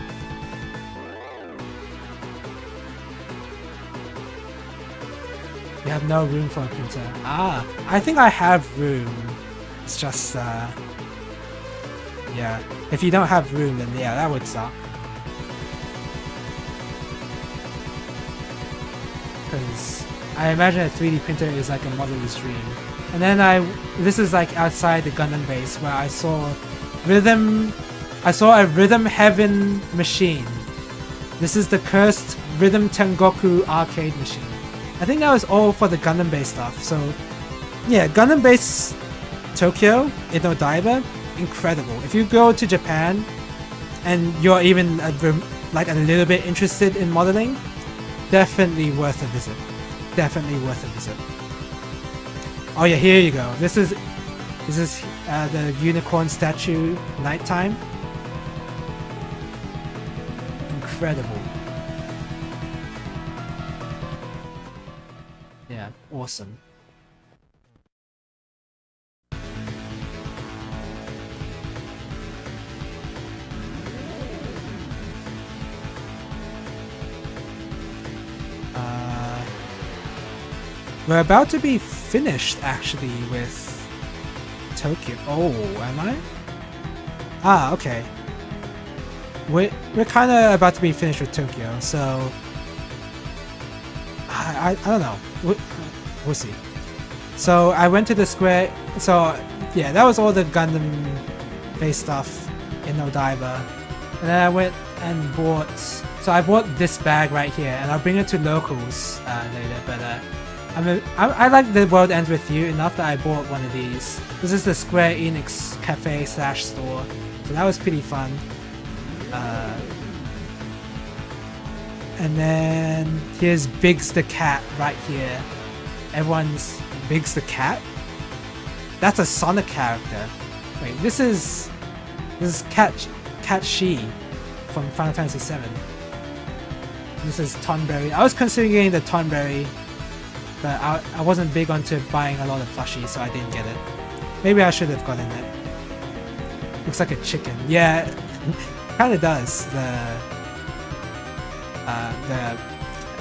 You have no room for a printer. Ah, I think I have room. It's just yeah. If you don't have room, then yeah, that would suck. Because I imagine a 3D printer is like a modeler's dream. And then this is like outside the Gundam base where I saw a Rhythm Heaven machine. This is the cursed Rhythm Tengoku arcade machine. I think that was all for the Gundam base stuff. So yeah, Gundam base Tokyo in Odaiba, incredible. If you go to Japan and you're even like a little bit interested in modeling, definitely worth a visit. Definitely worth a visit. Oh yeah, here you go. This is the unicorn statue nighttime. Incredible. Yeah, awesome. We're about to be finished actually with Tokyo. Oh, am I? Ah, okay. We're kind of about to be finished with Tokyo, so I don't know. We'll see. So I went to the square. So yeah, that was all the Gundam based stuff in Odaiba, and then I went and bought. So I bought this bag right here, and I'll bring it to locals later. But I like The World Ends With You enough that I bought one of these. This is the Square Enix cafe / store, so that was pretty fun. And then here's Biggs the Cat right here. Everyone's Biggs the Cat? That's a Sonic character. Wait, this is Cat Shi from Final Fantasy VII. This is Tonberry. I was considering the Tonberry, but I wasn't big onto buying a lot of plushies, so I didn't get it. Maybe I should have gotten it. Looks like a chicken. Yeah, kind of does. The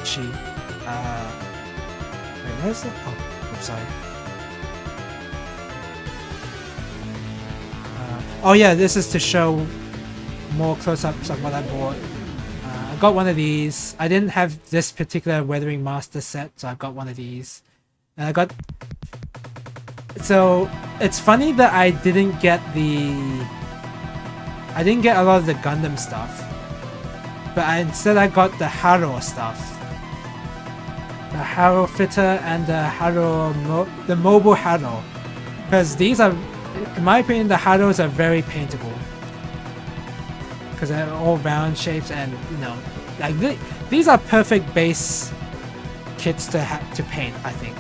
Chi. Wait, where's it? Oh, I'm sorry. Oh yeah, this is to show more close-ups of what I bought. I got one of these. I didn't have this particular Weathering Master set, so I got one of these. And I got... So, it's funny that I didn't get a lot of the Gundam stuff. But instead I got the Haro stuff. The Haro fitter and the the mobile Haro. Because these are, in my opinion, the Haros are very paintable. Because they're all round shapes and, you know, like these are perfect base kits to paint, I think.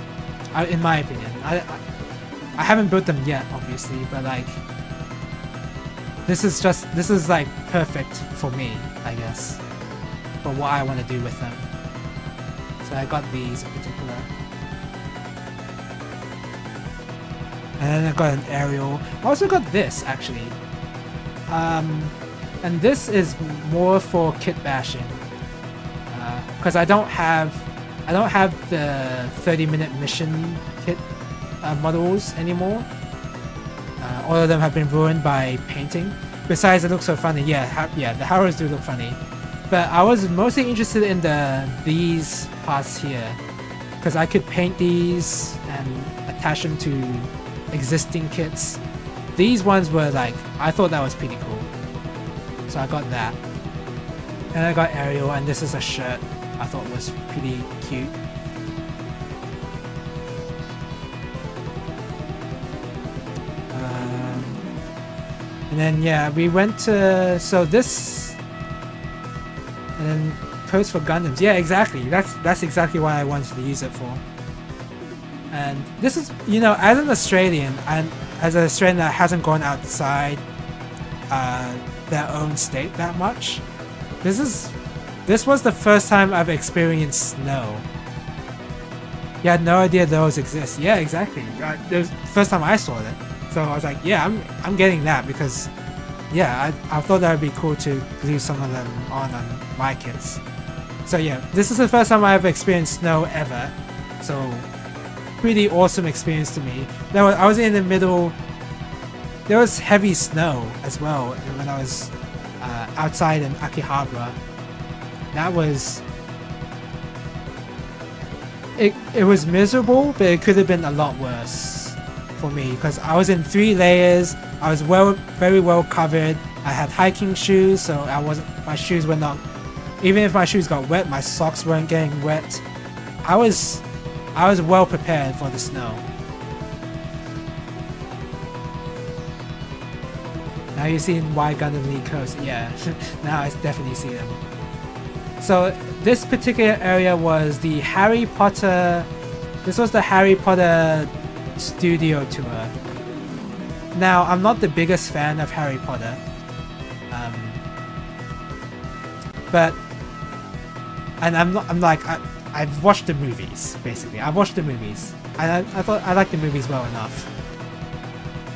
In my opinion. I haven't built them yet, obviously, but like, this is like perfect for me, I guess. For what I want to do with them. So I got these in particular. And then I got an aerial. I also got this actually. And this is more for kit bashing. Because I don't have the 30-minute mission kit models anymore. All of them have been ruined by painting. Besides, it looks so funny. Yeah, the Haros do look funny. But I was mostly interested in these parts here, because I could paint these and attach them to existing kits. These ones were like, I thought that was pretty cool. So I got that. And I got Ariel, and this is a shirt I thought was pretty cute. And then yeah, we went to, so this, and then codes for Gundams. Yeah, exactly. That's exactly what I wanted to use it for. And this is, you know, as an Australian, and as an Australian that hasn't gone outside their own state that much, this was the first time I've experienced snow. You had no idea those exist. Yeah, exactly. It was the first time I saw it. So I was like, yeah, I'm getting that, because yeah, I thought that would be cool to glue some of them on my kits. So yeah, this is the first time I've experienced snow ever. So pretty awesome experience to me. I was in the middle. There was heavy snow as well when I was outside in Akihabara. That was... It was miserable, but it could have been a lot worse for me, because I was in 3 layers. I was very well covered. I had hiking shoes, so my shoes were not, even if my shoes got wet, my socks weren't getting wet. I was well prepared for the snow. Now you see why Gundam League Coast. Yeah, now I definitely see them. So this particular area was the Harry Potter. This was the Harry Potter studio tour. Now I'm not the biggest fan of Harry Potter, but I've watched the movies basically. I've watched the movies, and I thought I liked the movies well enough.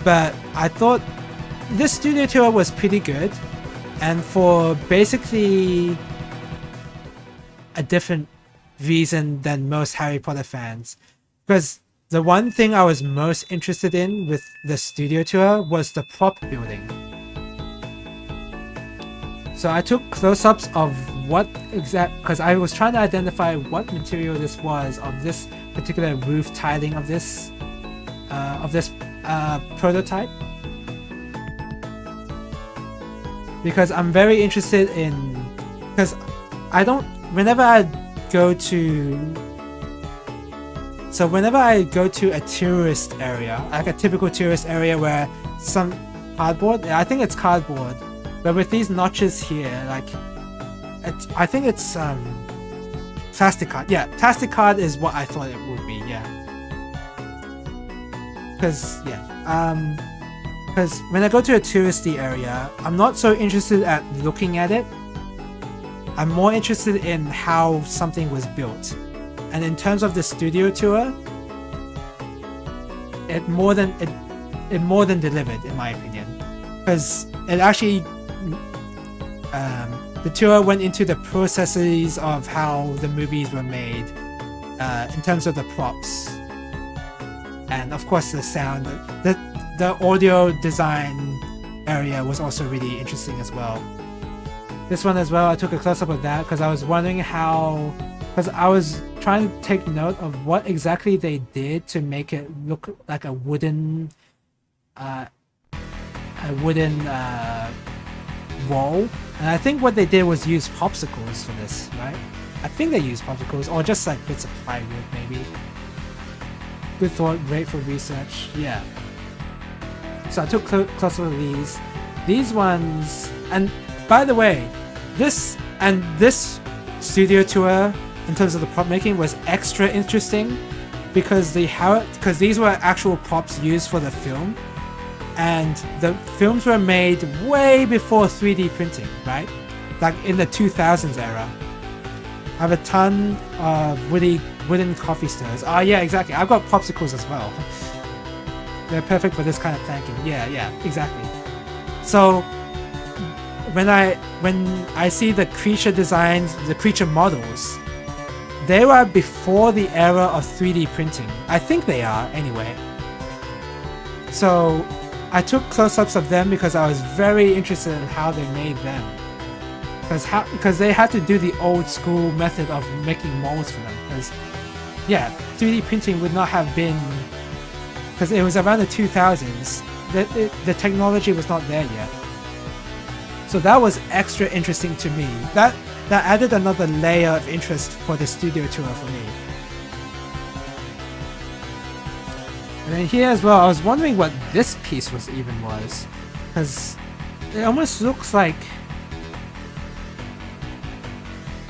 But I thought this studio tour was pretty good, and for basically a different reason than most Harry Potter fans, because the one thing I was most interested in with the studio tour was the prop building. So I took close-ups of because I was trying to identify what material this was of this particular roof tiling of this prototype. Because I'm very interested in, because whenever I go to a tourist area, like a typical tourist area where some cardboard, I think it's cardboard, but with these notches here, like, I think it's plastic card. Yeah, plastic card is what I thought it would be, yeah. Because when I go to a touristy area, I'm not so interested at looking at it. I'm more interested in how something was built. And in terms of the studio tour, it more than delivered, in my opinion, because it actually the tour went into the processes of how the movies were made, in terms of the props, and of course the sound, the audio design, area was also really interesting as well. This one as well, I took a close-up of that because I was wondering how... Because I was trying to take note of what exactly they did to make it look like a wooden... wall. And I think what they did was use popsicles for this, right? I think they used popsicles, or just like bits of plywood, maybe. Good thought, great for research, yeah. So I took close up of these. These ones, and by the way, this studio tour in terms of the prop making was extra interesting because these were actual props used for the film, and the films were made way before 3D printing, right? Like in the 2000s era. I have a ton of wooden coffee stirrers. Oh yeah, exactly. I've got popsicles as well. They're perfect for this kind of planking. Yeah, exactly. So when I see the creature designs, the creature models, they were before the era of 3D printing. I think they are, anyway. So I took close-ups of them because I was very interested in how they made them. Because they had to do the old school method of making molds for them. Because, yeah, 3D printing would not have been... Because it was around the 2000s. The technology was not there yet. So that was extra interesting to me. That added another layer of interest for the studio tour for me. And then here as well, I was wondering what this piece was. Because it almost looks like...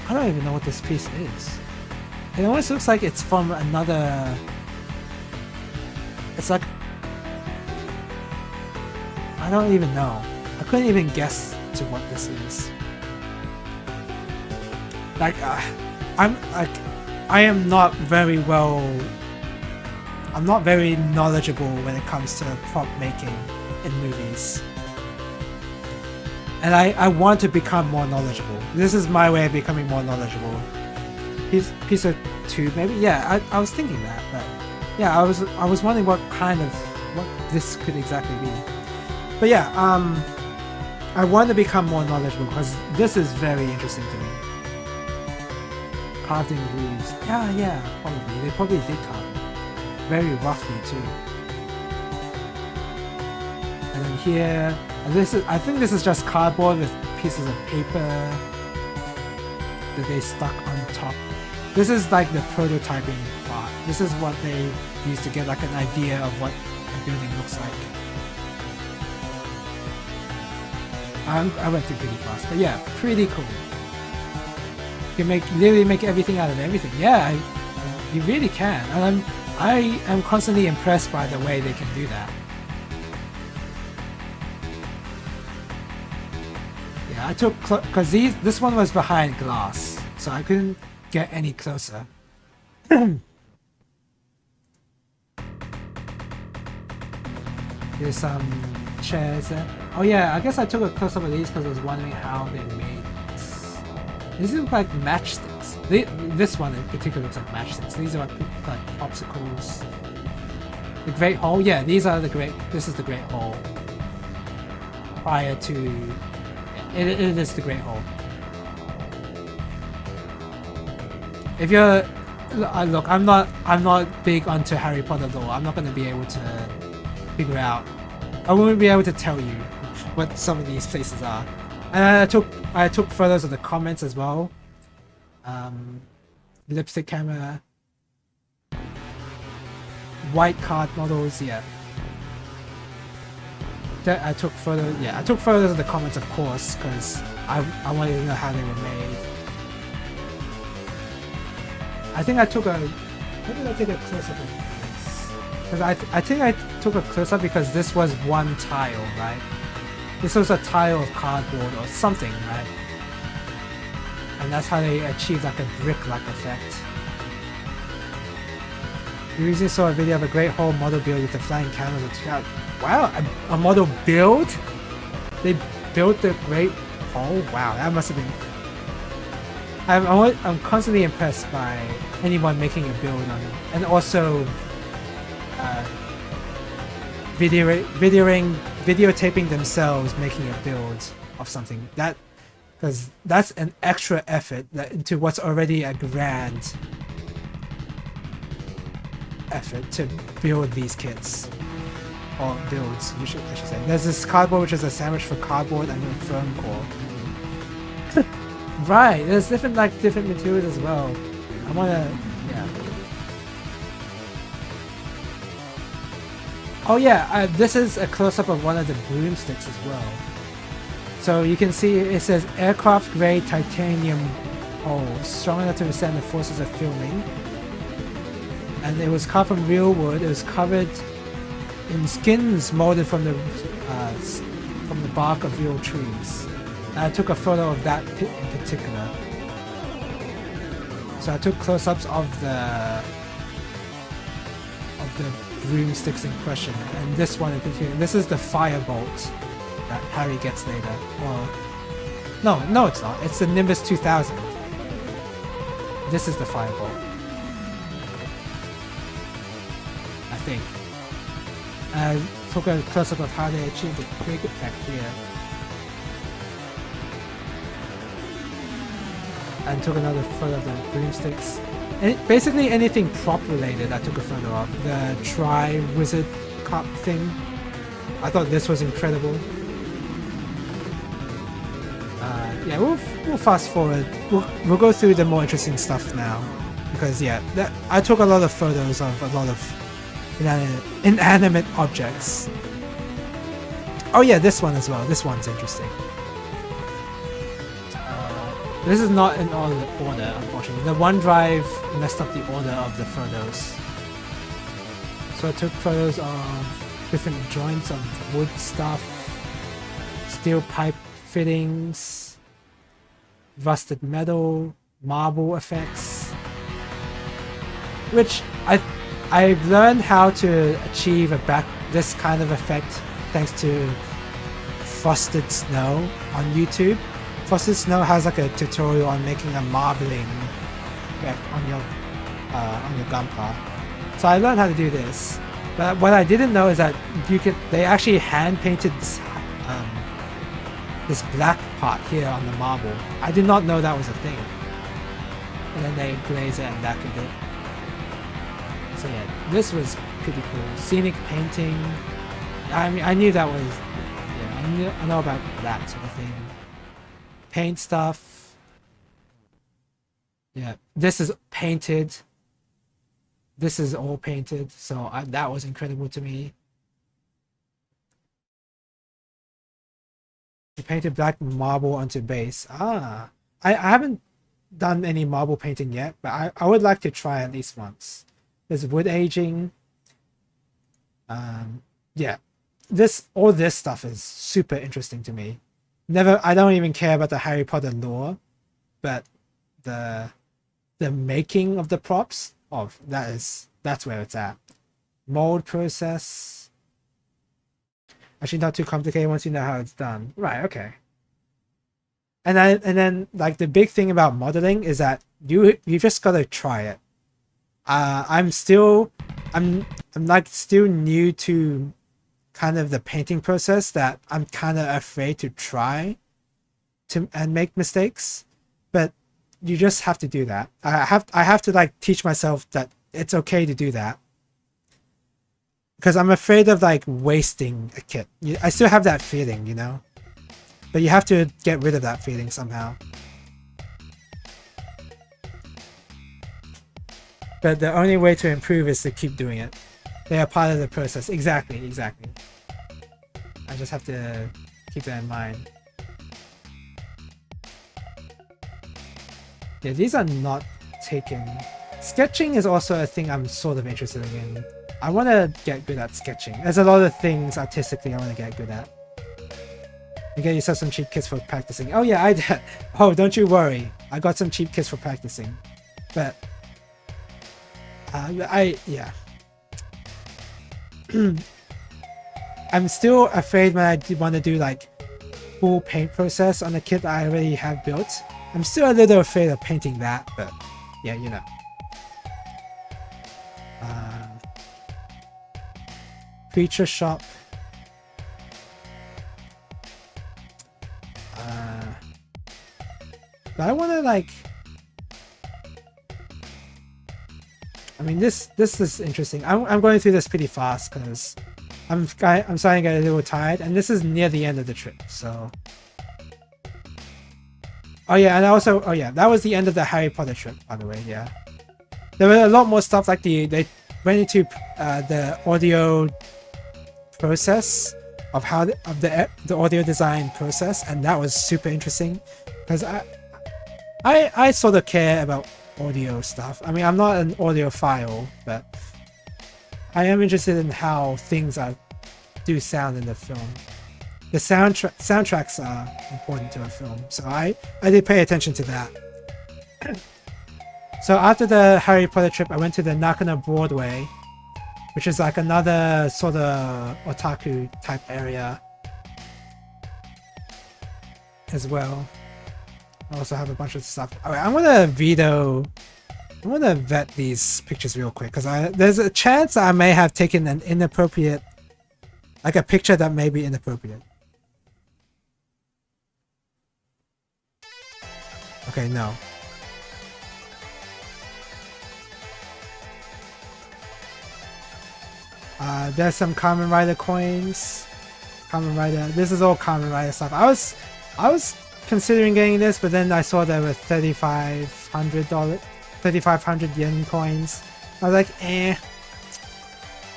I don't even know what this piece is. It almost looks like it's from another... It's like... I don't even know. I couldn't even guess to what this is. Like, I am not very well... I'm not very knowledgeable when it comes to prop making in movies. And I want to become more knowledgeable. This is my way of becoming more knowledgeable. Piece of tube, maybe? Yeah, I was thinking that, but yeah, I was wondering what this could exactly be. But yeah, I want to become more knowledgeable because this is very interesting to me. Carved in grooves. Yeah, probably. They probably did carve it. Very roughly too. And then here, I think this is just cardboard with pieces of paper that they stuck on top. This is like the prototyping part. This is what they use to get like an idea of what a building looks like. I went through pretty fast, but yeah, pretty cool. You can literally make everything out of everything. Yeah, you really can, and I am constantly impressed by the way they can do that. Yeah, I took because this one was behind glass, so I couldn't get any closer. Here's some chairs there. Oh yeah, I guess I took a close-up of these because I was wondering how they made this. These look like matchsticks. This one in particular looks like matchsticks. These are like popsicles. The Great Hall? Yeah, this is the Great Hall. Prior to... It is the Great Hall. If you're... Look, I'm not big onto Harry Potter lore. I'm not going to be able to figure out... I won't be able to tell you what some of these places are. And I took photos of the comments as well. Lipstick camera. White card models, yeah. I took photos of the comments, of course, because I wanted to know how they were made. I think I took a... Where did I take a close-up of this? Because I think I took a close-up because this was one tile, right? This was a tile of cardboard or something, right? And that's how they achieved like a brick-like effect. We recently saw a video of a Great Hall model build with the flying candles. Wow, a model build? They built the Great Hall? Wow, that must have been... I'm constantly impressed by anyone making a build on it. And also videoing videotaping themselves making a build of something. Because that's an extra effort into what's already a grand effort to build these kits. Or builds, I should say. There's this cardboard which is a sandwich for cardboard and a foam core. Right, there's different materials as well. I wanna, yeah. Oh yeah, this is a close-up of one of the broomsticks as well. So you can see it says aircraft-grade titanium holes, strong enough to withstand the forces of filming. And it was carved from real wood. It was covered in skins molded from the bark of real trees. And I took a photo of that pit in particular. So I took close-ups of the broomsticks in question, and this one in particular. This is the firebolt that Harry gets later. Well, no, it's not. It's the Nimbus 2000. This is the firebolt, I think. I took a close-up of how they achieved the quick effect here. And took another photo of the broomsticks. And basically anything prop related I took a photo of. The Tri-Wizard Cup thing. I thought this was incredible. Yeah, we'll fast forward. We'll go through the more interesting stuff now. Because yeah, I took a lot of photos of a lot of inanimate objects. Oh yeah, this one as well. This one's interesting. This is not in order, unfortunately. The OneDrive messed up the order of the photos. So I took photos of different joints of wood stuff, steel pipe fittings, rusted metal, marble effects, which I've learned how to achieve this kind of effect thanks to Frosted Snow on YouTube. Frosted Snow has like a tutorial on making a marbling effect on your gunpla. So I learned how to do this. But what I didn't know is that they actually hand painted this black part here on the marble. I did not know that was a thing. And then they glaze it and lacquered it. So yeah, this was pretty cool. Scenic painting. I mean, I knew that was, yeah, I know about that sort of thing. Paint stuff. Yeah, this is painted. This is all painted, so that was incredible to me. You painted black marble onto base. I haven't done any marble painting yet, but I would like to try at least once. There's wood aging. Yeah, all this stuff is super interesting to me. I don't even care about the Harry Potter lore, but the making of the props, that's where it's at. Mold process. Actually, not too complicated once you know how it's done. Right, okay. And then like the big thing about modeling is that you just gotta try it. I'm still new to kind of the painting process, that I'm kind of afraid to try and make mistakes, but you just have to do that. I have to like teach myself that it's okay to do that, because I'm afraid of like wasting a kit. I still have that feeling, you know, but you have to get rid of that feeling somehow. But the only way to improve is to keep doing it. They are part of the process. Exactly. I just have to keep that in mind. Yeah, these are not taken. Sketching is also a thing I'm sort of interested in. I want to get good at sketching. There's a lot of things artistically I want to get good at. You get yourself some cheap kits for practicing. Oh yeah, I did. Oh, don't you worry. I got some cheap kits for practicing. But yeah. I'm still afraid when I want to do like full paint process on a kit that I already have built. I'm still a little afraid of painting that, but yeah, you know. Feature shop. But I want to like. I mean, this is interesting. I'm going through this pretty fast because I'm starting to get a little tired, and this is near the end of the trip. So. Oh yeah, and also that was the end of the Harry Potter trip, by the way. Yeah, there were a lot more stuff like they went into the audio process of how the audio design process, and that was super interesting because I sort of care about audio stuff. I mean, I'm not an audiophile, but I am interested in how things do sound in the film. The soundtracks are important to a film, so I did pay attention to that. So after the Harry Potter trip, I went to the Nakano Broadway, which is like another sort of otaku type area as well. I also have a bunch of stuff. Alright, I'm gonna vet these pictures real quick because there's a chance I may have taken an inappropriate, like a picture that may be inappropriate. Okay, no. There's some Kamen Rider coins. Kamen Rider. This is all Kamen Rider stuff. I was considering getting this, but then I saw there were $3,500 yen coins. I was like, eh.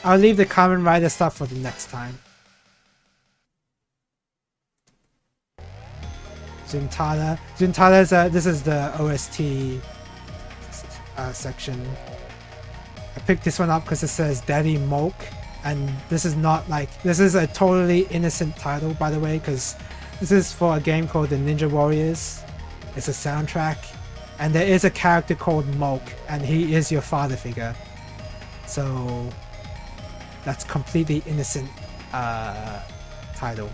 I'll leave the Kamen Rider stuff for the next time. Zuntata. Zuntata's this is the OST section. I picked this one up because it says Daddy Mulk, and this is not like, this is a totally innocent title, by the way, because this is for a game called the Ninja Warriors. It's a soundtrack, and there is a character called Mulk, and he is your father figure. So that's completely innocent title,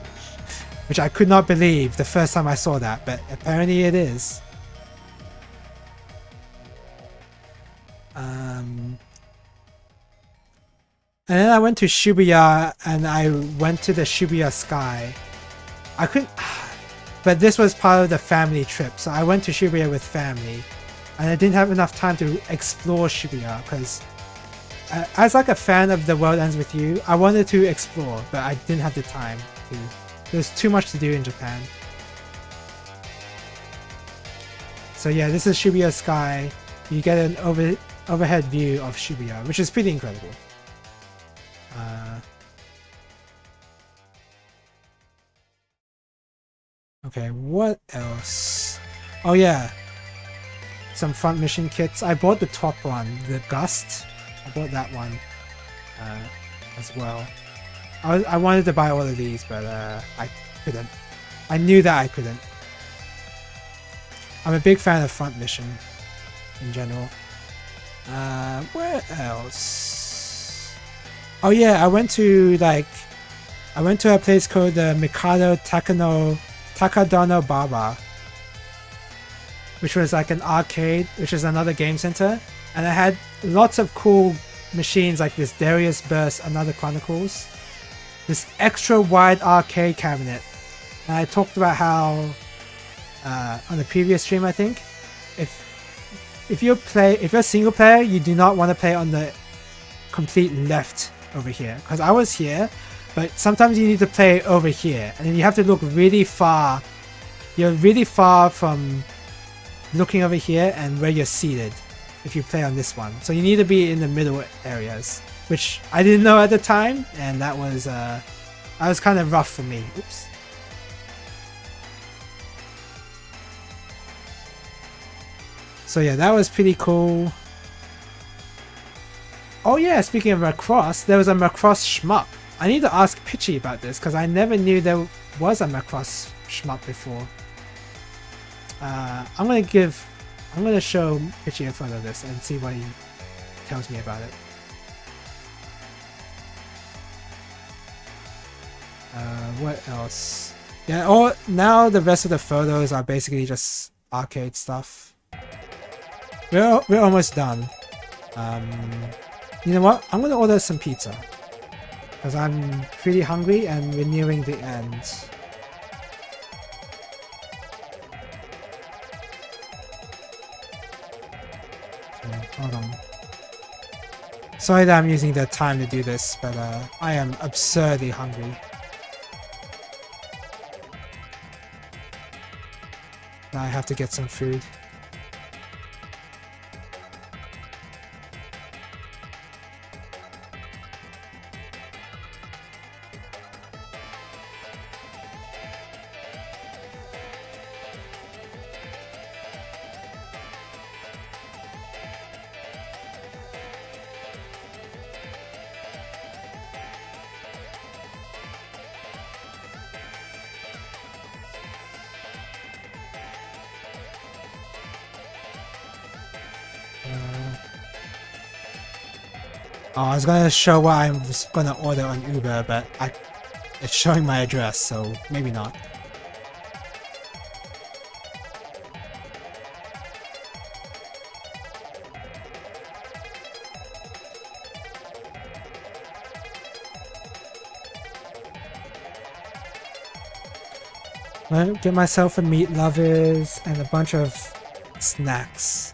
which I could not believe the first time I saw that, but apparently it is. And then I went to Shibuya, and I went to the Shibuya Sky. I couldn't, but this was part of the family trip, so I went to Shibuya with family, and I didn't have enough time to explore Shibuya because as like a fan of The World Ends With You, I wanted to explore, but I didn't have the time to. There's too much to do in Japan. So yeah, this is Shibuya Sky. You get an overhead view of Shibuya, which is pretty incredible. Okay, what else? Oh yeah, some front mission kits. I bought the top one, the Gust. I bought that one as well. I wanted to buy all of these, but I couldn't. I knew that I couldn't. I'm a big fan of front mission in general. Where else? Oh yeah, I went to a place called the Mikado Takadono Baba, which was like an arcade, which is another game center, and it had lots of cool machines like this Darius Burst, Another Chronicles, this extra wide arcade cabinet. And I talked about how on the previous stream, I think, if you're single player, you do not want to play on the complete left over here, because I was here, but sometimes you need to play over here, and then you have to look really far. You're really far from looking over here and where you're seated if you play on this one. So you need to be in the middle areas, which I didn't know at the time, and that was kind of rough for me. Oops. So yeah, that was pretty cool. Oh yeah, speaking of Macross, there was a Macross shmup. I need to ask Pitchy about this because I never knew there was a Macross shmup before. I'm gonna show Pitchy a photo of this and see what he tells me about it. What else? Yeah, now the rest of the photos are basically just arcade stuff. We're almost done. You know what? I'm gonna order some pizza because I'm pretty hungry and we're nearing the end. Hold on. Sorry that I'm using the time to do this, but I am absurdly hungry. Now I have to get some food. Oh, I was gonna show what I was gonna order on Uber, but it's showing my address, so maybe not. I'll get myself a meat lovers and a bunch of snacks.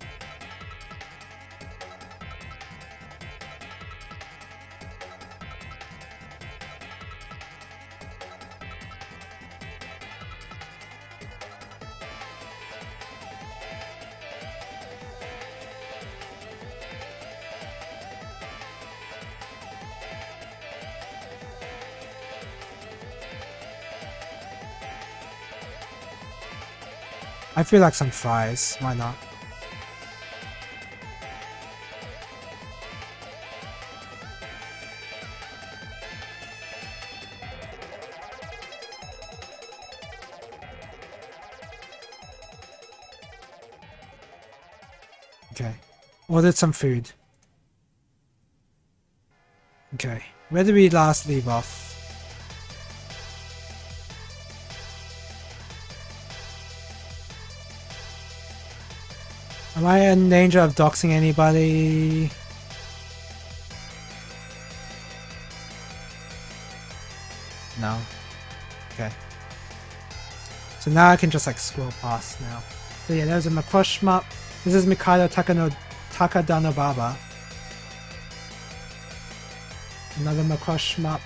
I feel like some fries, why not? Okay, ordered some food. Okay, where did we last leave off? Am I in danger of doxing anybody? No. Okay. So now I can just like scroll past now. So yeah, there's a Macross map. This is Mikado Takadano Baba. Another Macross map.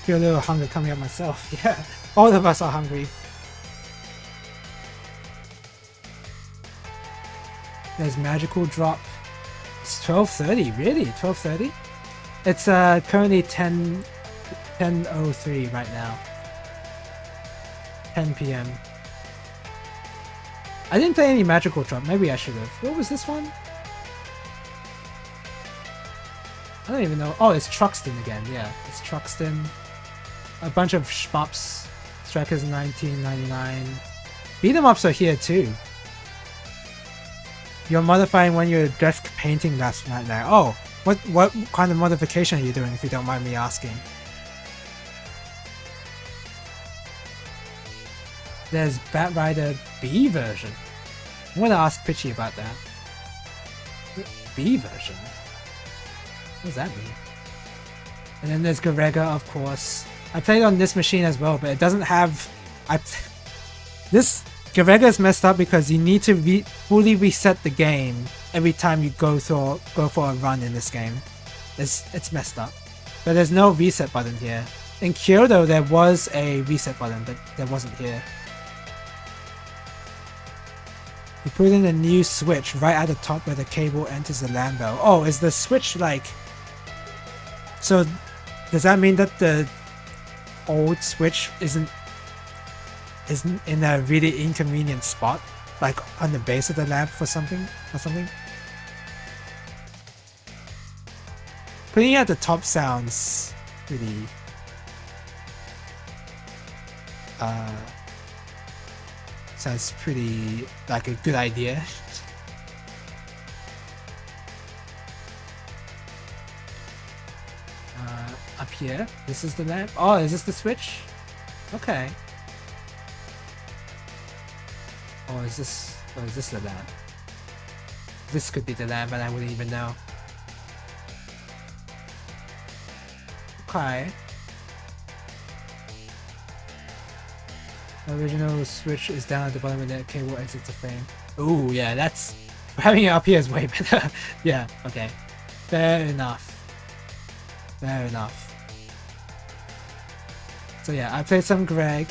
Feel a little hunger coming up myself. Yeah, all of us are hungry. There's magical drop. It's 12:30, really? 12:30? It's currently 10:03 right now. 10 p.m. I didn't play any magical drop. Maybe I should have. What was this one? I don't even know. Oh, it's Truxton again. Yeah, it's Truxton. A bunch of shmups. Strikers 1999. Beat 'em ups are here too. You're modifying when you're desk painting last night now. Oh, what kind of modification are you doing, if you don't mind me asking? There's Bat Rider B version. I'm gonna ask Pitchy about that. B version? What does that mean? And then there's Garega, of course. I played on this machine as well, but it doesn't have... This Garega is messed up because you need to fully reset the game every time you go for a run in this game. It's messed up. But there's no reset button here. In Kyoto there was a reset button, but there wasn't here. You put in a new switch right at the top where the cable enters the LAN bell. Oh, is the switch like... So does that mean that the old switch isn't in a really inconvenient spot, like on the base of the lamp or something? Putting it at the top sounds really sounds pretty like a good idea. Up here, this is the lamp. Oh, is this the switch? Okay. Or is this the lamp? This could be the lamp and I wouldn't even know. Okay. The original switch is down at the bottom of the cable exits the frame. Ooh, yeah, that's Having it up here is way better. Yeah, okay. Fair enough. Fair enough. So yeah, I played some Greg.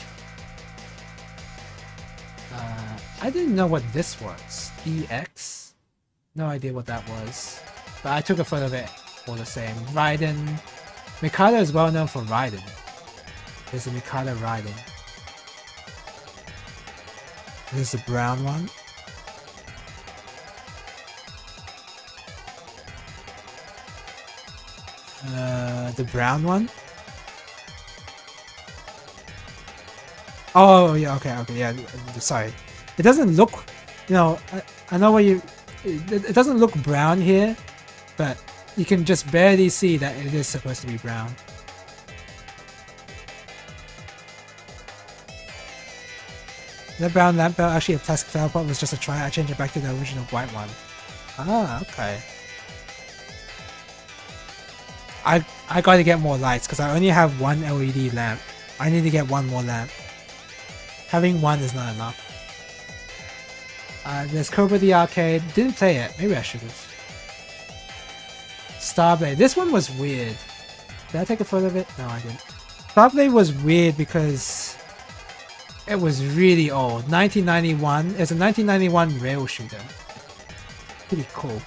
I didn't know what this was. EX? No idea what that was. But I took a photo of it all the same. Raiden. Mikado is well known for Raiden. There's a Mikado Raiden. There's the brown one. The brown one. Oh yeah, okay, yeah. Sorry, it doesn't look. You know, I know what you. It doesn't look brown here, but you can just barely see that it is supposed to be brown. The brown lamp belt actually a plastic flower pot was just a try. I changed it back to the original white one. Ah, okay. I gotta get more lights because I only have one LED lamp. I need to get one more lamp. Having one is not enough. There's Cobra the Arcade. Didn't play it. Maybe I should have. Starblade. This one was weird. Did I take a photo of it? No, I didn't. Starblade was weird because it was really old. 1991. It's a 1991 rail shooter. Pretty cool.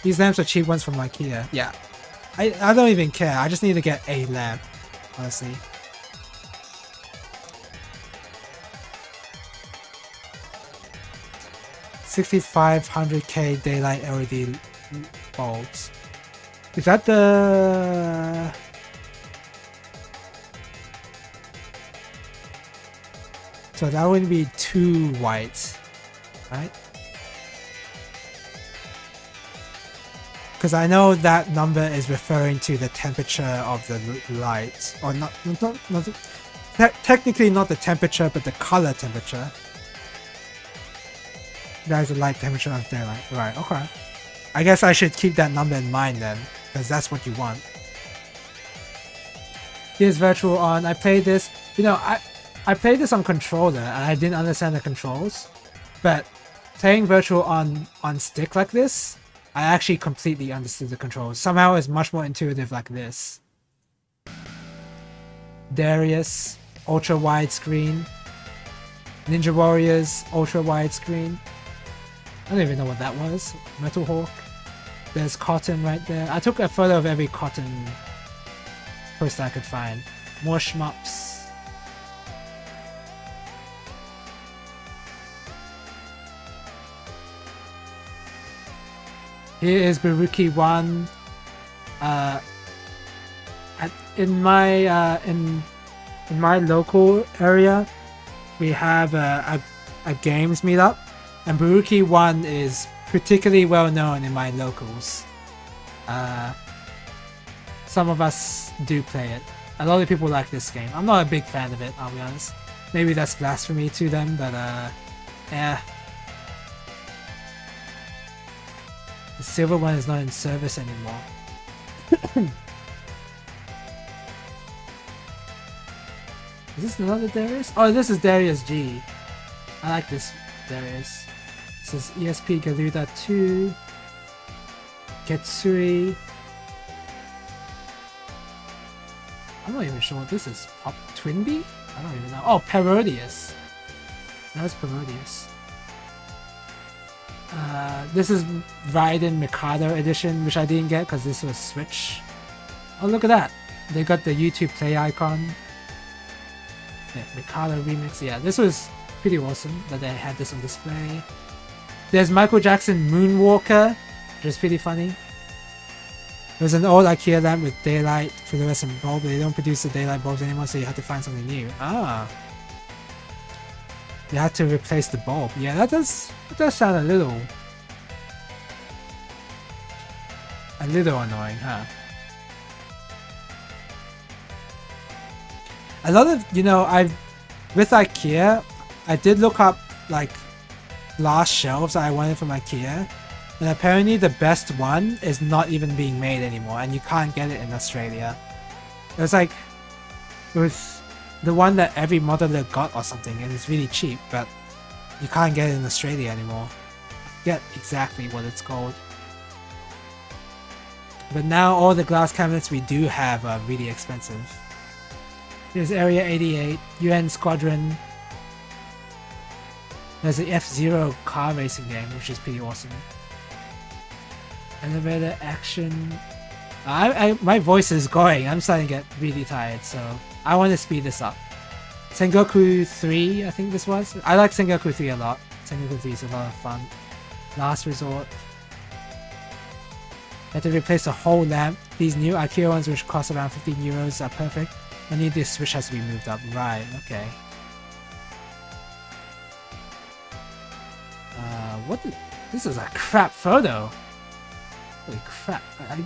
These lamps are cheap ones from IKEA. Yeah. I don't even care. I just need to get a lamp, honestly. $6,500K daylight LED bulbs. Is that the... So that would be 2 white, right? Because I know that number is referring to the temperature of the light, or not technically not the temperature, but the color temperature. That is the light temperature of daylight. Right, okay. I guess I should keep that number in mind then, because that's what you want. Here's Virtual On. I played this, you know, I played this on controller and I didn't understand the controls, but playing Virtual on stick like this, I actually completely understood the controls. Somehow it's much more intuitive like this. Darius, ultra widescreen. Ninja Warriors, ultra widescreen. I don't even know what that was. Metal Hawk. There's Cotton right there. I took a photo of every Cotton poster I could find. More shmups. Here is Baruki 1. In my local area, we have a games meetup, and Baruki 1 is particularly well known in my locals. Some of us do play it. A lot of people like this game. I'm not a big fan of it, I'll be honest. Maybe that's blasphemy to them, but yeah. The silver one is not in service anymore. Is this another Darius? Oh, this is Darius G. I like this Darius. This is ESP Garuda 2. Ketsui. I'm not even sure what this is. Pop Twinbee? I don't even know. Oh, Parodius. That was Parodius. This is Raiden Mikado edition, which I didn't get because this was Switch. Oh, look at that. They got the YouTube play icon. Yeah, Mikado remix. Yeah, this was pretty awesome that they had this on display. There's Michael Jackson Moonwalker, which is pretty funny. There's an old IKEA lamp with daylight fluorescent bulb, but they don't produce the daylight bulbs anymore, so you have to find something new. Ah. You had to replace the bulb. Yeah, that does sound a little annoying, huh? A lot of, you know, with IKEA, I did look up like last shelves that I wanted from IKEA, and apparently the best one is not even being made anymore, and you can't get it in Australia. It was the one that every modeler got or something, and it's really cheap, but you can't get it in Australia anymore. forget exactly what it's called. But now all the glass cabinets we do have are really expensive. There's Area 88, UN Squadron. There's the F-Zero car racing game, which is pretty awesome. Elevator action. My voice is going. I'm starting to get really tired, so I want to speed this up. Sengoku 3, I think this was. I like Sengoku 3 a lot. Sengoku 3 is a lot of fun. Last Resort. Had to replace the whole lamp. These new IKEA ones, which cost around 15 euros, are perfect. Only this switch has to be moved up. Right, okay. This is a crap photo. Holy crap. I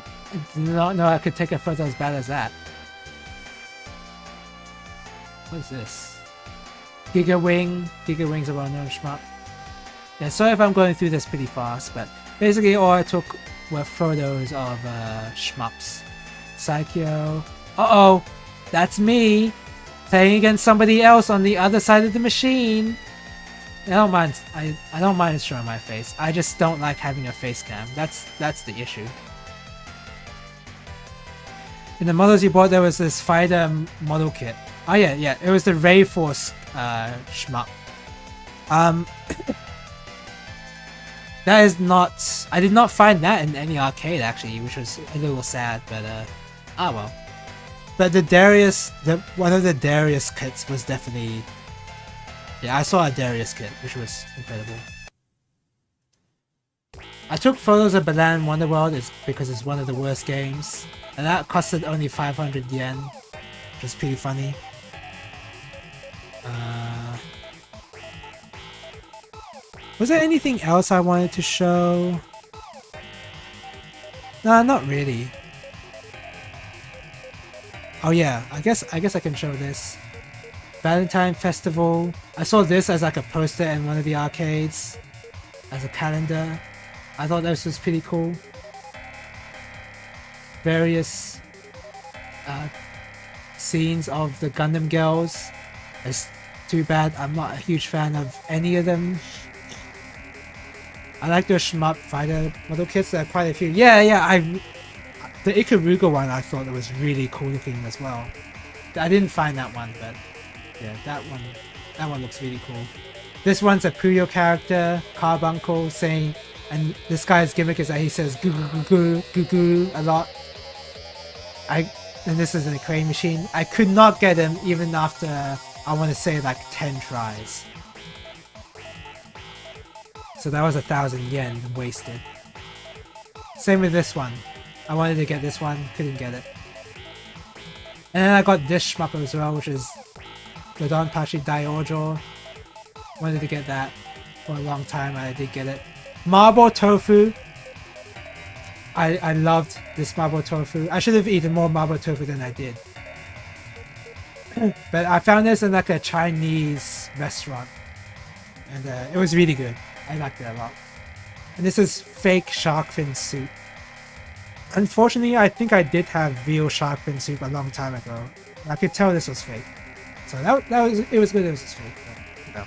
did not know I could take a photo as bad as that. What is this? Giga Wing. Giga Wing's a well-known shmup. Yeah, sorry if I'm going through this pretty fast, but basically all I took were photos of shmups. Psycho. Uh-oh! That's me! Playing against somebody else on the other side of the machine! I don't mind. I don't mind showing my face. I just don't like having a face cam. That's the issue. In the models you bought, there was this fighter model kit. Oh yeah, it was the Ray Force shmup. That is not. I did not find that in any arcade actually, which was a little sad. But ah well. But the Darius, one of the Darius kits was definitely. Yeah, I saw a Darius kit, which was incredible. I took photos of Balan Wonderworld because it's one of the worst games, and that costed only 500 yen, which is pretty funny. Was there anything else I wanted to show? Nah, not really. Oh yeah, I guess I can show this. Valentine Festival. I saw this as like a poster in one of the arcades, as a calendar. I thought this was pretty cool. Various scenes of the Gundam girls. It's too bad I'm not a huge fan of any of them. I like the shmup fighter model kits. There are quite a few. Yeah. The Ikaruga one I thought was really cool looking as well. I didn't find that one, but yeah, that one looks really cool. This one's a Puyo character, Carbuncle, saying, and this guy's gimmick is that he says goo goo goo goo goo a lot. And this is a crane machine. I could not get him even after, I want to say, like 10 tries. So that was 1,000 yen wasted. Same with this one. I wanted to get this one, couldn't get it. And then I got this shmup as well, which is the Donpachi Daiojo. Wanted to get that for a long time, and I did get it. Marble Tofu. I loved this marble tofu. I should have eaten more marble tofu than I did. But I found this in like a Chinese restaurant. And it was really good. I liked it a lot. And this is fake shark fin soup. Unfortunately, I think I did have real shark fin soup a long time ago. I could tell this was fake. So it was good it was just fake. But, no.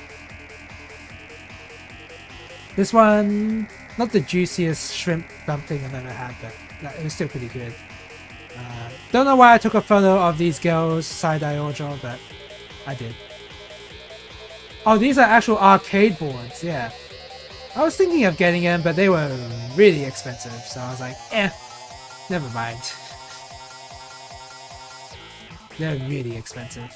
This one, not the juiciest shrimp dumpling I've ever had, but it was still pretty good. Don't know why I took a photo of these girls, Side-Eye Ojo, but I did. Oh, these are actual arcade boards, yeah. I was thinking of getting them, but they were really expensive, so I was like, never mind. They're really expensive.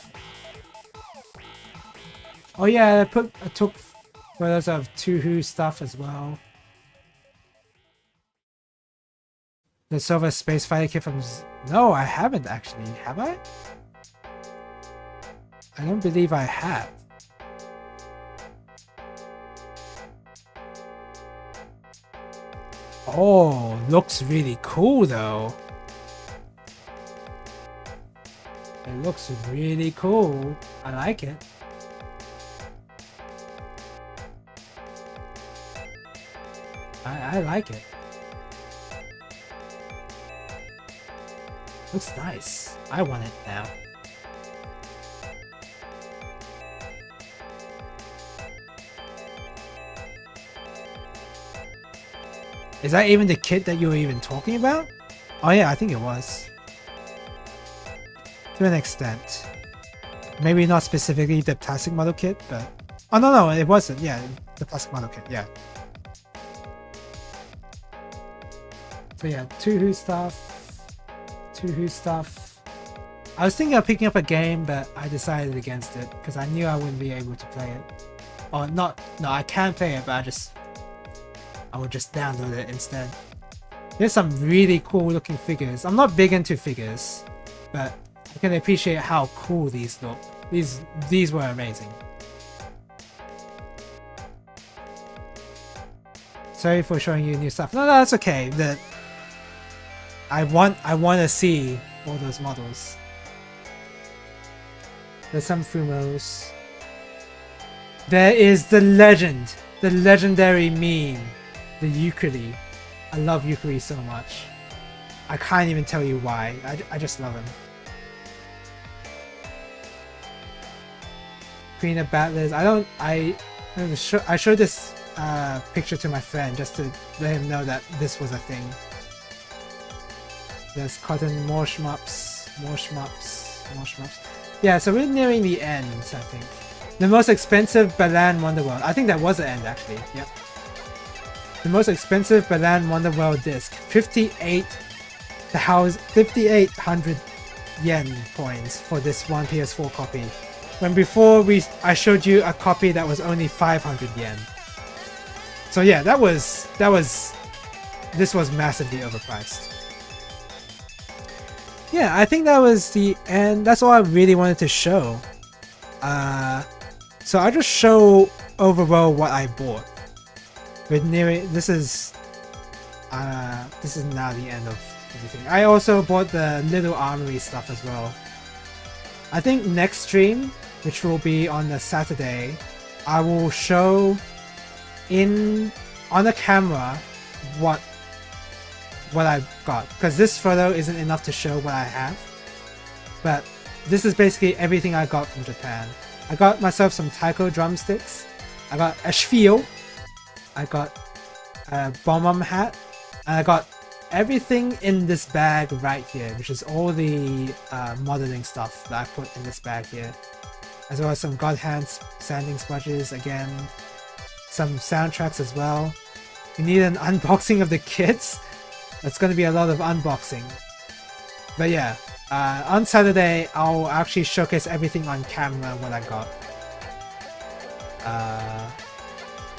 Oh yeah, I took photos of Tuhu stuff as well. The Silver Space Fighter kit from... No, I haven't actually. Have I? I don't believe I have. Oh, looks really cool though. It looks really cool. I like it. I like it. Looks nice. I want it now. Is that even the kit that you were even talking about? Oh yeah, I think it was. To an extent. Maybe not specifically the plastic model kit, but... Oh no, it wasn't. Yeah, the plastic model kit, yeah. So yeah, 2 Who stuff. 2 Who stuff. I was thinking of picking up a game, but I decided against it because I knew I wouldn't be able to play it. Or not, no, I can play it, but I would just download it instead. There's some really cool looking figures. I'm not big into figures, but I can appreciate how cool these look. These were amazing. Sorry for showing you new stuff. No, that's okay. I want to see all those models. There's some Fumos. There is the legend, the legendary meme, the Yukari. I love Yukari so much. I can't even tell you why. I just love him. Queen of Battlers. I showed this picture to my friend just to let him know that this was a thing. There's cotton, more shmups. Yeah, so we're nearing the end, I think. The most expensive Balan Wonderworld. I think that was the end, actually. Yep. The most expensive Balan Wonderworld disc. 5,800 yen coins for this one PS4 copy. When before I showed you a copy that was only 500 yen. So yeah, this was massively overpriced. Yeah, I think that was the end. That's all I really wanted to show. So I'll just show overall what I bought. With this is now the end of everything. I also bought the little armory stuff as well. I think next stream, which will be on the Saturday, I will show on the camera what I got, because this photo isn't enough to show what I have, but this is basically everything I got from Japan. I got myself some taiko drumsticks, I got a shfio, I got a bomb hat, and I got everything in this bag right here, which is all the modeling stuff that I put in this bag here, as well as some God Hand sanding sponges again, some soundtracks as well. You need an unboxing of the kits. That's going to be a lot of unboxing. But yeah, on Saturday, I'll actually showcase everything on camera what I got.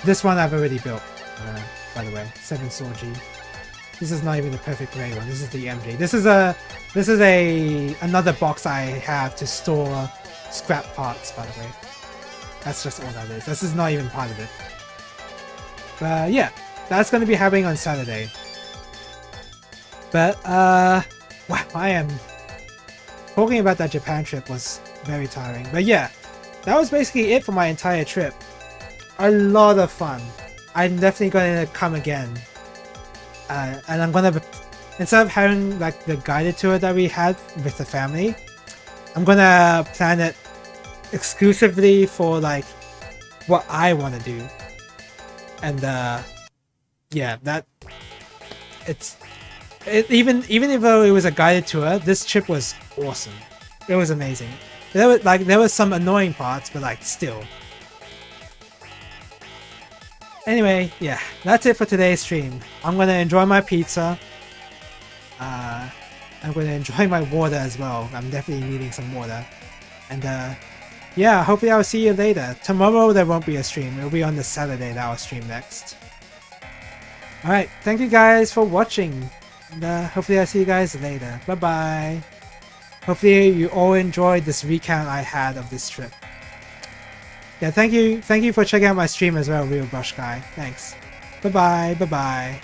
This one I've already built, by the way, 7 Soji. This is not even the perfect grey one. This is the MG. This is another box I have to store scrap parts, by the way. That's just all that is. This is not even part of it. But yeah, that's going to be happening on Saturday. But wow, I am talking about that Japan trip was very tiring. But yeah, that was basically it for my entire trip. A lot of fun. I'm definitely going to come again. And I'm gonna, instead of having like the guided tour that we had with the family, I'm gonna plan it exclusively for like what I want to do. And yeah, even though it was a guided tour, this trip was awesome. It was amazing. There was some annoying parts, but like still. Anyway, yeah, that's it for today's stream. I'm gonna enjoy my pizza. I'm gonna enjoy my water as well. I'm definitely needing some water. And yeah, hopefully I'll see you later. Tomorrow there won't be a stream. It'll be on the Saturday that I'll stream next. Alright, thank you guys for watching. And hopefully I'll see you guys later. Bye bye. Hopefully you all enjoyed this recount I had of this trip. Yeah, thank you for checking out my stream as well, Real Brush Guy. Thanks. Bye bye.